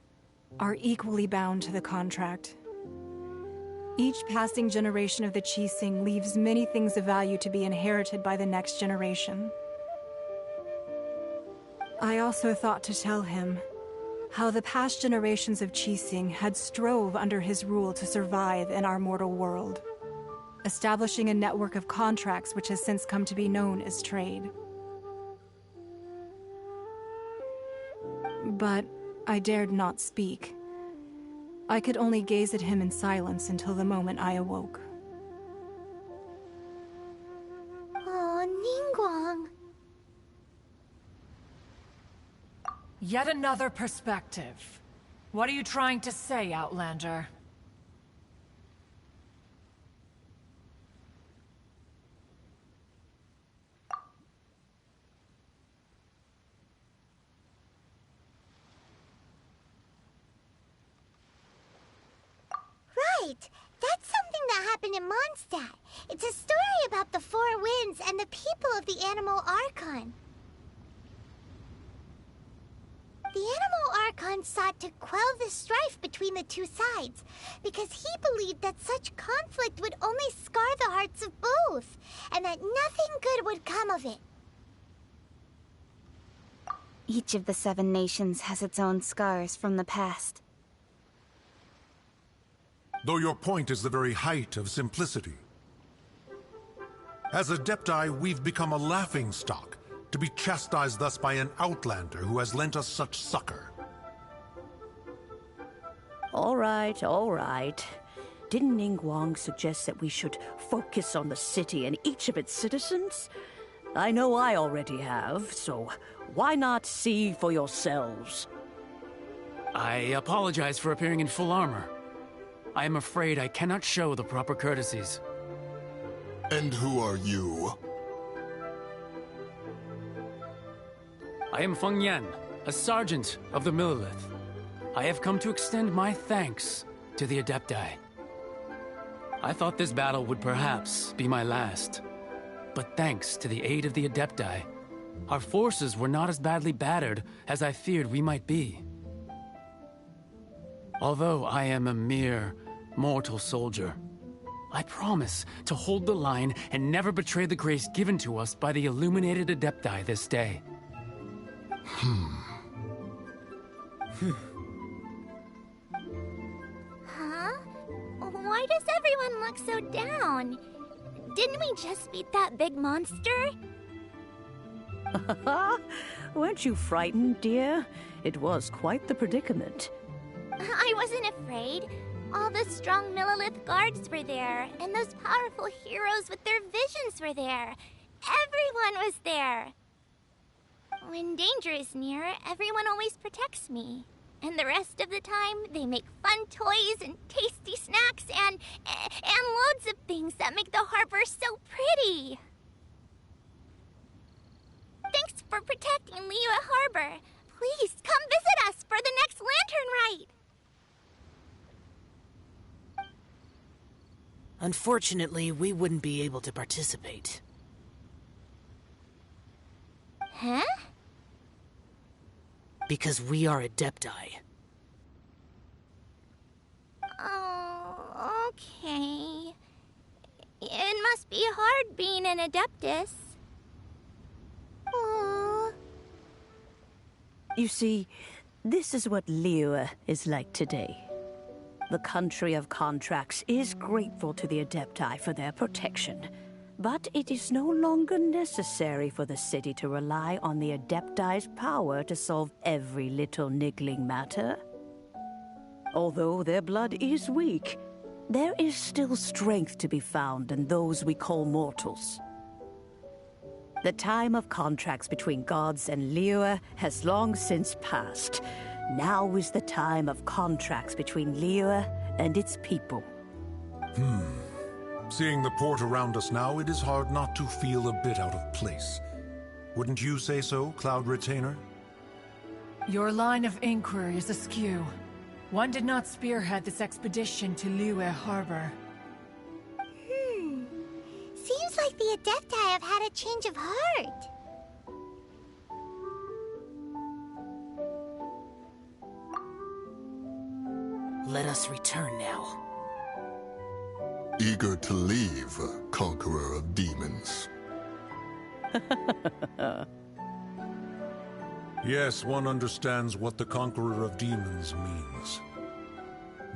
are equally bound to the contract. Each passing generation of the Qixing leaves many things of value to be inherited by the next generation. I also thought to tell him how the past generations of Qixing had strove under his rule to survive in our mortal world, establishing a network of contracts which has since come to be known as trade. But I dared not speak. I could only gaze at him in silence until the moment I awoke. Oh, Ningguang. Yet another perspective. What are you trying to say, Outlander? Right! That's something that happened in Mondstadt. It's a story about the Four Winds and the people of the Animal Archon. The Animal Archon sought to quell the strife between the two sides, because he believed that such conflict would only scar the hearts of both, and that nothing good would come of it. Each of the 7 nations has its own scars from the past. Though your point is the very height of simplicity. As Adepti, we've become a laughingstock, to be chastised thus by an outlander who has lent us such succor. All right. Didn't Ningguang suggest that we should focus on the city and each of its citizens? I know I already have, so why not see for yourselves? I apologize for appearing in full armor. I am afraid I cannot show the proper courtesies. And who are you? I am Feng Yan, a sergeant of the Millelith. I have come to extend my thanks to the Adepti. I thought this battle would perhaps be my last. But thanks to the aid of the Adepti, our forces were not as badly battered as I feared we might be. Although I am a mere mortal soldier, I promise to hold the line and never betray the grace given to us by the illuminated Adepti this day. Huh? Why does everyone look so down? Didn't we just beat that big monster? Weren't you frightened, dear? It was quite the predicament. I wasn't afraid. All the strong Millilith guards were there, and those powerful heroes with their visions were there. Everyone was there. When danger is near, everyone always protects me. And the rest of the time, they make fun toys and tasty snacks and loads of things that make the harbor so pretty. Thanks for protecting Liyue Harbor. Please come visit us for the next lantern rite. Unfortunately, we wouldn't be able to participate. Huh? Because we are Adepti. Oh, okay. It must be hard being an Adeptus. Aww. You see, this is what Liyue is like today. The country of contracts is grateful to the Adepti for their protection, but it is no longer necessary for the city to rely on the Adepti's power to solve every little niggling matter. Although their blood is weak, there is still strength to be found in those we call mortals. The time of contracts between gods and Liyue has long since passed. Now is the time of contracts between Liyue and its people. Seeing the port around us now, it is hard not to feel a bit out of place. Wouldn't you say so, Cloud Retainer? Your line of inquiry is askew. One did not spearhead this expedition to Liyue Harbor. Seems like the Adepti have had a change of heart. Let us return now. Eager to leave, Conqueror of Demons. Yes, one understands what the Conqueror of Demons means.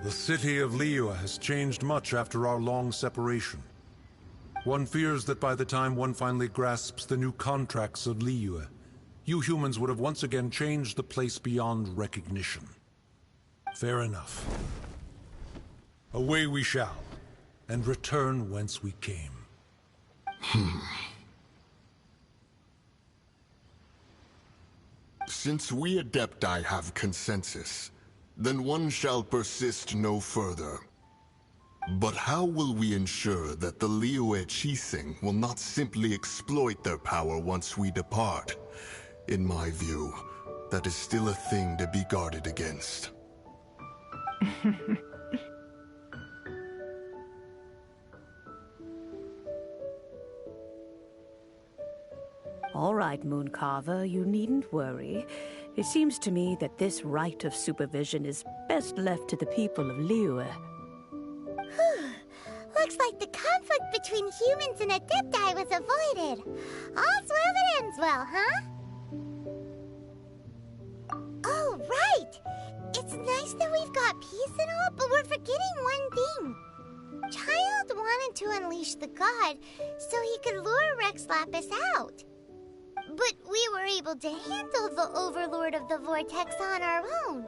The city of Liyue has changed much after our long separation. One fears that by the time one finally grasps the new contracts of Liyue, you humans would have once again changed the place beyond recognition. Fair enough. Away we shall, and return whence we came. Since we Adepti have consensus, then one shall persist no further. But how will we ensure that the Liyue Qixing will not simply exploit their power once we depart? In my view, that is still a thing to be guarded against. All right, Mooncarver, you needn't worry. It seems to me that this right of supervision is best left to the people of Liyue. Looks like the conflict between humans and Adepti was avoided. All's well that ends well, huh? Oh, right! It's nice that we've got peace and all, but we're forgetting one thing. Child wanted to unleash the god so he could lure Rex Lapis out. But we were able to handle the Overlord of the Vortex on our own,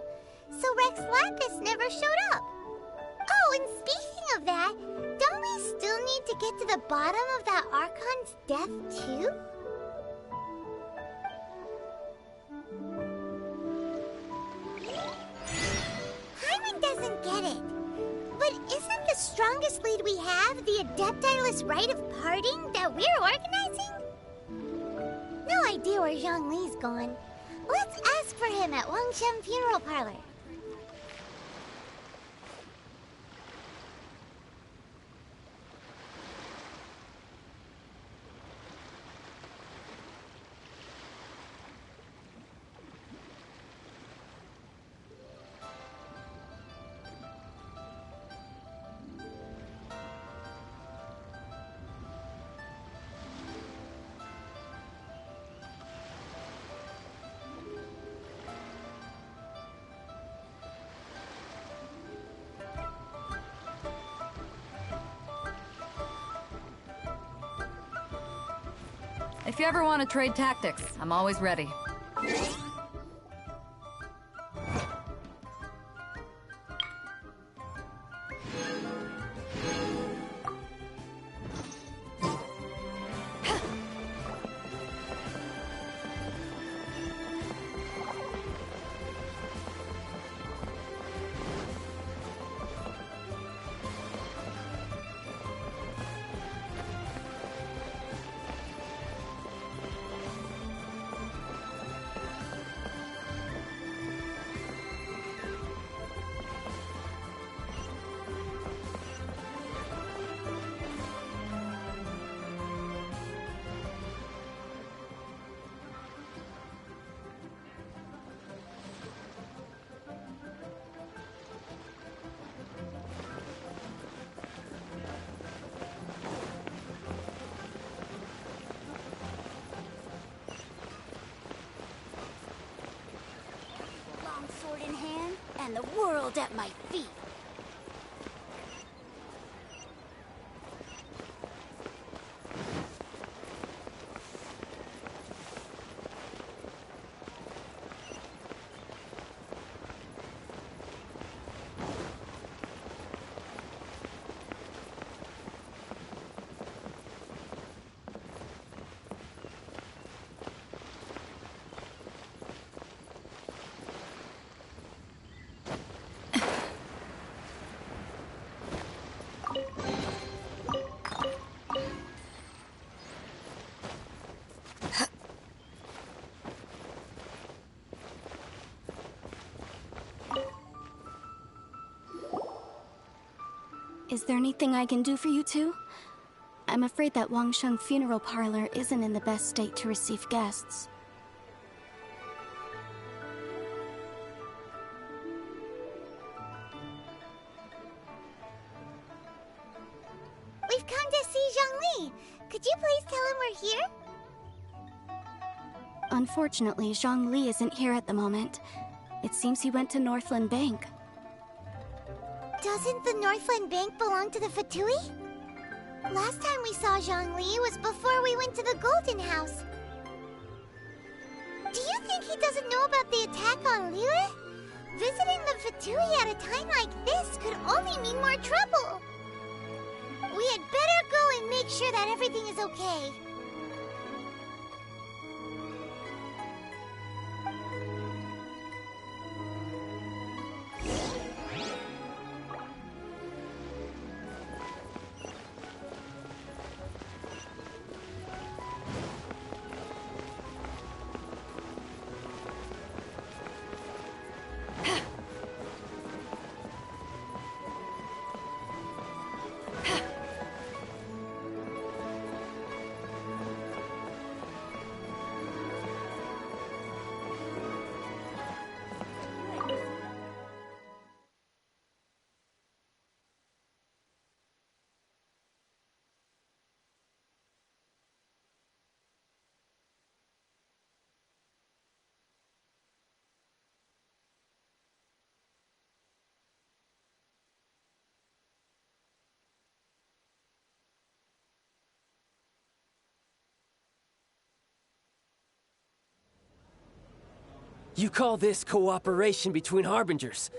so Rex Lapis never showed up. Oh, and speaking of that, don't we still need to get to the bottom of that Archon's death, too? Hyman doesn't get it. But isn't the strongest lead we have the Adepti-less rite of parting that we're organizing? No idea where Zhongli's gone. Let's ask for him at Wangshen Funeral Parlor. If you ever want to trade tactics, I'm always ready. Sword in hand, and the world at my feet. Is there anything I can do for you two? I'm afraid that Wangsheng funeral parlor isn't in the best state to receive guests. We've come to see Zhongli. Could you please tell him we're here? Unfortunately, Zhongli isn't here at the moment. It seems he went to Northland Bank. Doesn't the Northland Bank belong to the Fatui? Last time we saw Zhongli was before we went to the Golden House. Do you think he doesn't know about the attack on Liyue? Visiting the Fatui at a time like this could only mean more trouble. We had better go and make sure that everything is okay. You call this cooperation between Harbingers?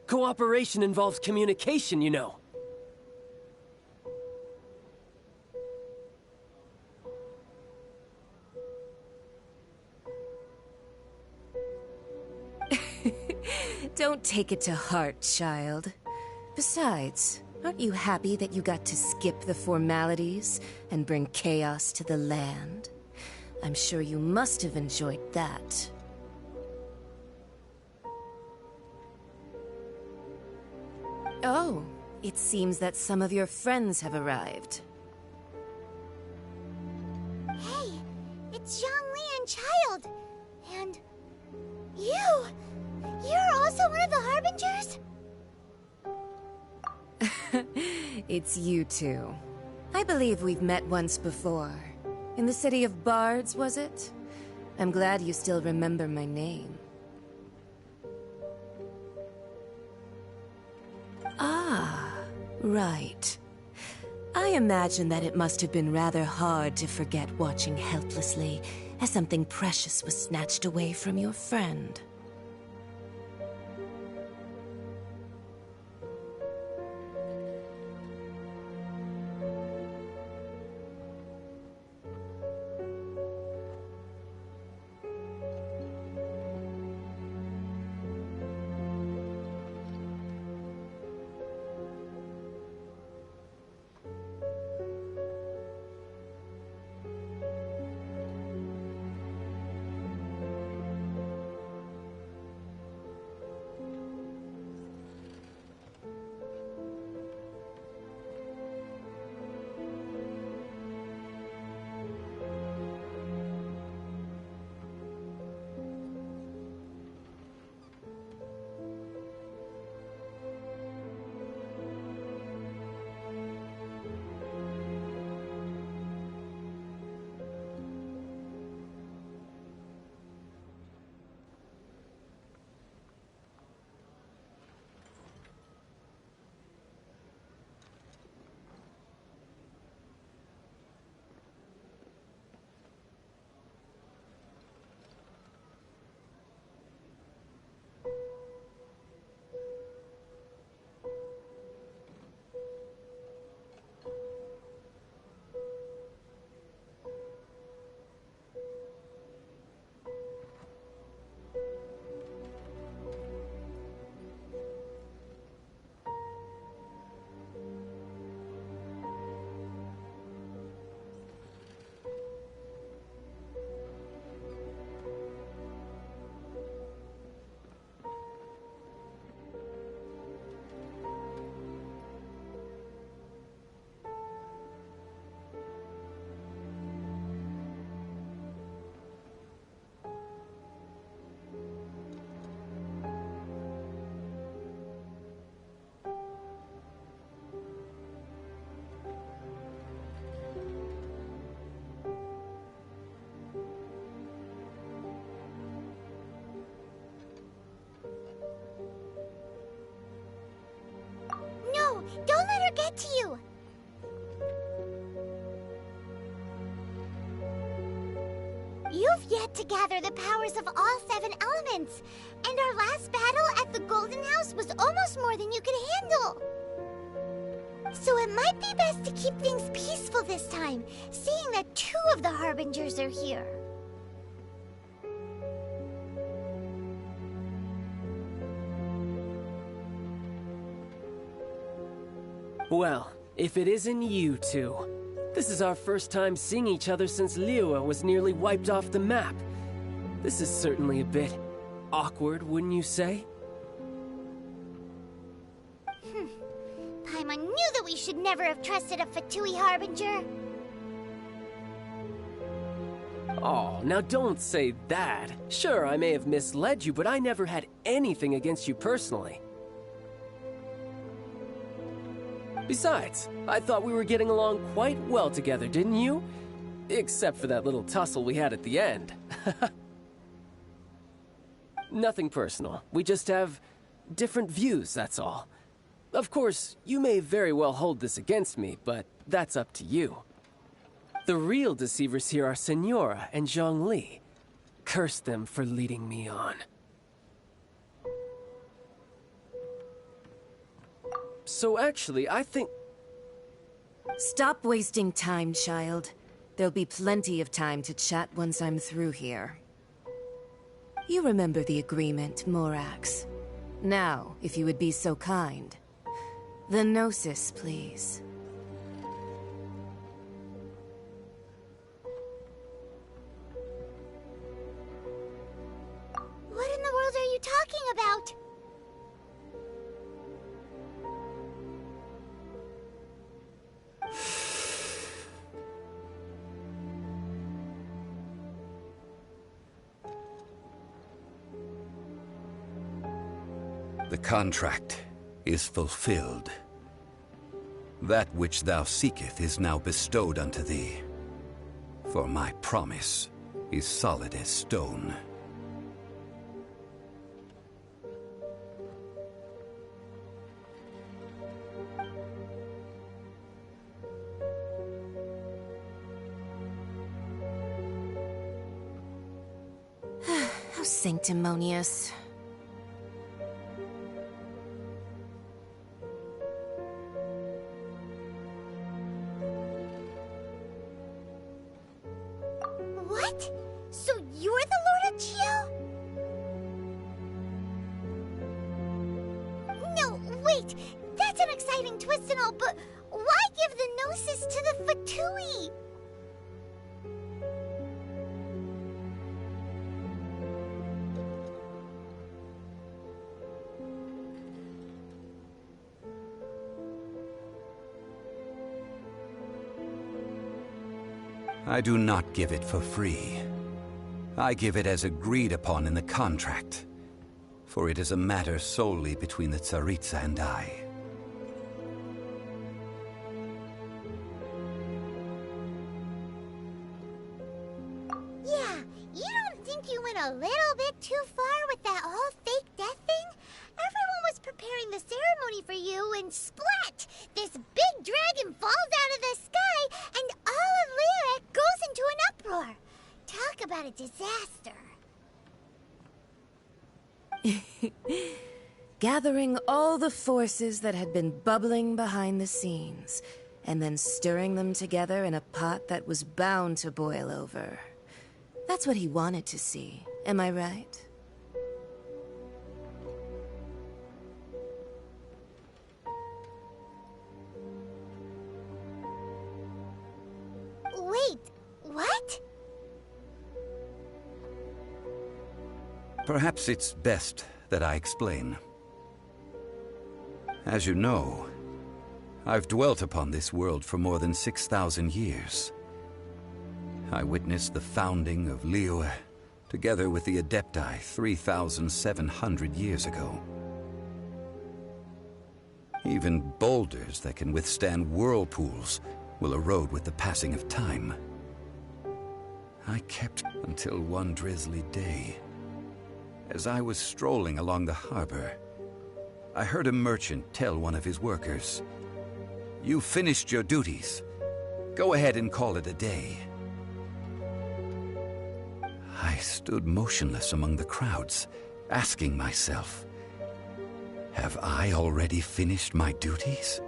Cooperation involves communication, you know. Don't take it to heart, child. Besides, aren't you happy that you got to skip the formalities and bring chaos to the land? I'm sure you must have enjoyed that. Oh, it seems that some of your friends have arrived. Hey, it's Zhongli and Child. And you! You're also one of the Harbingers? It's you two. I believe we've met once before. In the city of Bards, was it? I'm glad you still remember my name. Ah, right. I imagine that it must have been rather hard to forget watching helplessly as something precious was snatched away from your friend. No! Don't let her get to you! You've yet to gather the powers of all 7 elements, and our last battle at the Golden House was almost more than you could handle. So it might be best to keep things peaceful this time, seeing that 2 of the Harbingers are here. Well, if it isn't you two. This is our first time seeing each other since Liyue was nearly wiped off the map. This is certainly a bit awkward, wouldn't you say? Paimon knew that we should never have trusted a Fatui Harbinger. Oh, now don't say that. Sure, I may have misled you, but I never had anything against you personally. Besides, I thought we were getting along quite well together, didn't you? Except for that little tussle we had at the end. Nothing personal. We just have different views, that's all. Of course, you may very well hold this against me, but that's up to you. The real deceivers here are Senora and Zhongli. Curse them for leading me on. So actually, I think... Stop wasting time, child. There'll be plenty of time to chat once I'm through here. You remember the agreement, Morax. Now, if you would be so kind. The Gnosis, please. What in the world are you talking about? The contract is fulfilled. That which thou seeketh is now bestowed unto thee. For my promise is solid as stone. sanctimonious. What? So you're the Lord of Chio? No, wait! That's an exciting twist and all, but why give the Gnosis to the Fatui? I do not give it for free. I give it as agreed upon in the contract, for it is a matter solely between the Tsaritsa and I. Yeah, you don't think you went a little bit too far with that whole fake death thing? Everyone was preparing the ceremony for you, and splat! This big dragon falls out of the sky, and all of Liyue goes into an uproar. Talk about a disaster. Gathering all the forces that had been bubbling behind the scenes, and then stirring them together in a pot that was bound to boil over. That's what he wanted to see, am I right? Wait, what? Perhaps it's best that I explain. As you know, I've dwelt upon this world for more than 6,000 years. I witnessed the founding of Liyue, together with the Adepti 3,700 years ago. Even boulders that can withstand whirlpools will erode with the passing of time. I kept until one drizzly day. As I was strolling along the harbor, I heard a merchant tell one of his workers, "You finished your duties. Go ahead and call it a day." I stood motionless among the crowds, asking myself, have I already finished my duties?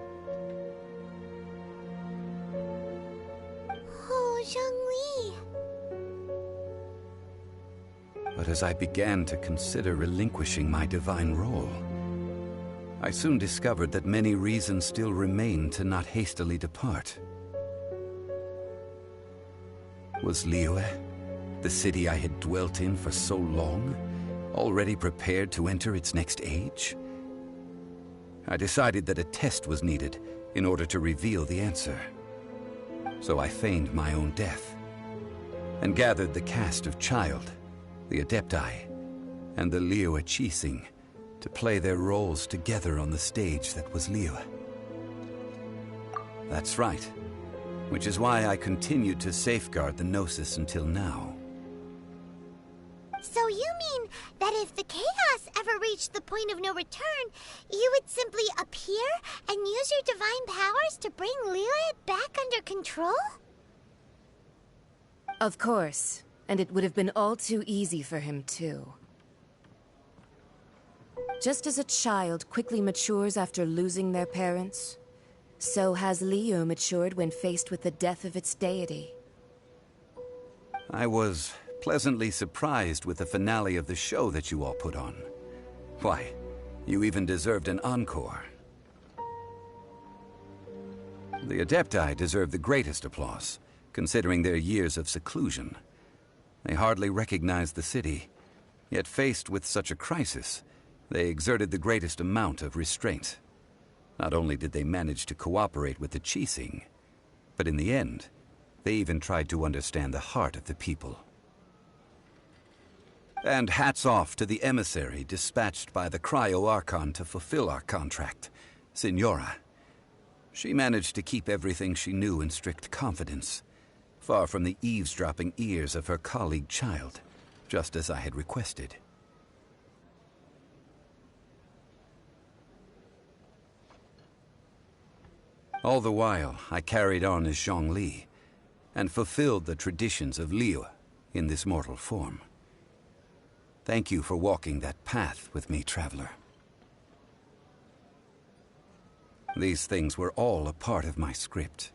Oh, Zhongli. But as I began to consider relinquishing my divine role, I soon discovered that many reasons still remained to not hastily depart. Was Liyue, the city I had dwelt in for so long, already prepared to enter its next age? I decided that a test was needed in order to reveal the answer. So I feigned my own death, and gathered the cast of Child, the Adepti, and the Liyue Qixing to play their roles together on the stage that was Liyue. That's right, which is why I continued to safeguard the Gnosis until now. So you mean that if the chaos ever reached the point of no return, you would simply appear and use your divine powers to bring Liyue back under control? Of course, and it would have been all too easy for him too. Just as a child quickly matures after losing their parents, so has Liyue matured when faced with the death of its deity. I was pleasantly surprised with the finale of the show that you all put on. Why, you even deserved an encore. The Adepti deserve the greatest applause, considering their years of seclusion. They hardly recognized the city, yet faced with such a crisis, they exerted the greatest amount of restraint. Not only did they manage to cooperate with the Qixing, but in the end, they even tried to understand the heart of the people. And hats off to the emissary dispatched by the Cryo-Archon to fulfill our contract, Signora. She managed to keep everything she knew in strict confidence, far from the eavesdropping ears of her colleague Child, just as I had requested. All the while, I carried on as Zhongli, and fulfilled the traditions of Liyue in this mortal form. Thank you for walking that path with me, traveler. These things were all a part of my script.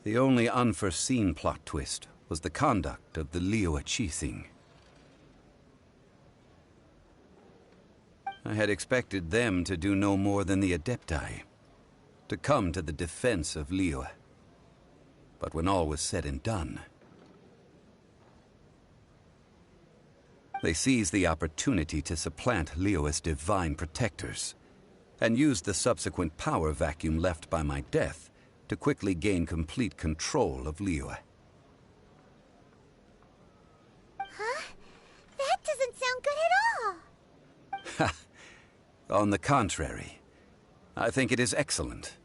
The only unforeseen plot twist was the conduct of the Liyue Qixing. I had expected them to do no more than the Adepti, to come to the defense of Liyue. But when all was said and done, they seized the opportunity to supplant Liyue's divine protectors, and used the subsequent power vacuum left by my death to quickly gain complete control of Liyue. Huh? That doesn't sound good at all! Ha! On the contrary, I think it is excellent.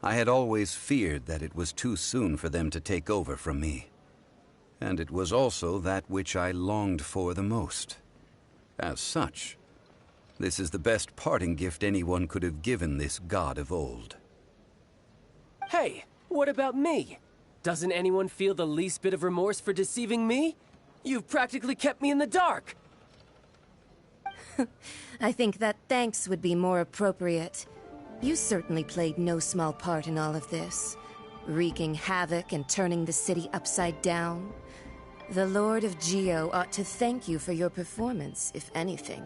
I had always feared that it was too soon for them to take over from me. And it was also that which I longed for the most. As such, this is the best parting gift anyone could have given this god of old. Hey, what about me? Doesn't anyone feel the least bit of remorse for deceiving me? You've practically kept me in the dark! I think that thanks would be more appropriate. You certainly played no small part in all of this, wreaking havoc and turning the city upside down. The Lord of Geo ought to thank you for your performance, if anything.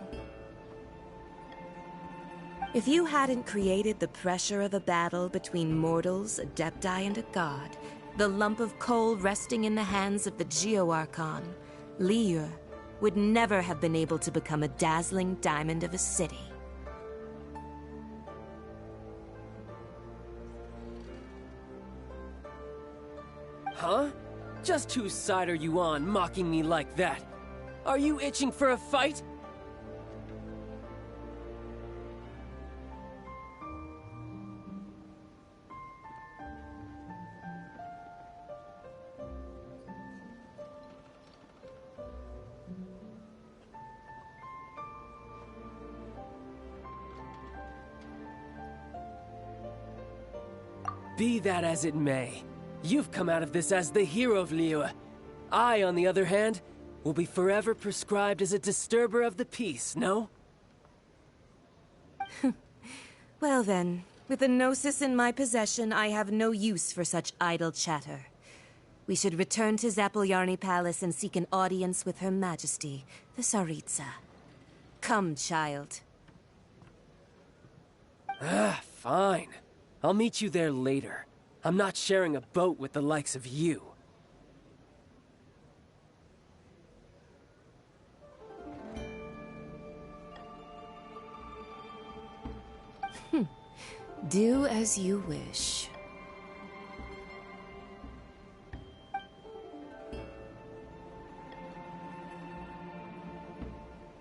If you hadn't created the pressure of a battle between mortals, Adepti, and a god, the lump of coal resting in the hands of the Geo Archon, Liyue, would never have been able to become a dazzling diamond of a city. Huh? Just whose side are you on, mocking me like that? Are you itching for a fight? Be that as it may, you've come out of this as the hero of Liyue. I, on the other hand, will be forever prescribed as a disturber of the peace, no? Well then, with the Gnosis in my possession, I have no use for such idle chatter. We should return to Zapoljarny Palace and seek an audience with Her Majesty, the Tsaritsa. Come, child. Fine. I'll meet you there later. I'm not sharing a boat with the likes of you. Do as you wish.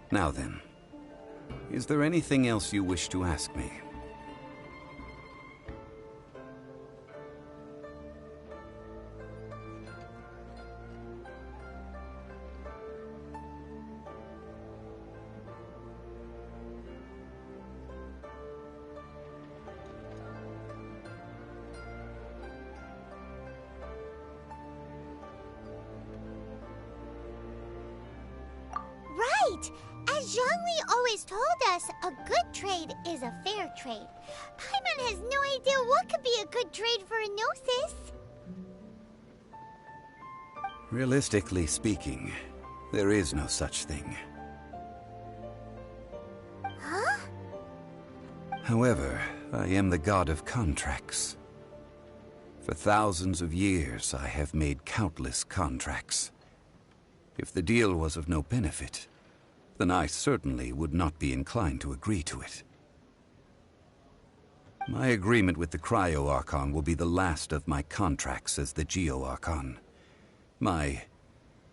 Now then, is there anything else you wish to ask me? Right! As Zhongli always told us, a good trade is a fair trade. Paimon has no idea what could be a good trade for a Gnosis. Realistically speaking, there is no such thing. Huh? However, I am the god of contracts. For thousands of years, I have made countless contracts. If the deal was of no benefit, then I certainly would not be inclined to agree to it. My agreement with the Cryo Archon will be the last of my contracts as the Geo Archon. My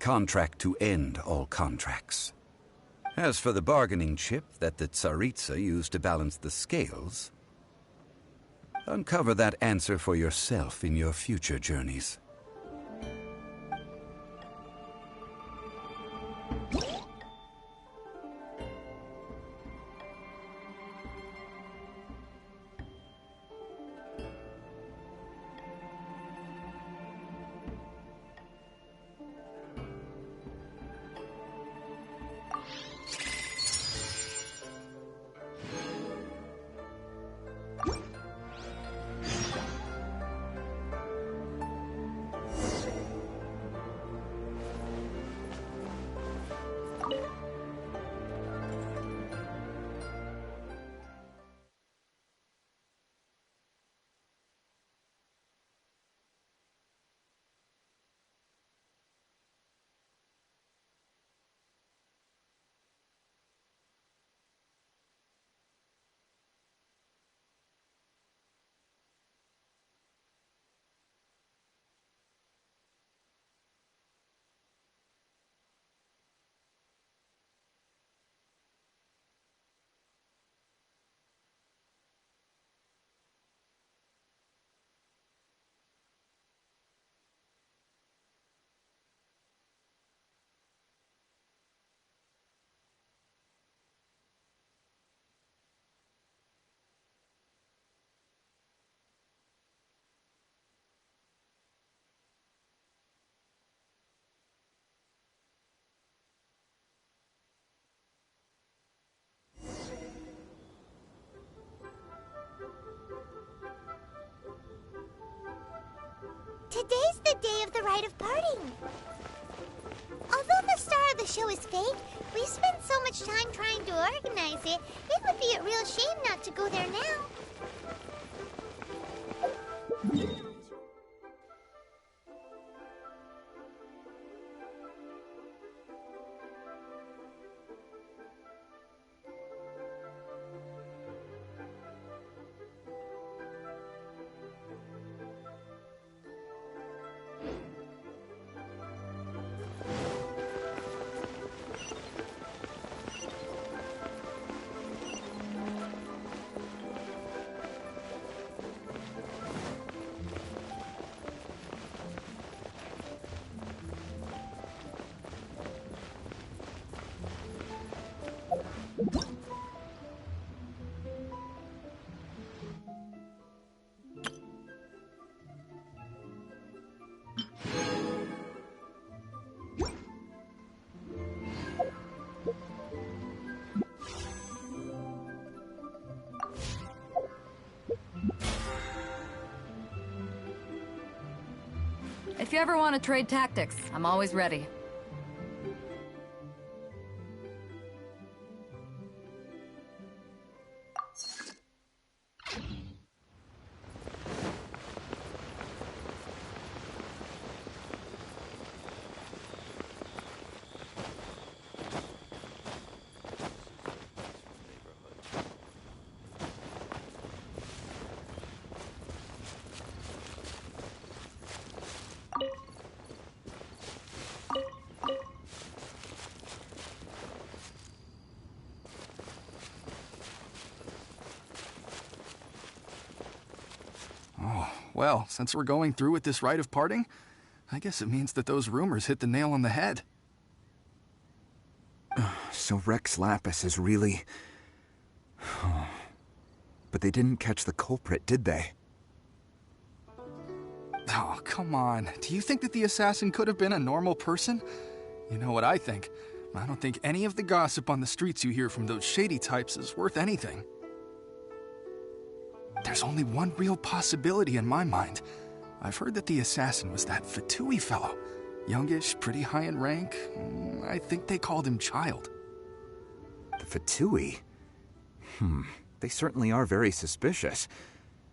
contract to end all contracts. As for the bargaining chip that the Tsaritsa used to balance the scales, uncover that answer for yourself in your future journeys. Today's the day of the rite of parting. Although the star of the show is fake, we spent so much time trying to organize it, it would be a real shame not to go there now. If you ever want to trade tactics, I'm always ready. Well, since we're going through with this rite of parting, I guess it means that those rumors hit the nail on the head. So Rex Lapis is really... But they didn't catch the culprit, did they? Oh, come on. Do you think that the assassin could have been a normal person? You know what I think. I don't think any of the gossip on the streets you hear from those shady types is worth anything. There's only one real possibility in my mind. I've heard that the assassin was that Fatui fellow. Youngish, pretty high in rank. I think they called him Child. The Fatui? They certainly are very suspicious.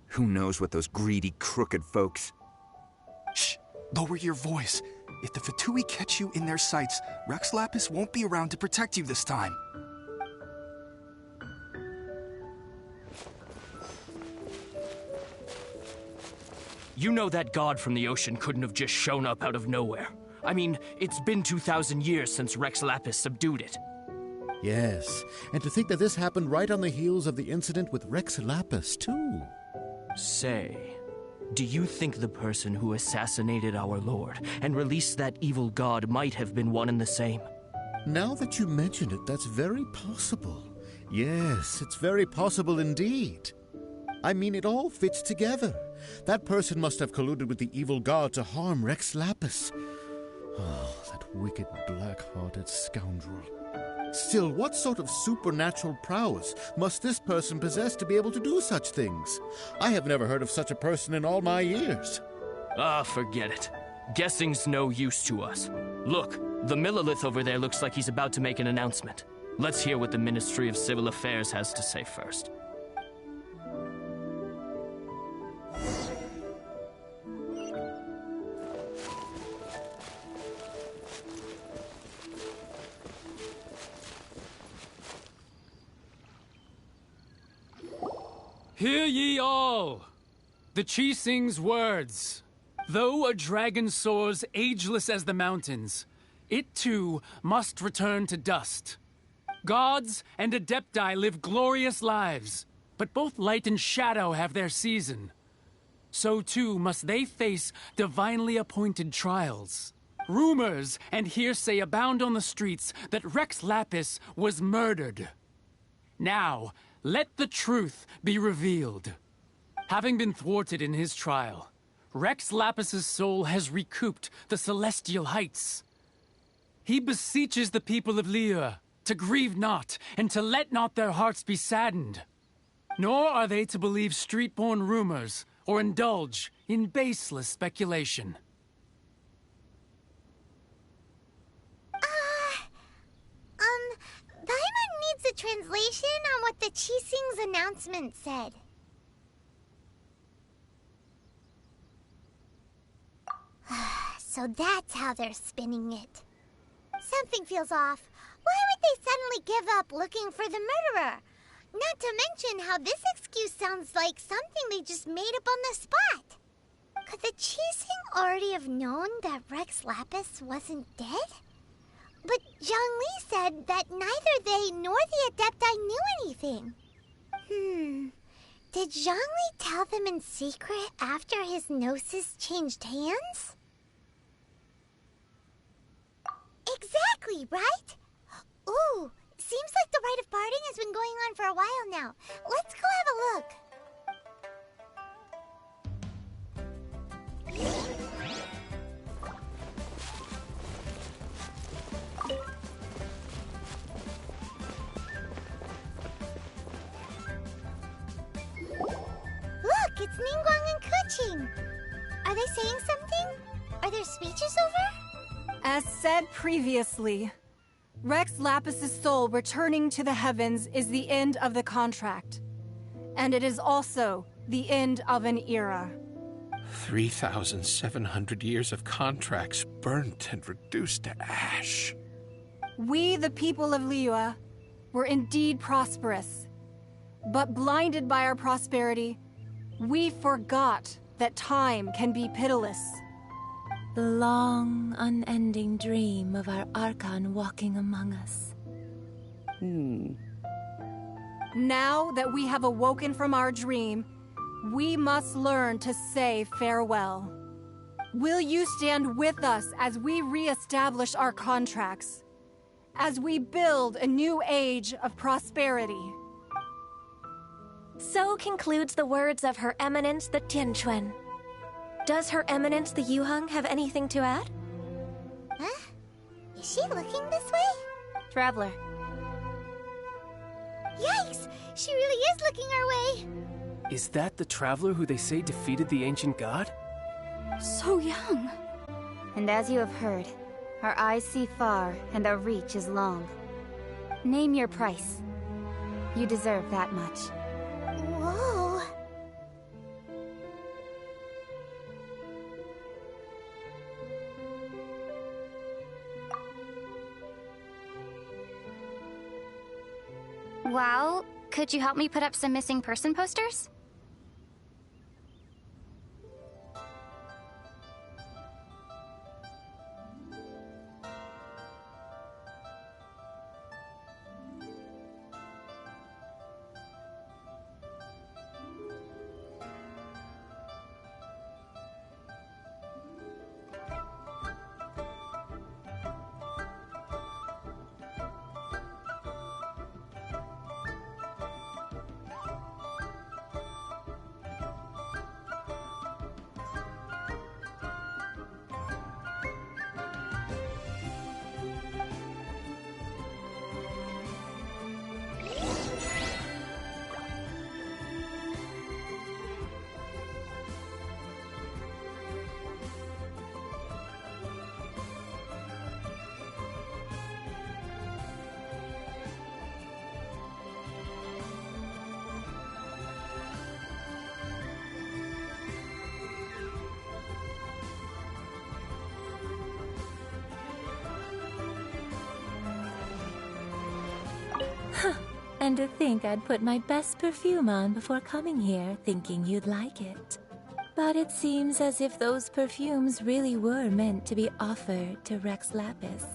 Who knows what those greedy, crooked folks... Shh! Lower your voice. If the Fatui catch you in their sights, Rex Lapis won't be around to protect you this time. You know that god from the ocean couldn't have just shown up out of nowhere. I mean, it's been 2,000 years since Rex Lapis subdued it. Yes, and to think that this happened right on the heels of the incident with Rex Lapis, too. Say, do you think the person who assassinated our lord and released that evil god might have been one and the same? Now that you mention it, that's very possible. Yes, it's very possible indeed. I mean, it all fits together. That person must have colluded with the evil god to harm Rex Lapis. Oh, that wicked, black-hearted scoundrel. Still, what sort of supernatural prowess must this person possess to be able to do such things? I have never heard of such a person in all my years. Forget it. Guessing's no use to us. Look, the Millilith over there looks like he's about to make an announcement. Let's hear what the Ministry of Civil Affairs has to say first. Hear ye all! The Qixing's words. Though a dragon soars ageless as the mountains, it too must return to dust. Gods and Adepti live glorious lives, but both light and shadow have their season. So too must they face divinely appointed trials. Rumors and hearsay abound on the streets that Rex Lapis was murdered. Now, let the truth be revealed. Having been thwarted in his trial, Rex Lapis's soul has recouped the celestial heights. He beseeches the people of Liyue to grieve not and to let not their hearts be saddened. Nor are they to believe street-born rumors or indulge in baseless speculation. Paimon needs a translation on what the Qixing's announcement said. So that's how they're spinning it. Something feels off. Why would they suddenly give up looking for the murderer? Not to mention how this excuse sounds like something they just made up on the spot. Could the Qixing already have known that Rex Lapis wasn't dead? But Zhongli said that neither they nor the Adepti knew anything. Did Zhongli tell them in secret after his gnosis changed hands? Exactly, right? Ooh, seems like the rite of parting has been going on for a while now. Let's go have a look. Look, it's Ningguang and Keqing. Are they saying something? Are their speeches over? As said previously, Rex Lapis's soul returning to the heavens is the end of the contract. And it is also the end of an era. 3,700 years of contracts burnt and reduced to ash. We, the people of Liyue, were indeed prosperous. But blinded by our prosperity, we forgot that time can be pitiless. The long, unending dream of our Archon walking among us. Now that we have awoken from our dream, we must learn to say farewell. Will you stand with us as we re-establish our contracts? As we build a new age of prosperity? So concludes the words of Her Eminence the Tianquan. Does Her Eminence the Yuheng have anything to add? Huh? Is she looking this way? Traveler. Yikes! She really is looking our way! Is that the traveler who they say defeated the ancient god? So young. And as you have heard, our eyes see far and our reach is long. Name your price. You deserve that much. Whoa. Well, could you help me put up some missing person posters? And to think I'd put my best perfume on before coming here, thinking you'd like it. But it seems as if those perfumes really were meant to be offered to Rex Lapis.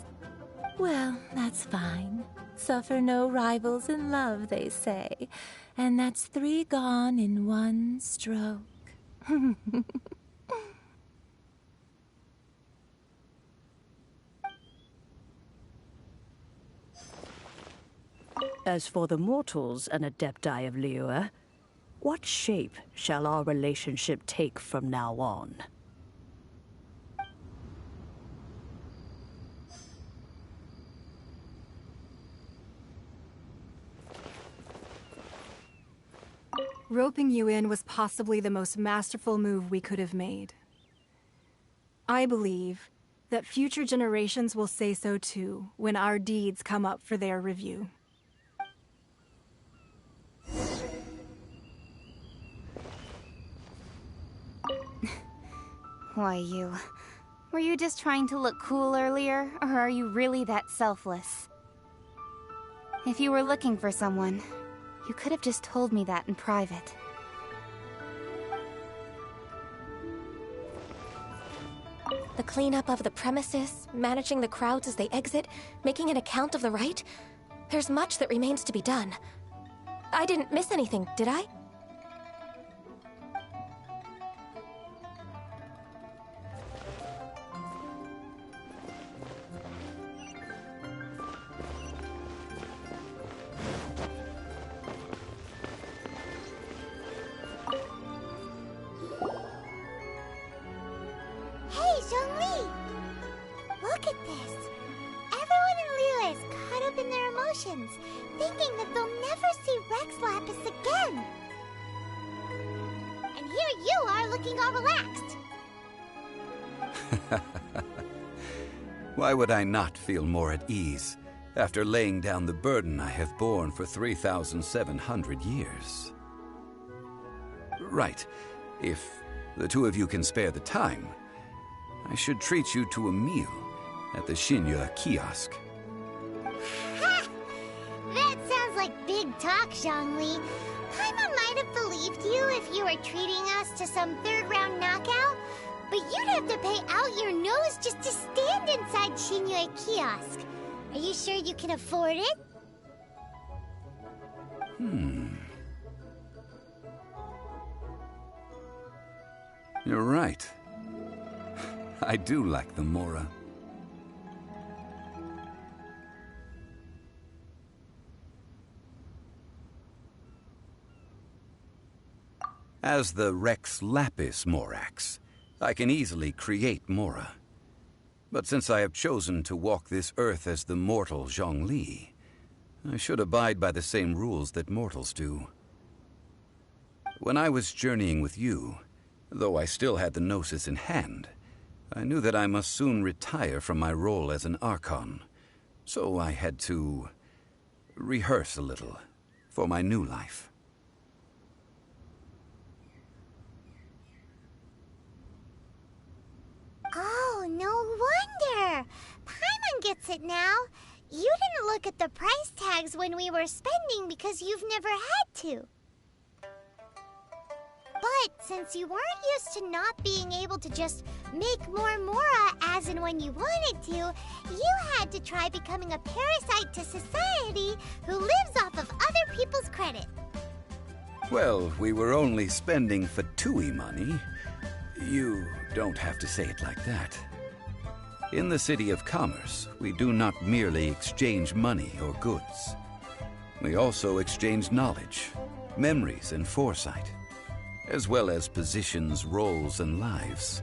Well, that's fine. Suffer no rivals in love, they say. And that's 3 gone in 1 stroke. As for the mortals and Adepti of Liyue, what shape shall our relationship take from now on? Roping you in was possibly the most masterful move we could have made. I believe that future generations will say so too when our deeds come up for their review. Why, were you just trying to look cool earlier, or are you really that selfless? If you were looking for someone, you could have just told me that in private. The cleanup of the premises, managing the crowds as they exit, making an account of the rite. There's much that remains to be done. I didn't miss anything, did I? Hey, Zhongli! Look at this. Everyone in Liyue is caught up in their emotions, thinking that they'll never see Rex Lapis again. And here you are looking all relaxed. Why would I not feel more at ease after laying down the burden I have borne for 3,700 years? Right. If the two of you can spare the time, I should treat you to a meal at the Liyue kiosk. Ha! That sounds like big talk, Zhongli. Paimon might have believed you if you were treating us to some third-round knockout, but you'd have to pay out your nose just to stand inside Liyue kiosk. Are you sure you can afford it? You're right. I do like the Mora. As the Rex Lapis Morax, I can easily create Mora. But since I have chosen to walk this earth as the mortal Zhongli, I should abide by the same rules that mortals do. When I was journeying with you, though I still had the Gnosis in hand, I knew that I must soon retire from my role as an Archon, so I had to rehearse a little for my new life. Oh, no wonder! Paimon gets it now. You didn't look at the price tags when we were spending because you've never had to. But since you weren't used to not being able to just make more Mora as and when you wanted to, you had to try becoming a parasite to society who lives off of other people's credit. Well, we were only spending Fatui money. You don't have to say it like that. In the City of Commerce, we do not merely exchange money or goods. We also exchange knowledge, memories, and foresight, as well as positions, roles, and lives.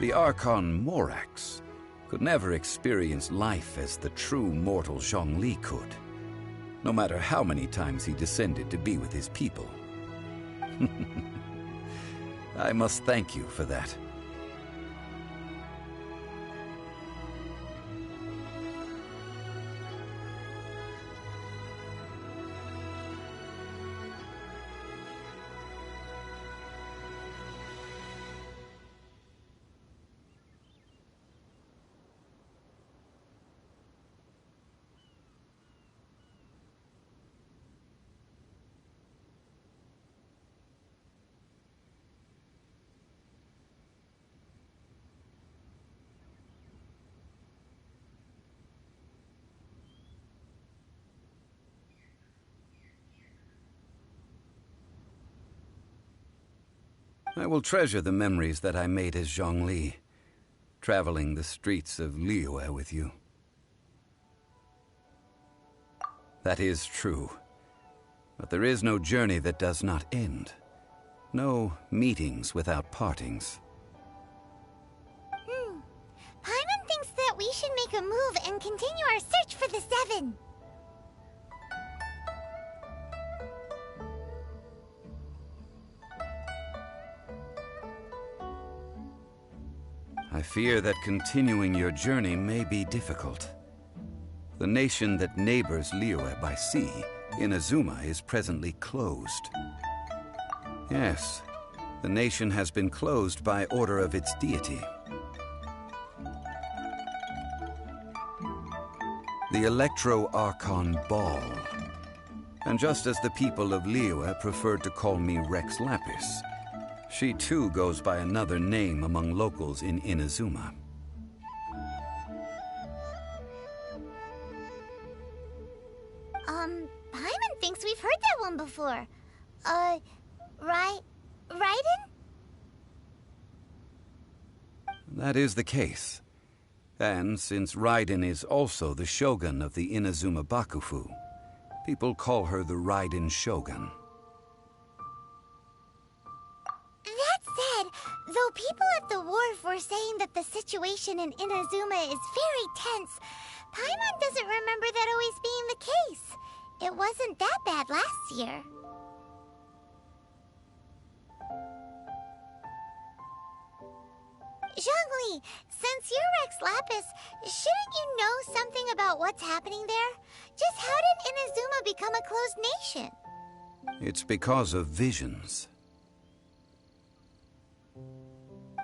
The Archon Morax could never experience life as the true mortal Zhongli could, no matter how many times he descended to be with his people. I must thank you for that. I will treasure the memories that I made as Zhongli, traveling the streets of Liyue with you. That is true. But there is no journey that does not end. No meetings without partings. Paimon thinks that we should make a move and continue our search for the Seven. I fear that continuing your journey may be difficult. The nation that neighbors Liyue by sea, Inazuma, is presently closed. Yes, the nation has been closed by order of its deity. The Electro-Archon Ball. And just as the people of Liyue preferred to call me Rex Lapis, she too goes by another name among locals in Inazuma. Paimon thinks we've heard that one before. Raiden? That is the case. And since Raiden is also the shogun of the Inazuma Bakufu, people call her the Raiden Shogun. That said, though people at the wharf were saying that the situation in Inazuma is very tense, Paimon doesn't remember that always being the case. It wasn't that bad last year. Zhongli, since you're Rex Lapis, shouldn't you know something about what's happening there? Just how did Inazuma become a closed nation? It's because of visions.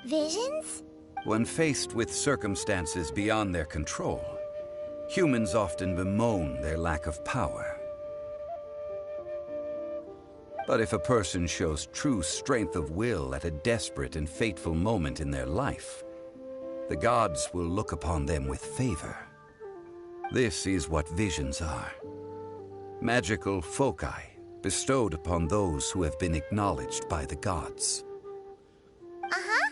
Visions? When faced with circumstances beyond their control, humans often bemoan their lack of power. But if a person shows true strength of will at a desperate and fateful moment in their life, the gods will look upon them with favor. This is what visions are. Magical foci bestowed upon those who have been acknowledged by the gods. Uh-huh.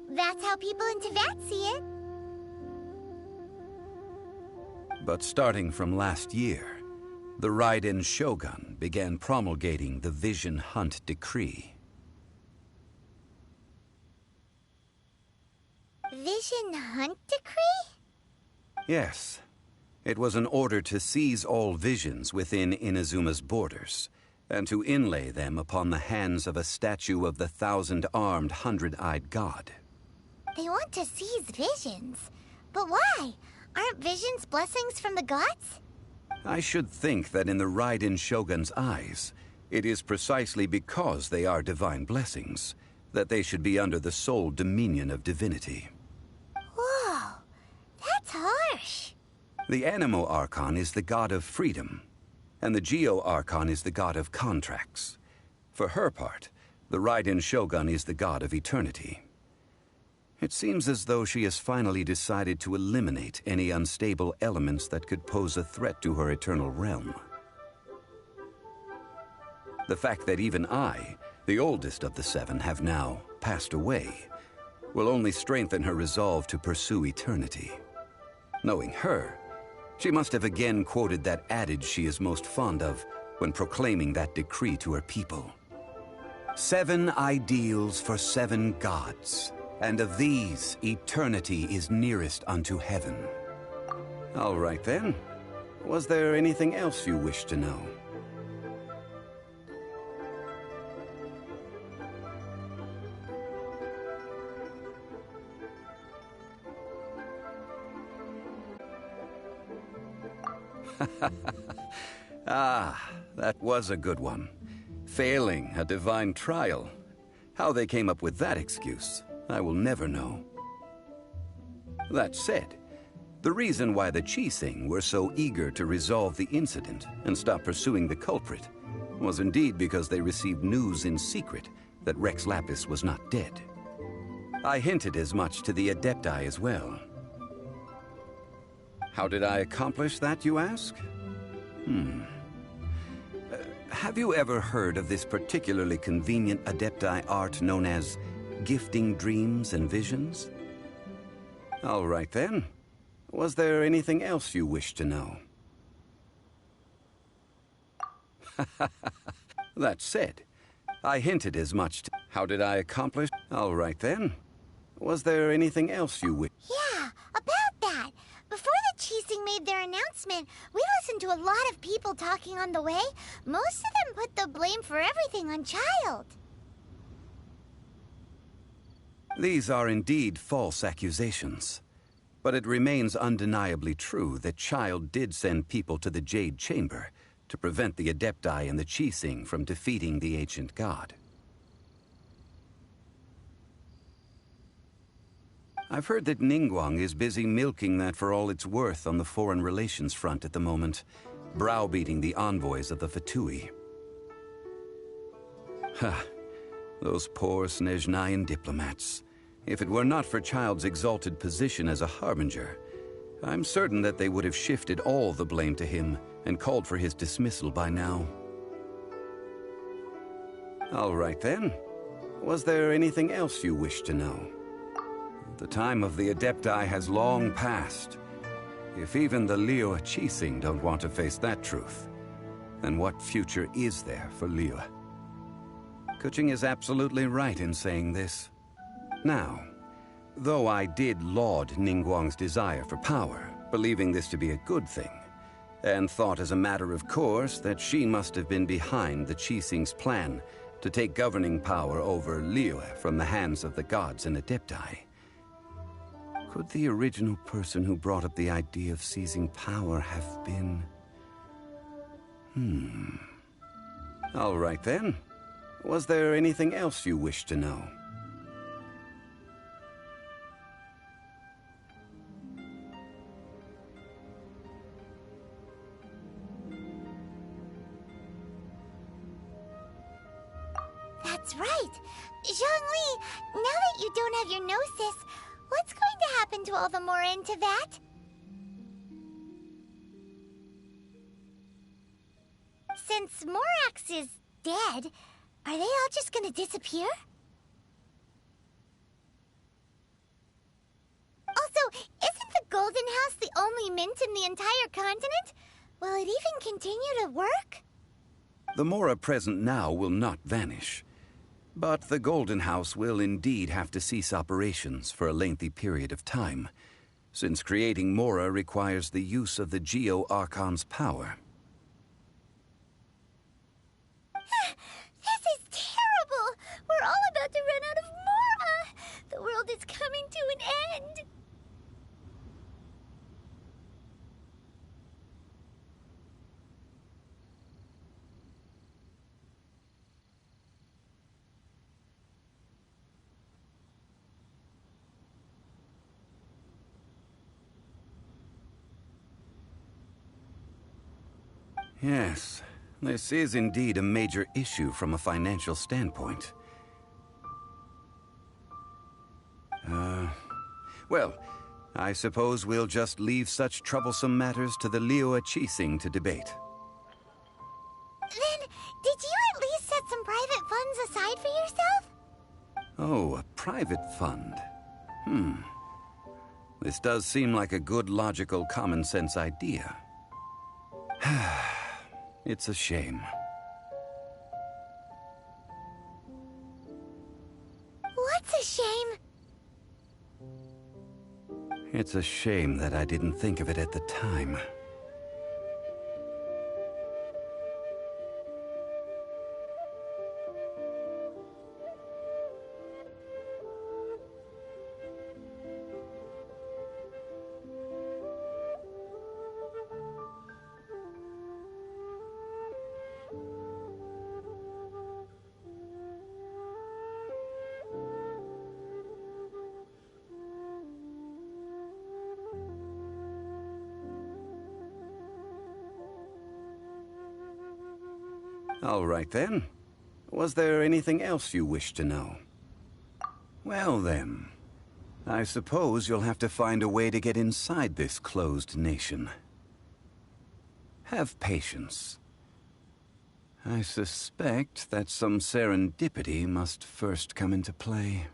That's how people in Teyvat see it. But starting from last year, the Raiden Shogun began promulgating the Vision Hunt Decree. Vision Hunt Decree? Yes. It was an order to seize all visions within Inazuma's borders, and to inlay them upon the hands of a statue of the 1,000-armed, 100-eyed god. They want to seize visions. But why? Aren't visions blessings from the gods? I should think that in the Raiden Shogun's eyes, it is precisely because they are divine blessings that they should be under the sole dominion of divinity. Whoa, that's harsh. The Animo Archon is the god of freedom, and the Geo Archon is the god of contracts. For her part, the Raiden Shogun is the god of eternity. It seems as though she has finally decided to eliminate any unstable elements that could pose a threat to her eternal realm. The fact that even I, the oldest of the seven, have now passed away, will only strengthen her resolve to pursue eternity. Knowing her, she must have again quoted that adage she is most fond of when proclaiming that decree to her people. 7 ideals for 7 gods. And of these, eternity is nearest unto heaven. All right then. Was there anything else you wish to know? Ah, that was a good one. Failing a divine trial. How they came up with that excuse, I will never know. That said, the reason why the Qixing were so eager to resolve the incident and stop pursuing the culprit was indeed because they received news in secret that Rex Lapis was not dead. I hinted as much to the Adepti as well. How did I accomplish that, you ask? Have you ever heard of this particularly convenient Adepti art known as gifting dreams and visions? All right then. Was there anything else you wish to know? That said, I hinted as much to... How did I accomplish? All right then. Was there anything else you wish? Yeah, about that. Before the Qixing made their announcement, we listened to a lot of people talking on the way. Most of them put the blame for everything on Child. These are indeed false accusations. But it remains undeniably true that Child did send people to the Jade Chamber to prevent the Adepti and the Qixing from defeating the ancient god. I've heard that Ningguang is busy milking that for all it's worth on the foreign relations front at the moment, browbeating the envoys of the Fatui. Ha! Those poor Snezhnayan diplomats. If it were not for Child's exalted position as a harbinger, I'm certain that they would have shifted all the blame to him and called for his dismissal by now. All right then. Was there anything else you wish to know? The time of the Adepti has long passed. If even the Liyue Qixing don't want to face that truth, then what future is there for Liyue? Kuching is absolutely right in saying this. Now, though I did laud Ningguang's desire for power, believing this to be a good thing, and thought as a matter of course that she must have been behind the Qixing's plan to take governing power over Liyue from the hands of the gods and Adepti, could the original person who brought up the idea of seizing power have been... All right then. Was there anything else you wish to know? That's right. Zhongli, now that you don't have your gnosis, what's going to happen to all the Mora in Teyvat? Since Morax is dead, are they all just gonna disappear? Also, isn't the Golden House the only mint in the entire continent? Will it even continue to work? The Mora present now will not vanish. But the Golden House will indeed have to cease operations for a lengthy period of time, since creating Mora requires the use of the Geo-Archon's power. This is terrible! We're all about to run out of Mora! The world is coming to an end! Yes, this is indeed a major issue from a financial standpoint. Well, I suppose we'll just leave such troublesome matters to the Liyue Qixing to debate. Then, did you at least set some private funds aside for yourself? Oh, a private fund. This does seem like a good, logical, common-sense idea. It's a shame. What's a shame? It's a shame that I didn't think of it at the time. All right then. Was there anything else you wish to know? Well then, I suppose you'll have to find a way to get inside this closed nation. Have patience. I suspect that some serendipity must first come into play.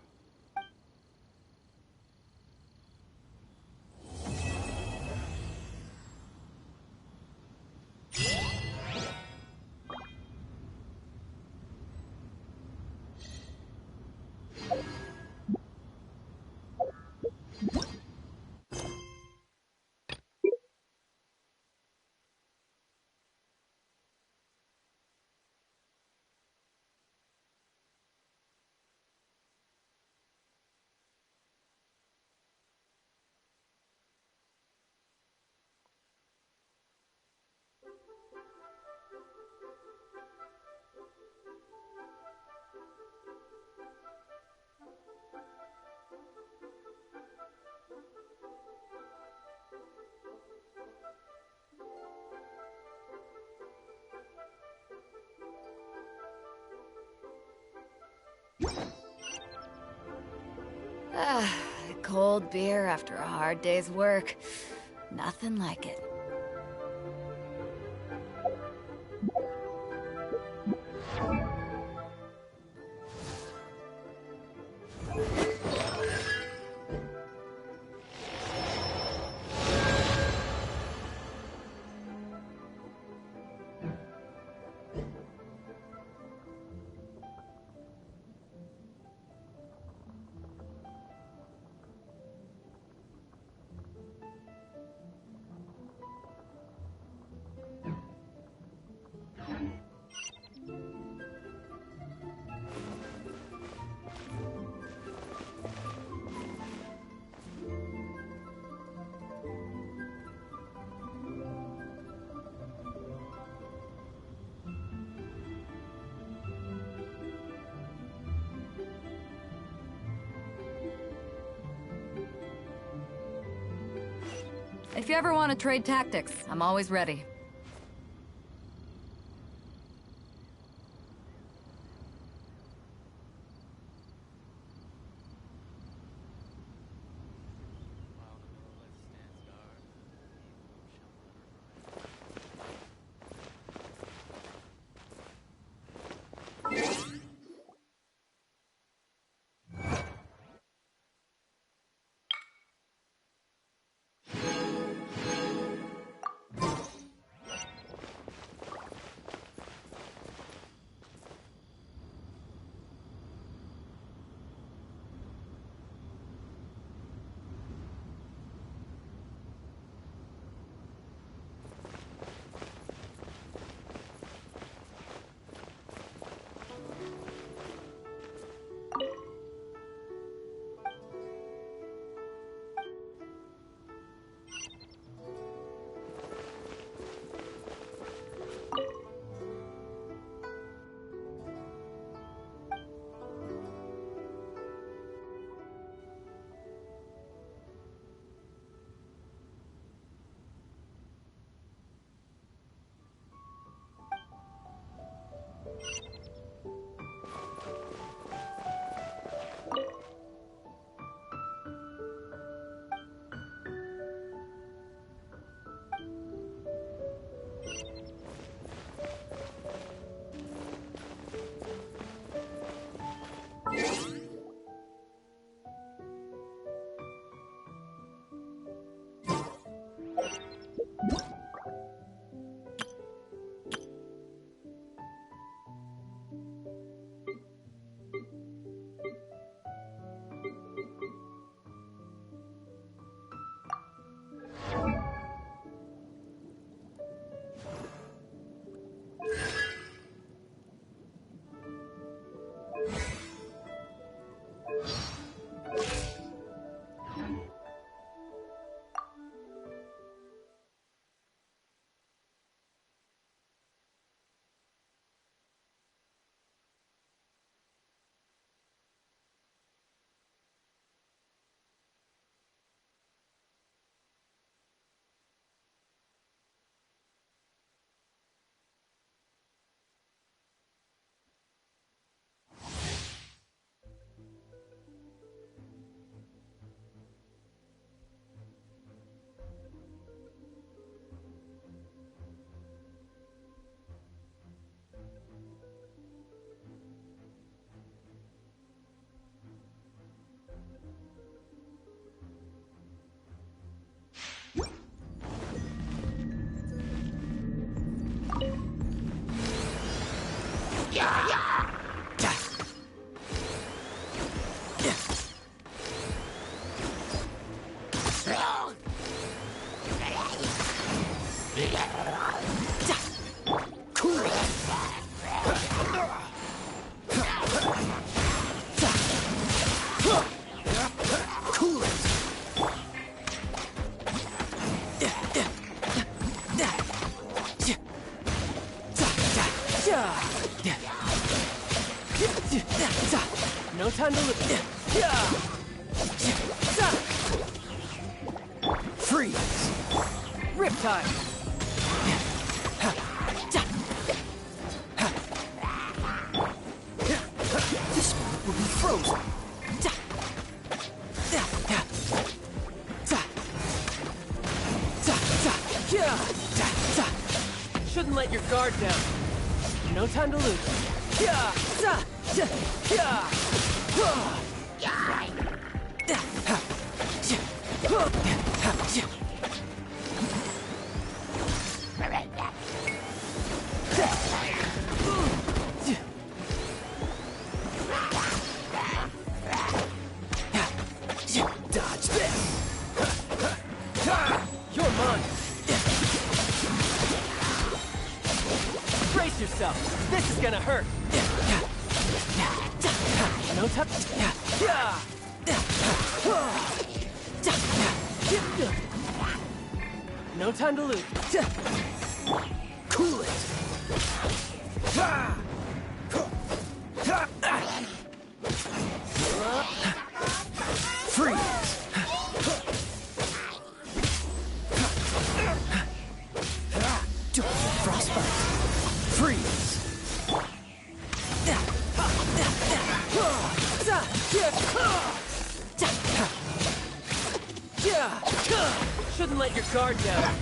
Ah, cold beer after a hard day's work. Nothing like it. If you ever want to trade tactics, I'm always ready. No time to look. Freeze! Riptide! This one. will be frozen. Shouldn't let your guard down. No time to lose. Dodge this! You're mine! Brace yourself! This is gonna hurt! No touch! No time to lose! Cool it! Freeze! Don't get frostbite! Freeze! Shouldn't let your guard down.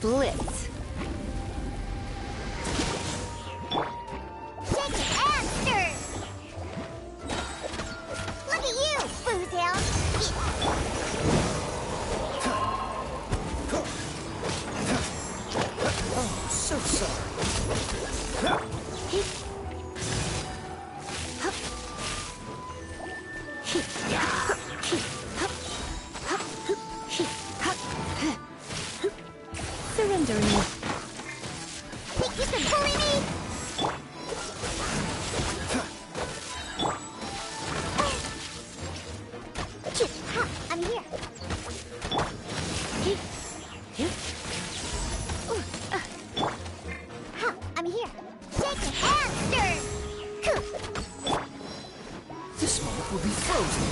Blitz. Shake it, Aster! Look at you, Foozhound! Oh, so sorry. Surrender me. Think you can bully me? I'm here. I'm here. Shake it, Aster! This moment will be frozen.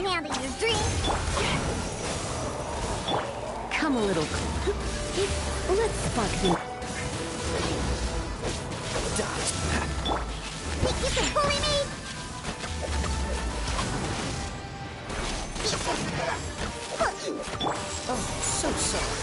can't handle your drink. Come a little. Let's spark you. Think you can bully me? Oh, so sorry.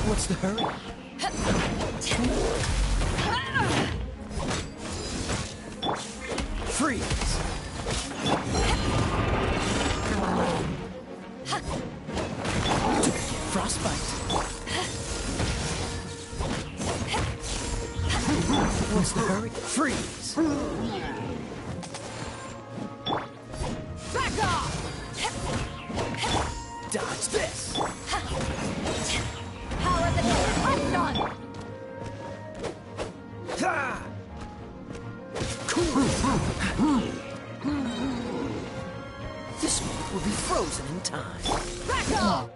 What's the hurry? Freeze! Frostbite! What's the hurry? Freeze! Back off! Dodge this! Power the Python! This one will be frozen in time. Back off!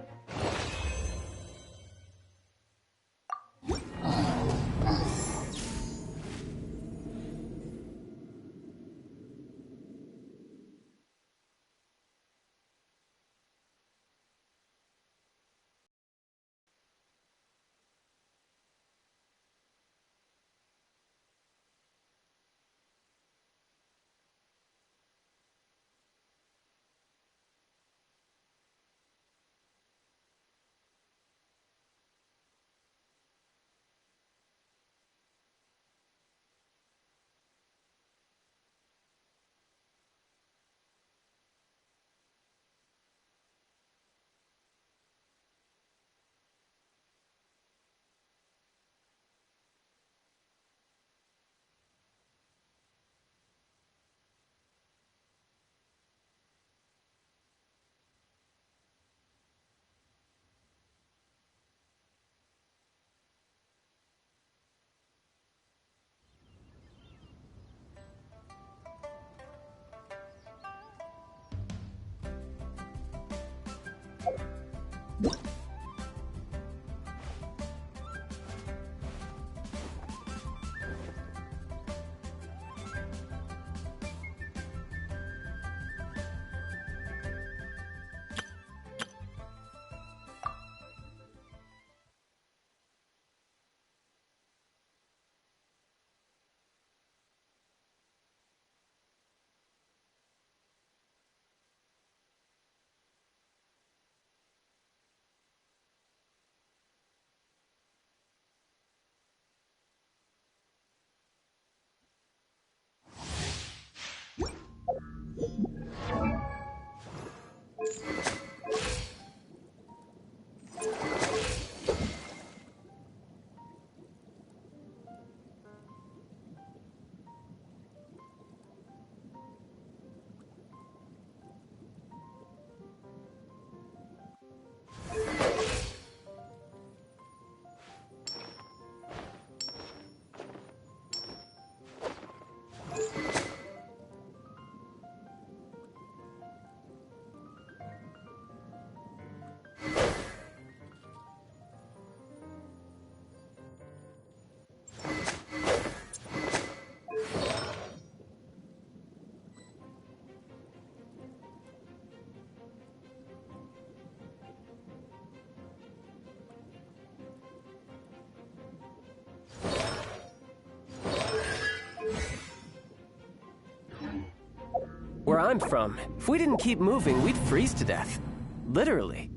Where I'm from, if we didn't keep moving, we'd freeze to death. Literally.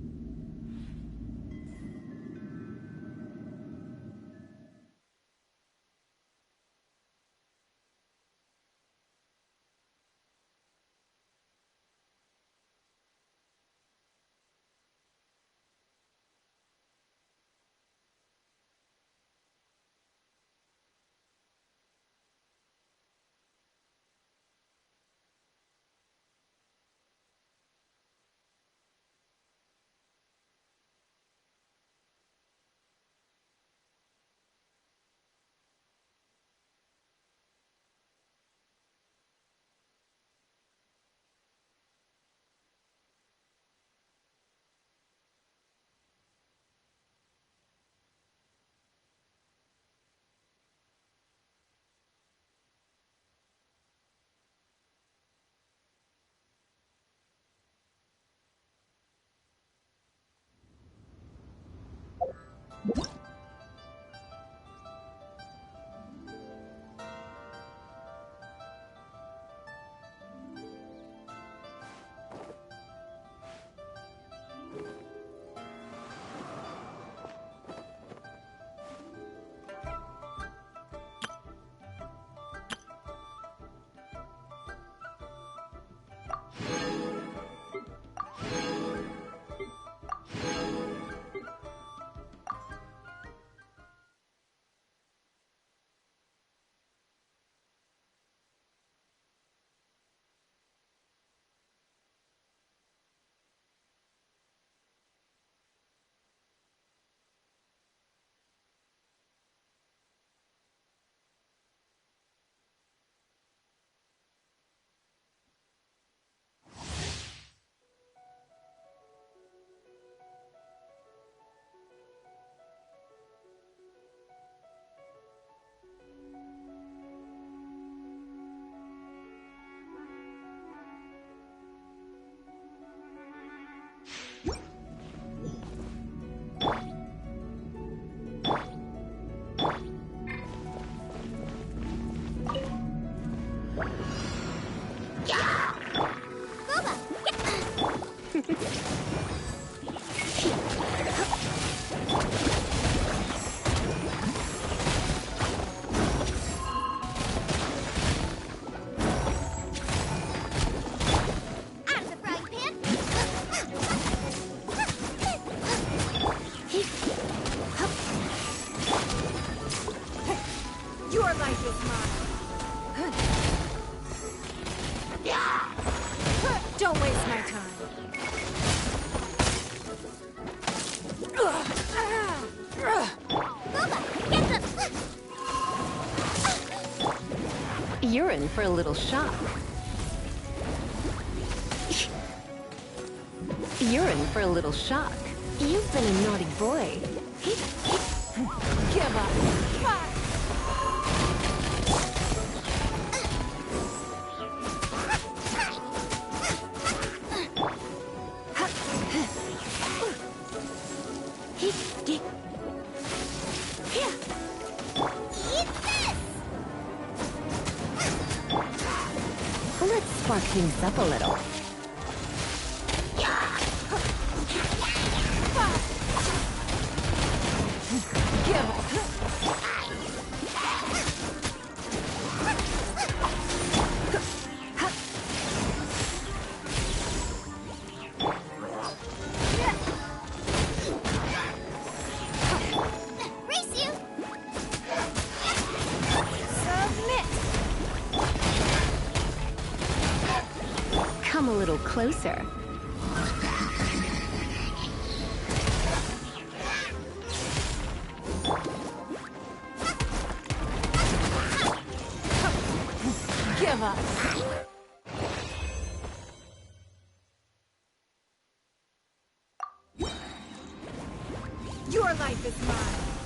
Don't waste my time. You're in for a little shock. You're in for a little shock. You've been a naughty boy. Give up. Let's spark things up a little. Come a little closer. Give up. Your life is mine.